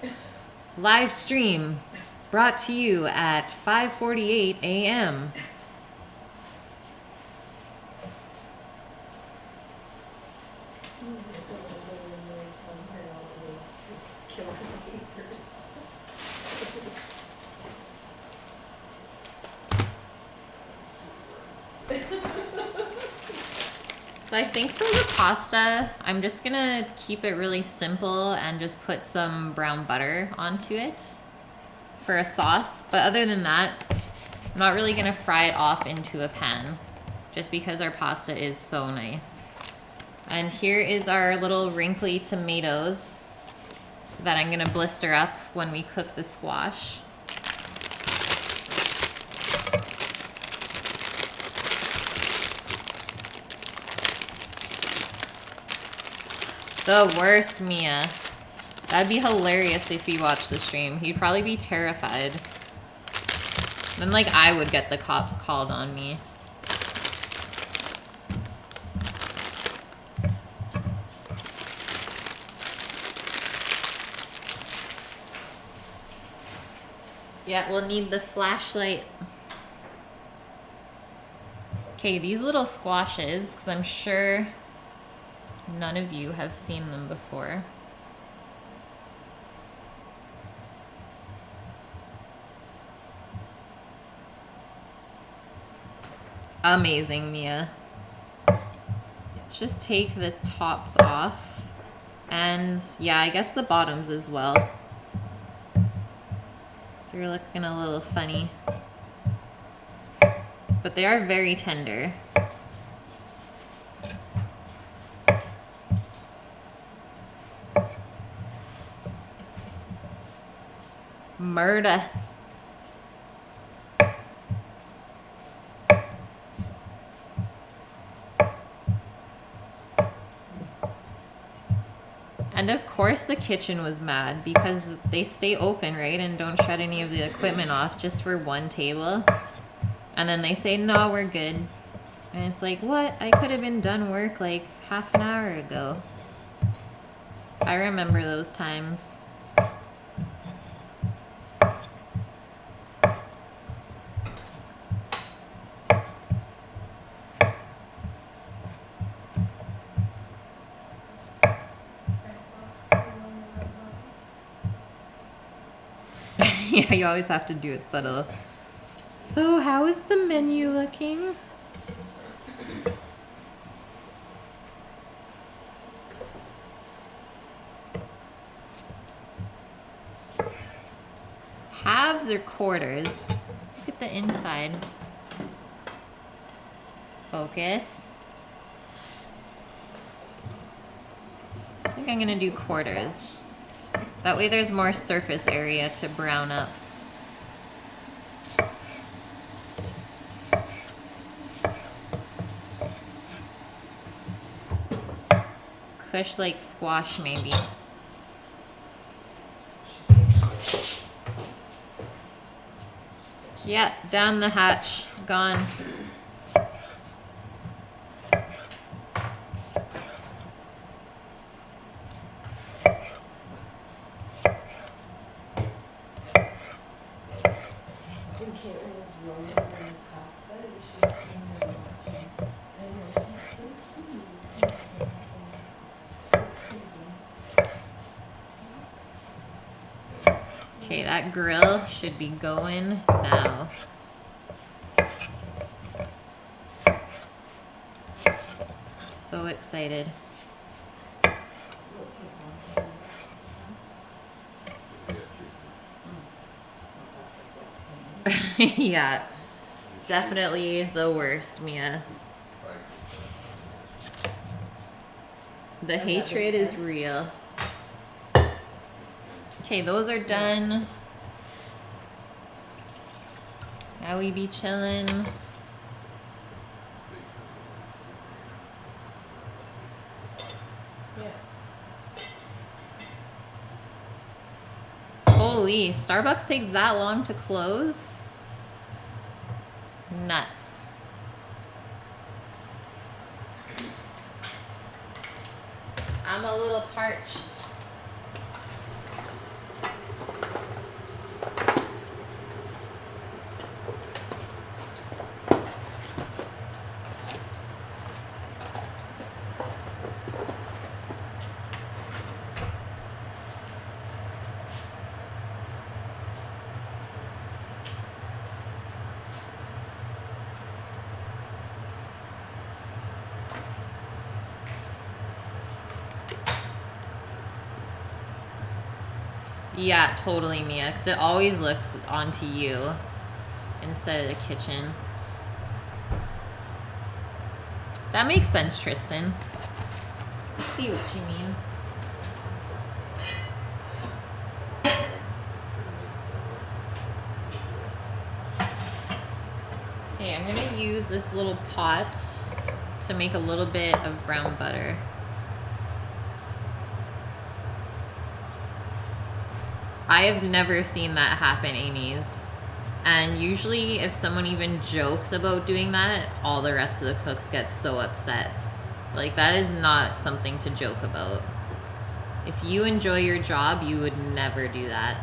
Live stream brought to you at 5:48 a.m. So I think for the pasta, I'm just gonna keep it really simple and just put some brown butter onto it for a sauce. But other than that, I'm not really gonna fry it off into a pan just because our pasta is so nice. And here is our little wrinkly tomatoes that I'm gonna blister up when we cook the squash. The worst, Mia. That'd be hilarious if he watched the stream. He'd probably be terrified. Then, like, I would get the cops called on me. Yeah, we'll need the flashlight. Okay, these little squashes, because I'm sure none of you have seen them before. Amazing, Mia. Let's just take the tops off. And yeah, I guess the bottoms as well. They're looking a little funny. But they are very tender. Murder. And of course the kitchen was mad because they stay open, right? And don't shut any of the equipment off just for one table. And then they say, no, we're good. And it's like, what? I could have been done work like half an hour ago. I remember those times. Yeah, you always have to do it subtle. So, how is the menu looking? Halves or quarters? Look at the inside. Focus. I think I'm gonna do quarters. That way there's more surface area to brown up. Cush like squash maybe. Yeah, down the hatch. Gone. Okay, that grill should be going now. So excited. Yeah, definitely the worst, Mia. The hatred is real. Okay, those are done. Now we be chilling. Holy, Starbucks takes that long to close? Nuts. I'm a little parched. Yeah, totally, Mia, because it always looks onto you instead of the kitchen. That makes sense, Tristan. I see what you mean. Okay, I'm gonna use this little pot to make a little bit of brown butter. I have never seen that happen, Amy's. And usually if someone even jokes about doing that, all the rest of the cooks get so upset. Like, that is not something to joke about. If you enjoy your job, you would never do that.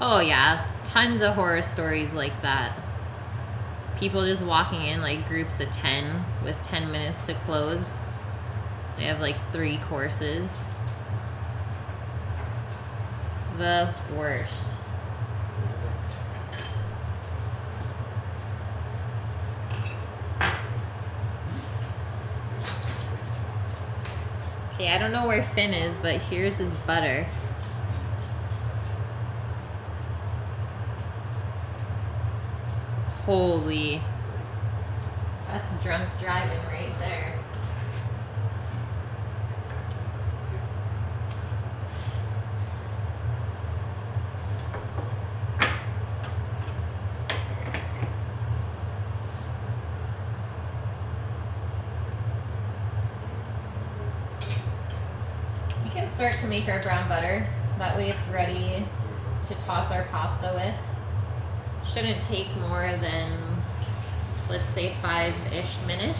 Oh yeah, tons of horror stories like that. People just walking in like groups of 10 with 10 minutes to close. They have like 3 courses. The worst. Okay, I don't know where Finn is, but here's his butter. Holy. That's drunk driving right there. We can start to make our brown butter. That way it's ready to toss our pasta with. Shouldn't take more than, let's say, 5-ish minutes.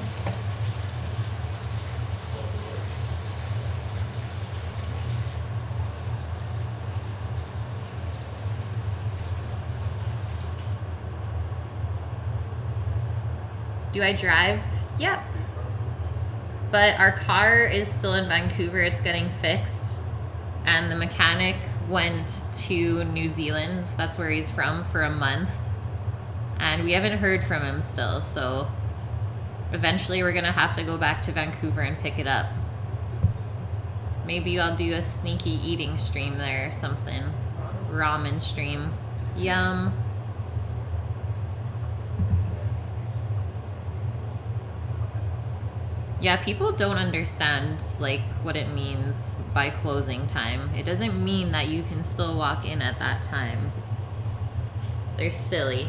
Do I drive? Yep. But our car is still in Vancouver. It's getting fixed. And the mechanic went to New Zealand. That's where he's from, for a month. And we haven't heard from him still. So eventually we're going to have to go back to Vancouver and pick it up. Maybe I'll do a sneaky eating stream there or something. Ramen stream. Yum. Yeah, people don't understand like what it means by closing time. It doesn't mean that you can still walk in at that time. They're silly.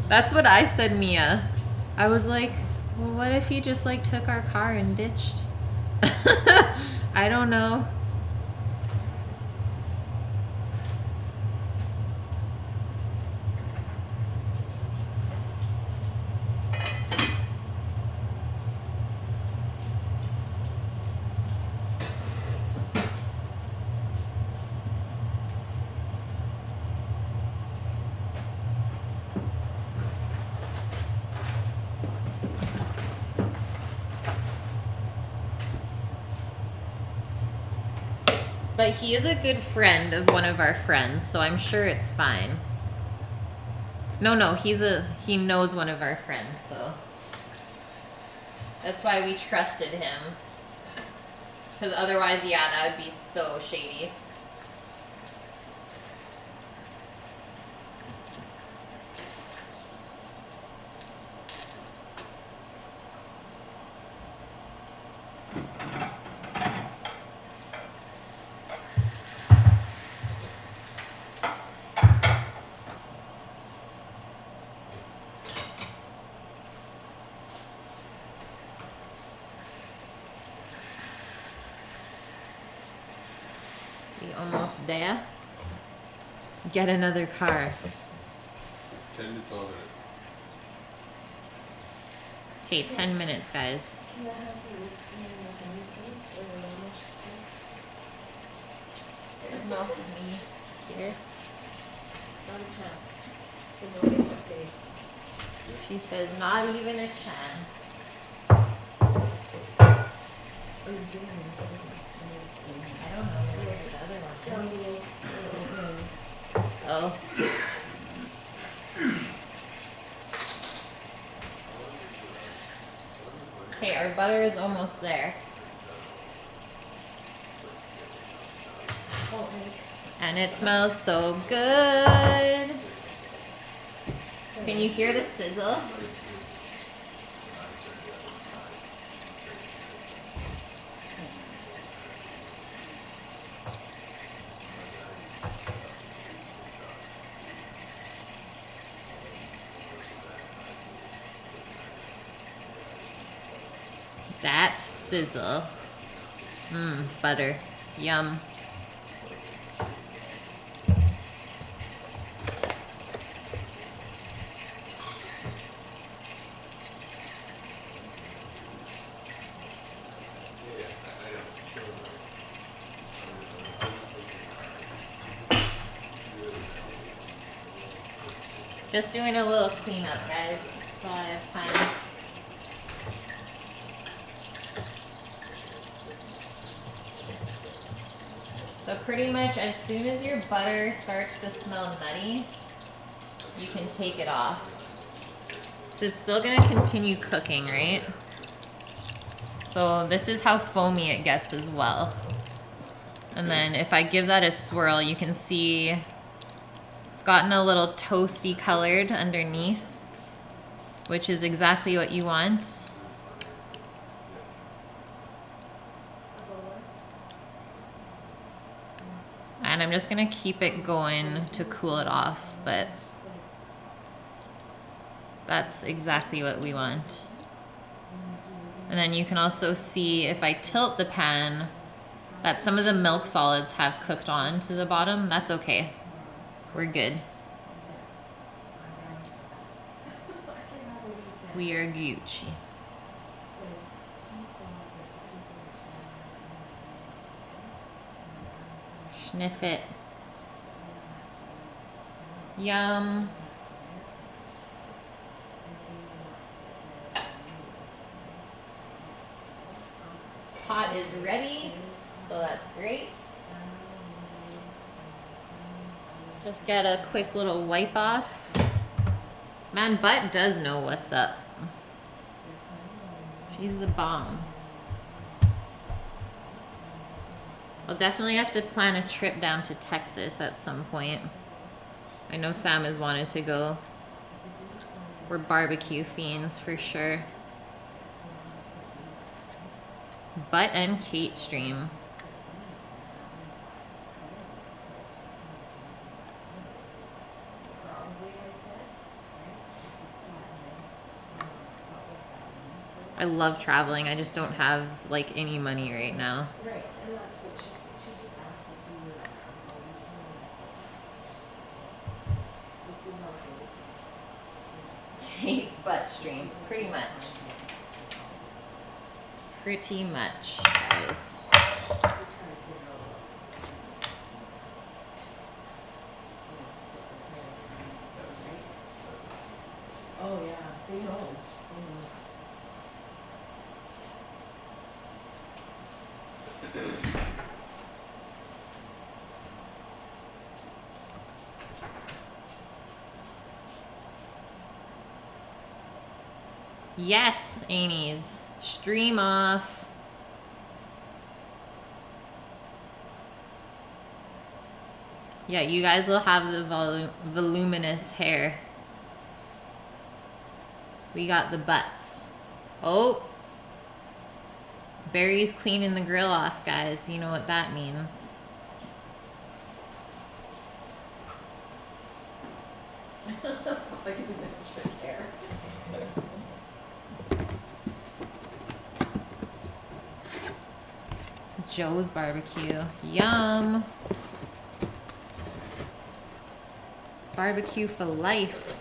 That's what I said, Mia. I was like, well, what if he just like took our car and ditched? I don't know. But he is a good friend of one of our friends, so I'm sure it's fine. No, he knows one of our friends, so that's why we trusted him. Because otherwise, yeah, that would be so shady. Almost there. Get another car. 10 to 12 minutes. Okay, 10 minutes, guys. Can I have the whiskey and the honey, please? Or the lemon? Milk is me here. Not a chance. It's a no get update. She says, not even a chance. Oh, you're doing this, aren't you? I don't know where the other one is. Oh. Okay, our butter is almost there. And it smells so good. Can you hear the sizzle? That sizzle. Mmm, butter. Yum. Just doing a little cleanup, guys, while I have time. So pretty much as soon as your butter starts to smell nutty, you can take it off. So it's still gonna continue cooking, right? So this is how foamy it gets as well. And then if I give that a swirl, you can see it's gotten a little toasty colored underneath, which is exactly what you want. And I'm just gonna keep it going to cool it off, but that's exactly what we want. And then you can also see if I tilt the pan that some of the milk solids have cooked on to the bottom. That's okay. We're good. We are Gucci. Sniff it. Yum. Pot is ready, so that's great. Just get a quick little wipe off. Man, Butt does know what's up. She's the bomb. I'll definitely have to plan a trip down to Texas at some point. I know Sam has wanted to go. We're barbecue fiends for sure. Butt and Kate stream. I love traveling. I just don't have like any money right now. Right, and that's what she just asked if you were we'll see how it goes. Kate's butt stream, pretty much. Pretty much, guys. Oh yeah, they know. They know. Yes, Anies. Stream off. Yeah, you guys will have the voluminous hair. We got the butts. Oh. Barry's cleaning the grill off, guys. You know what that means. Joe's barbecue. Yum. Barbecue for life.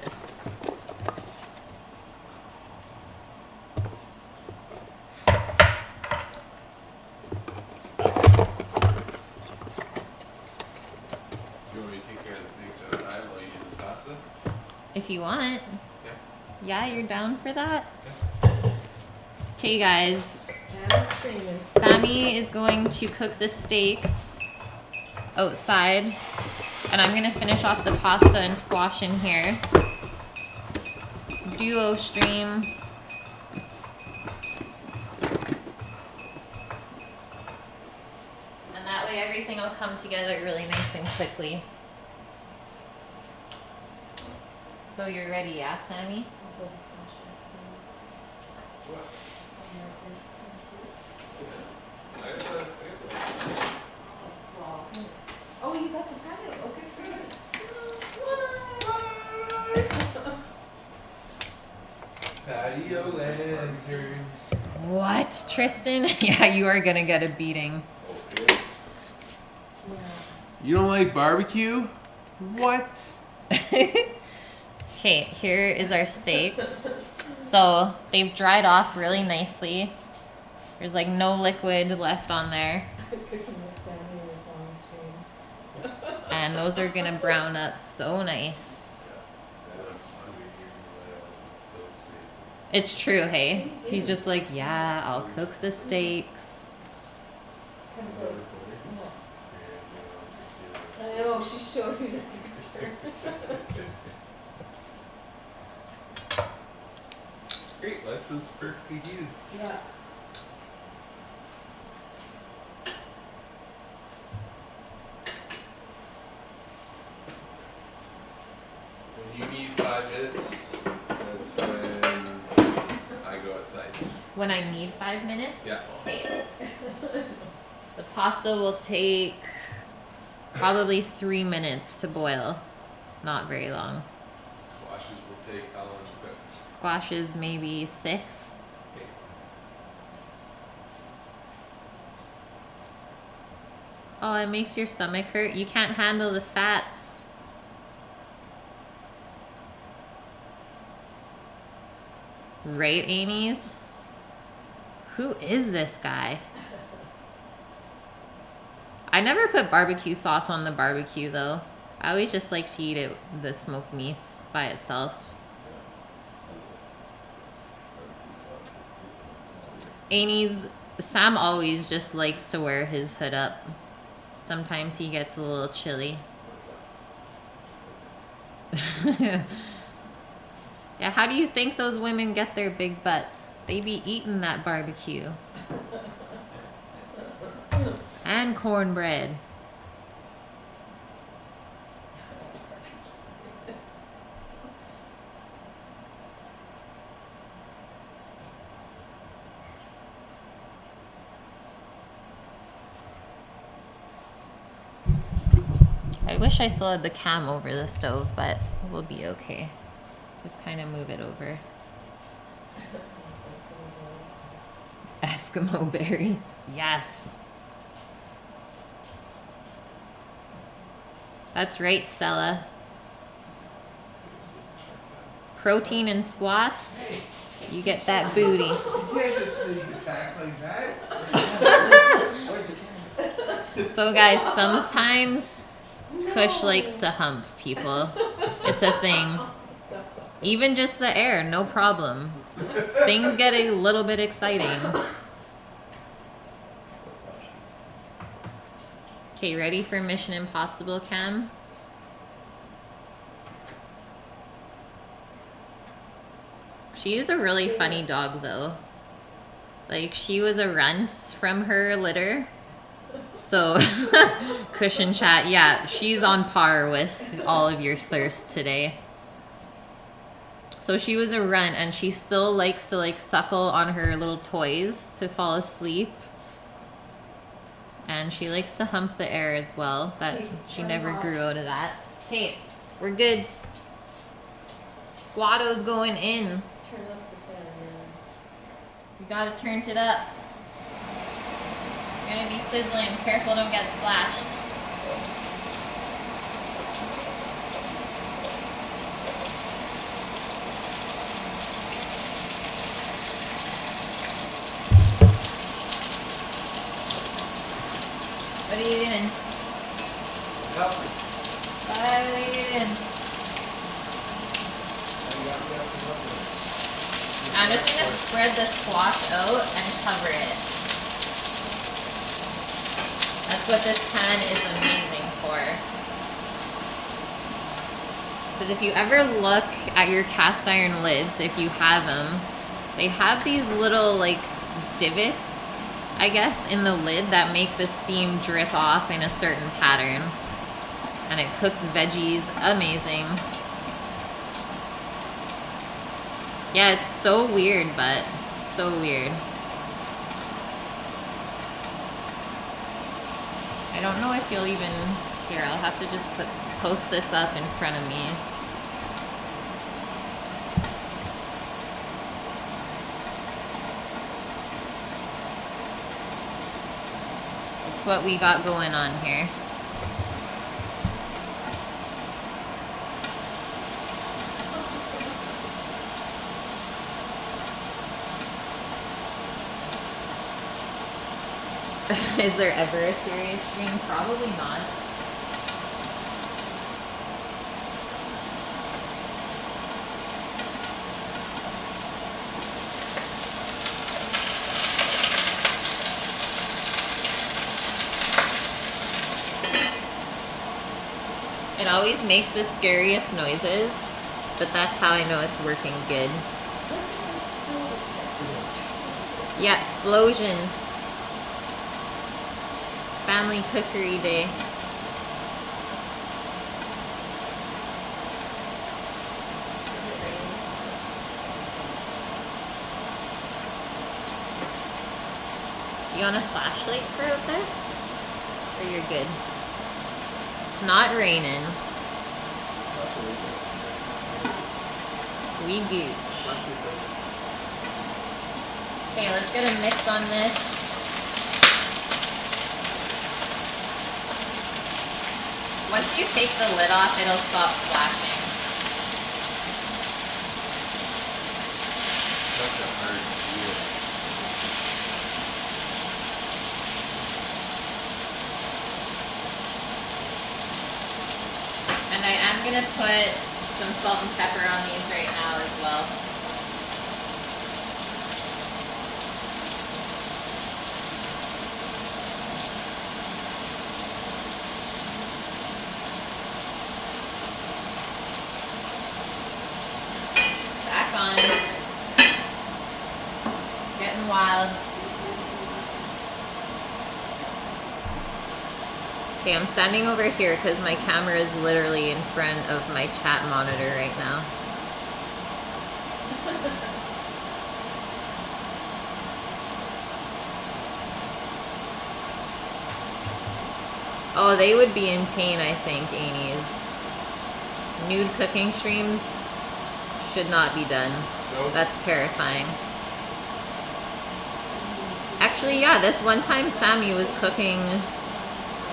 If you want. Yeah, you're down for that? Okay, guys. Sammy is going to cook the steaks outside. And I'm going to finish off the pasta and squash in here. Duo stream. And that way everything will come together really nice and quickly. So you're ready, yeah, Sammy? Oh, you got the patio. Okay, for you. Patio lanterns. What, Tristan? Yeah, you are gonna get a beating. Okay. You don't like barbecue? What? Okay, here is our steaks. So they've dried off really nicely. There's like no liquid left on there. Cooking with Sammy with on stream. And those are gonna brown up so nice. It's true, hey? He's just like, yeah, I'll cook the steaks. I know, she showed me the picture. Great, lunch was perfectly heated. Yeah. when I need 5 minutes? Yeah. Okay. The pasta will take probably 3 minutes to boil. Not very long. Squashes will take how long to cook? Squashes maybe 6. Okay. Oh, it makes your stomach hurt. You can't handle the fats. Right, Amy's? Who is this guy? I never put barbecue sauce on the barbecue though. I always just like to eat it, the smoked meats by itself. Amy's, Sam always just likes to wear his hood up. Sometimes he gets a little chilly. Yeah, how do you think those women get their big butts? They be eating that barbecue. And cornbread. I wish I still had the cam over the stove, but we'll be okay. Just kind of move it over. Eskimo berry. Yes. That's right, Stella. Protein and squats. You get that booty. You can't just sneak attack like that. So guys, sometimes Kush likes to hump people. It's a thing. Even just the air, no problem. Things get a little bit exciting. Okay, ready for Mission Impossible, Cam? She is a really funny dog, though. Like, she was a runt from her litter. So, Cushion Chat, yeah, she's on par with all of your thirst today. So she was a runt, and she still likes to, like, suckle on her little toys to fall asleep. And she likes to hump the air as well. That she never grew out of that. Okay, we're good. Squatto's going in. Turn up the fan, You gotta turn it up. You're gonna be sizzling. Careful, don't get splashed. What are you doing? Help me. What are you doing? I'm just gonna spread the squash out and cover it. That's what this pan is amazing for. Because if you ever look at your cast iron lids, if you have them, they have these little like divots, I guess, in the lid that make the steam drip off in a certain pattern. And it cooks veggies amazing. Yeah, it's so weird, but so weird. I don't know if you'll even... Here, I'll have to just post this up in front of me. It's what we got going on here. Is there ever a serious stream? Probably not. It always makes the scariest noises, but that's how I know it's working good. Yeah, explosion. Family cookery day. You want a flashlight for out there? Or you're good? It's not raining. We gooch. Okay, let's get a mix on this. Once you take the lid off, it'll stop flashing. Such a hard deal. And I am gonna put some salt and pepper on these right now as well. Back on. It's getting wild. Okay, I'm standing over here because my camera is literally in front of my chat monitor right now. Oh, they would be in pain, I think, Amy's. Nude cooking streams should not be done. Nope. That's terrifying. Actually, yeah, this one time Sammy was cooking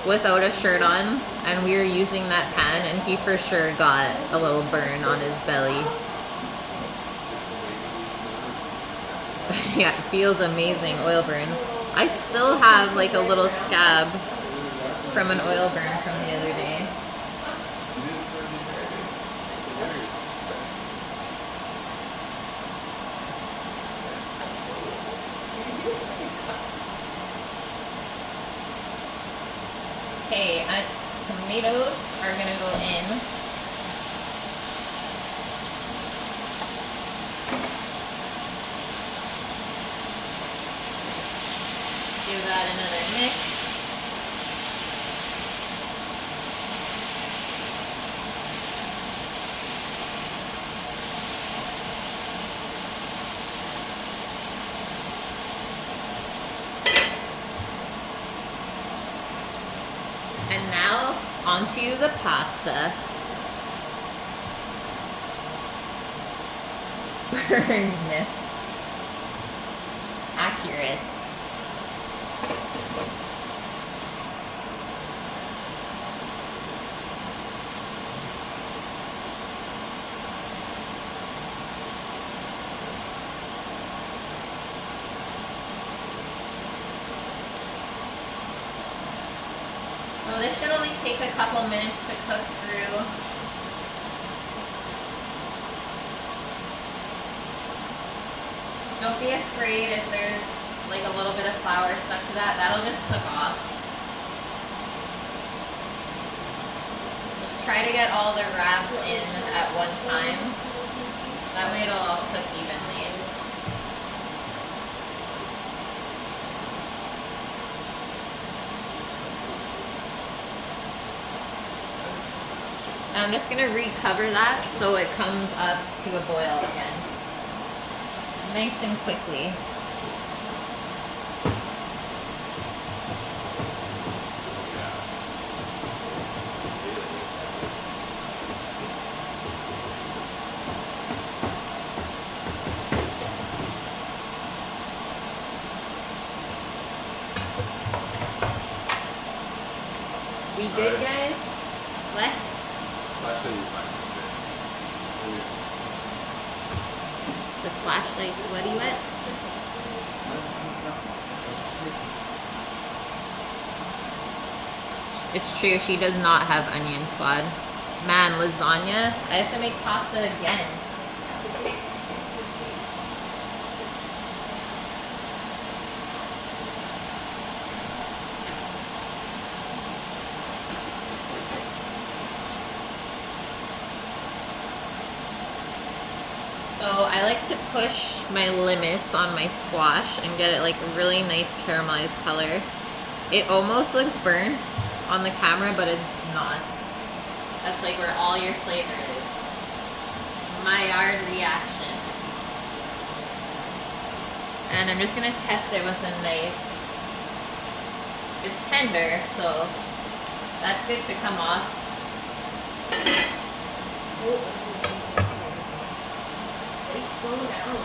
without a shirt on, and we were using that pan, and he for sure got a little burn on his belly. Yeah, it feels amazing, oil burns. I still have like a little scab from an oil burn from the other day. Okay, tomatoes are gonna go in. Give that another mix. And now onto the pasta. Burned nips. Accurate. So this should only take a couple minutes to cook through. Don't be afraid if there's like a little bit of flour stuck to that. That'll just cook off. Just try to get all the wraps in at one time. That way it'll all cook evenly. I'm just gonna recover that so it comes up to a boil again. Nice and quickly. We good, guys? What? The flashlight's sweaty wet. It's true, she does not have onion squad. Man, lasagna? I have to make pasta again. So I like to push my limits on my squash and get it like a really nice caramelized color. It almost looks burnt on the camera, but it's not. That's like where all your flavor is. Maillard reaction. And I'm just gonna test it with a knife. It's tender, so that's good to come off. Steaks go down.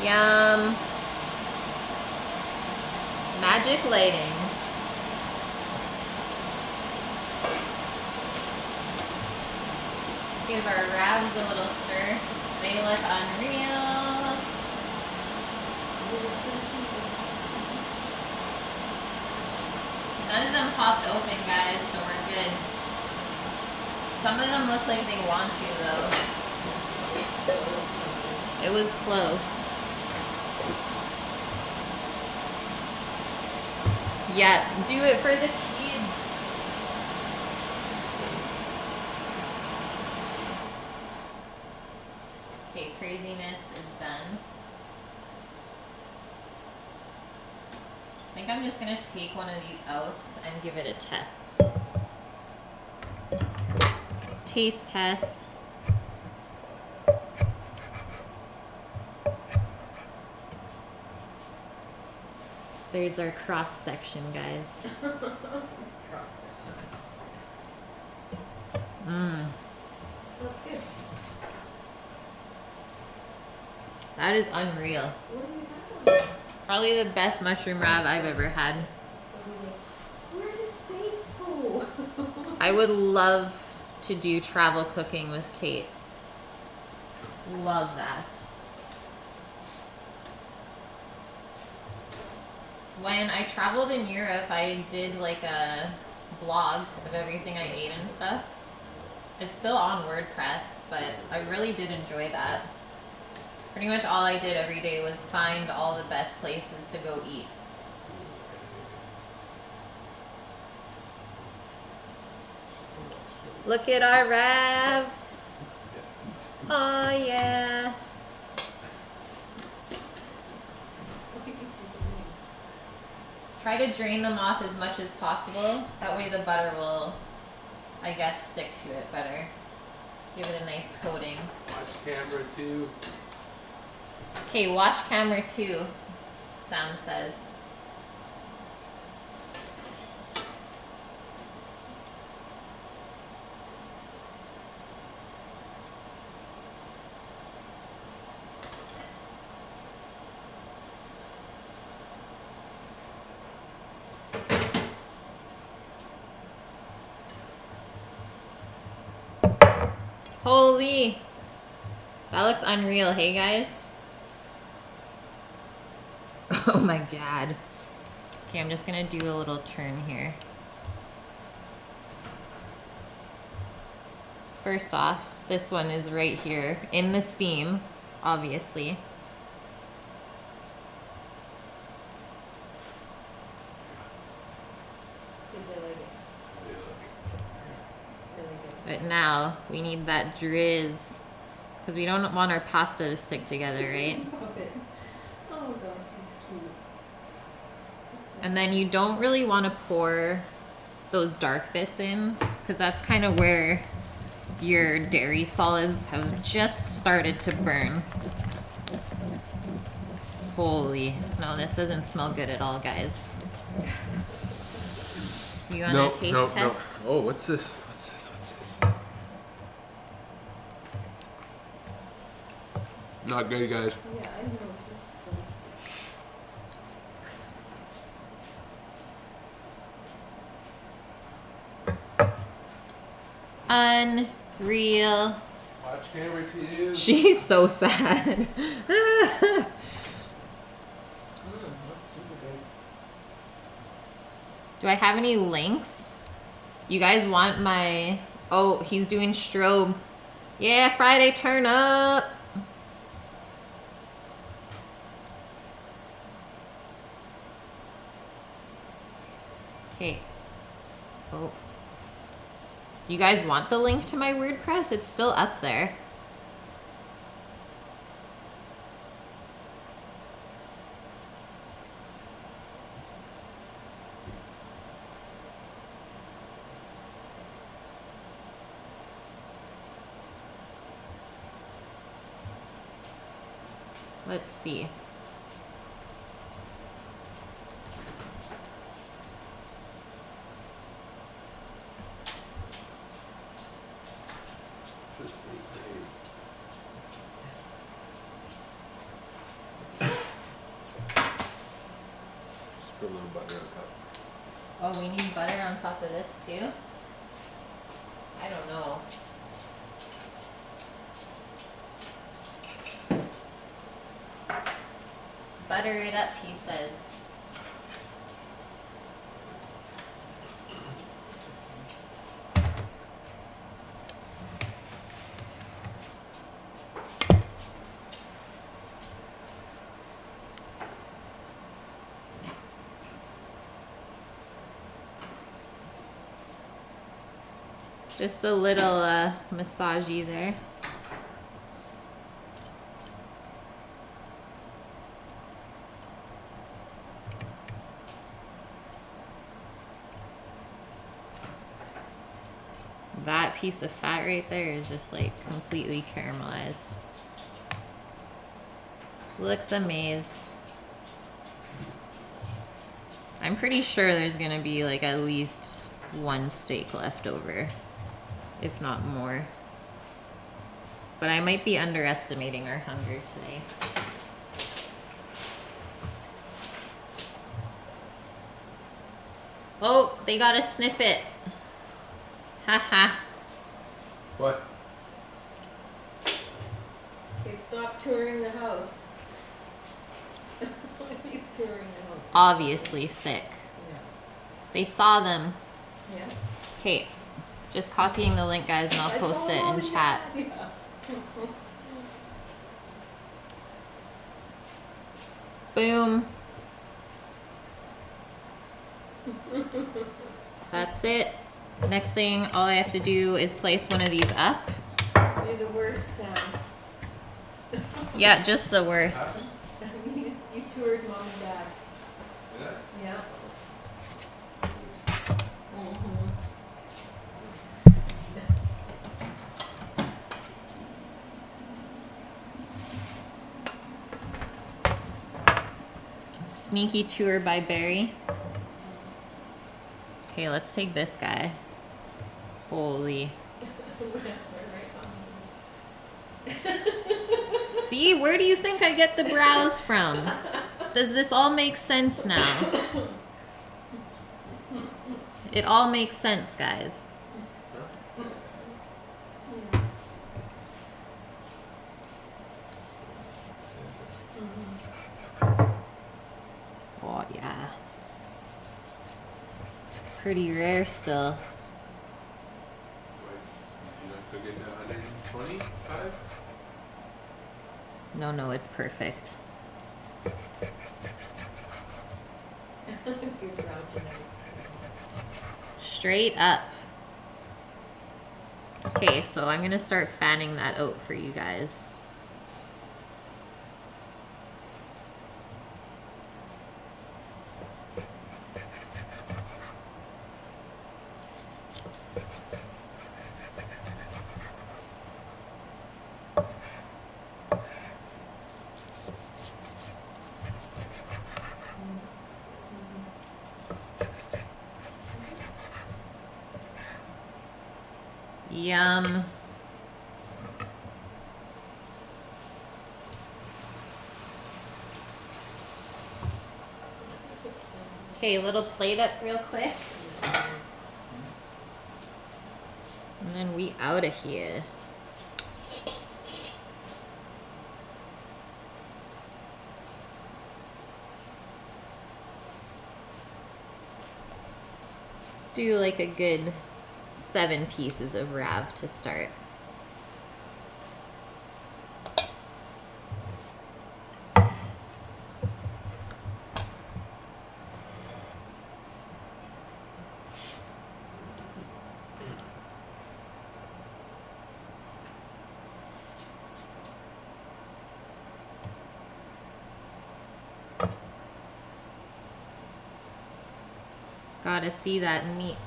Yum. Magic lighting. Give our wraps a little stir. They look unreal. None of them popped open, guys, so we're good. Some of them look like they want to, though. It was close. Yeah, do it for the kids. Okay, craziness is done. I think I'm just gonna take one of these out and give it a test. Taste test. There's our cross section, guys. Cross section. Mmm. That's good. That is unreal. What do you have? Probably the best mushroom wrap I've ever had. Where do steaks go? I would love to do travel cooking with Kate. Love that. When I traveled in Europe, I did like a blog of everything I ate and stuff. It's still on WordPress, but I really did enjoy that. Pretty much all I did every day was find all the best places to go eat. Look at our wraps. Oh yeah. Try to drain them off as much as possible. That way the butter will, I guess, stick to it better. Give it a nice coating. Watch camera 2. Okay, watch camera 2, Sam says. Holy, that looks unreal, hey guys? Oh my god. Okay, I'm just gonna do a little turn here. First off, this one is right here in the steam, obviously. But now we need that drizz because we don't want our pasta to stick together, right? Oh god, she's cute. And then you don't really want to pour those dark bits in because that's kind of where your dairy solids have just started to burn. Holy, no, this doesn't smell good at all, guys. You want a taste test? Oh, what's this? What's this? Not good, guys. Yeah, I know, she's so... Unreal. Watch camera 2. She's so sad. That's super good. Do I have any links? You guys want my... Oh, he's doing strobe. Yeah, Friday turn up. Okay. Oh. You guys want the link to my WordPress? It's still up there. Let's see. It's a steak grave. Just put a little butter on top. Oh, we need butter on top of this too? I don't know. Butter it up, he says. Just a little massagey there. That piece of fat right there is just like completely caramelized. Looks amazing. I'm pretty sure there's gonna be like at least one steak left over, if not more. But I might be underestimating our hunger today. Oh, they got a snippet. Haha. What? They stopped touring the house. He's touring the house. Obviously thick. Yeah. They saw them. Yeah. Okay, just copying the link, guys, and I'll I post saw it in them, chat. Yeah. Boom. That's it. Next thing, all I have to do is slice one of these up. You're the worst, Sam. Yeah, just the worst. You toured mom and dad. Yeah. Yeah. Sneaky tour by Barry. Okay, let's take this guy. Holy. See, where do you think I get the brows from? Does this all make sense now? It all makes sense, guys. Oh, yeah. It's pretty rare still. Wait, you not forget the 125? No, it's perfect. Good brow tonight. Straight up. Okay, so I'm gonna start fanning that out for you guys. Yum. Okay, little plate up real quick. And then we out of here. Let's do like a good 7 pieces of Rav to start. Gotta see that meats.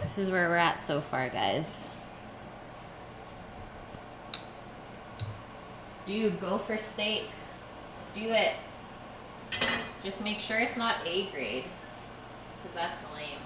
This is where we're at so far, guys. Dude, go for steak. Do it. Just make sure it's not A grade, because that's lame.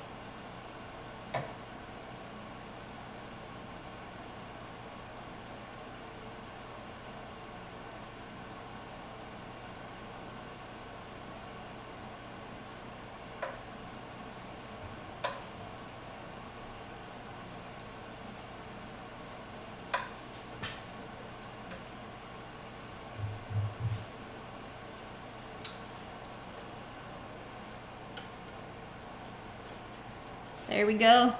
There we go.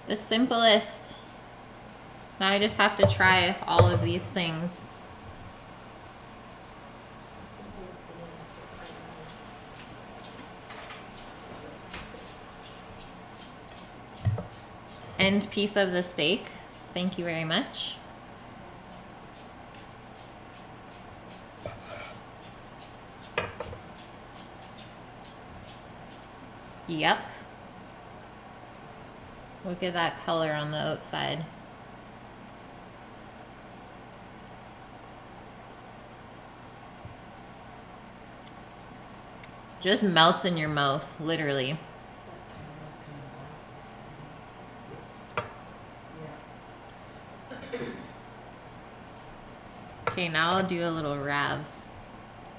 The simplest. Now I just have to try all of these things. End piece of the steak. Thank you very much. Yep. Look at that color on the outside. Just melts in your mouth, literally. Okay, now I'll do a little Rav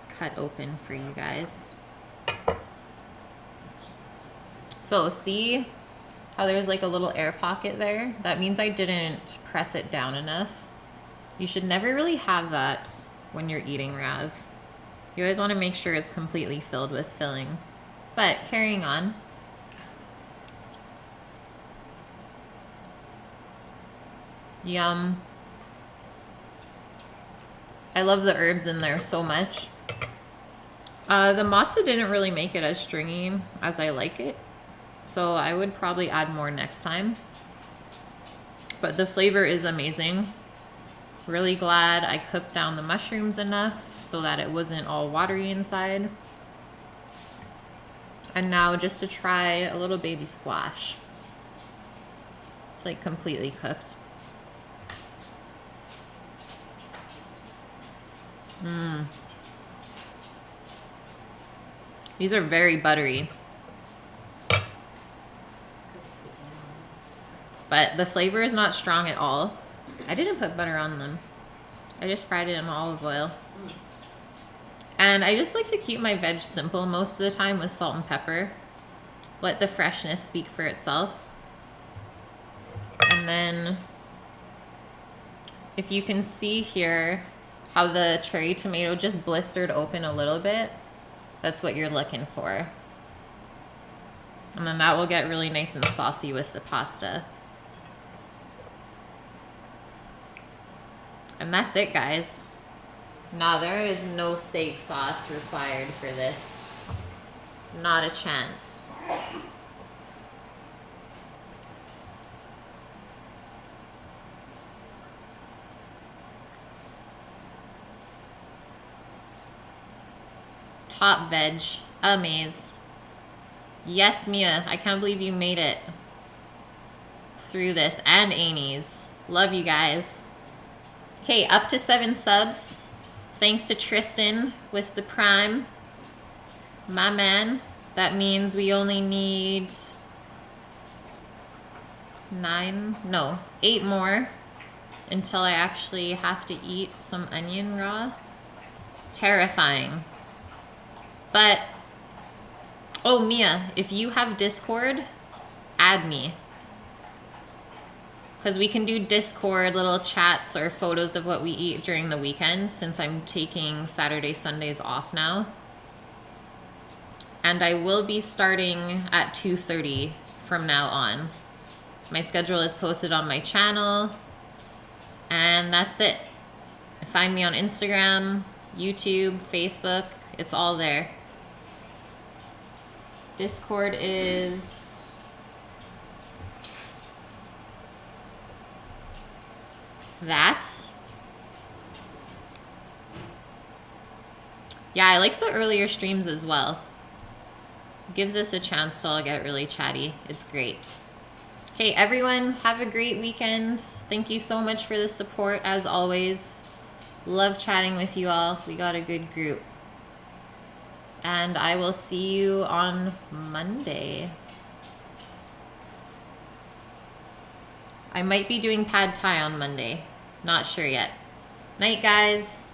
cut open for you guys. So see how there's like a little air pocket there? That means I didn't press it down enough. You should never really have that when you're eating Rav. You always want to make sure it's completely filled with filling. But carrying on. Yum. I love the herbs in there so much. The matzo didn't really make it as stringy as I like it, so I would probably add more next time. But the flavor is amazing. Really glad I cooked down the mushrooms enough so that it wasn't all watery inside. And now just to try a little baby squash. It's like completely cooked. Mmm. These are very buttery. But the flavor is not strong at all. I didn't put butter on them. I just fried it in olive oil. And I just like to keep my veg simple most of the time with salt and pepper. Let the freshness speak for itself. And then, if you can see here how the cherry tomato just blistered open a little bit, that's what you're looking for. And then that will get really nice and saucy with the pasta. And that's it, guys. Nah, there is no steak sauce required for this. Not a chance. Top veg. Amaze. Yes, Mia. I can't believe you made it through this. And Amy's. Love you guys. Okay, up to 7 subs. Thanks to Tristan with the Prime. My man. That means we only need 8 more until I actually have to eat some onion raw. Terrifying. But, oh, Mia, if you have Discord, add me. Because we can do Discord little chats or photos of what we eat during the weekend, since I'm taking Saturday, Sundays off now. And I will be starting at 2:30 from now on. My schedule is posted on my channel. And that's it. Find me on Instagram, YouTube, Facebook. It's all there. Discord is that. Yeah, I like the earlier streams as well. Gives us a chance to all get really chatty. It's great. Okay, everyone, have a great weekend. Thank you so much for the support, as always. Love chatting with you all. We got a good group. And I will see you on Monday. I might be doing pad thai on Monday. Not sure yet. Night, guys.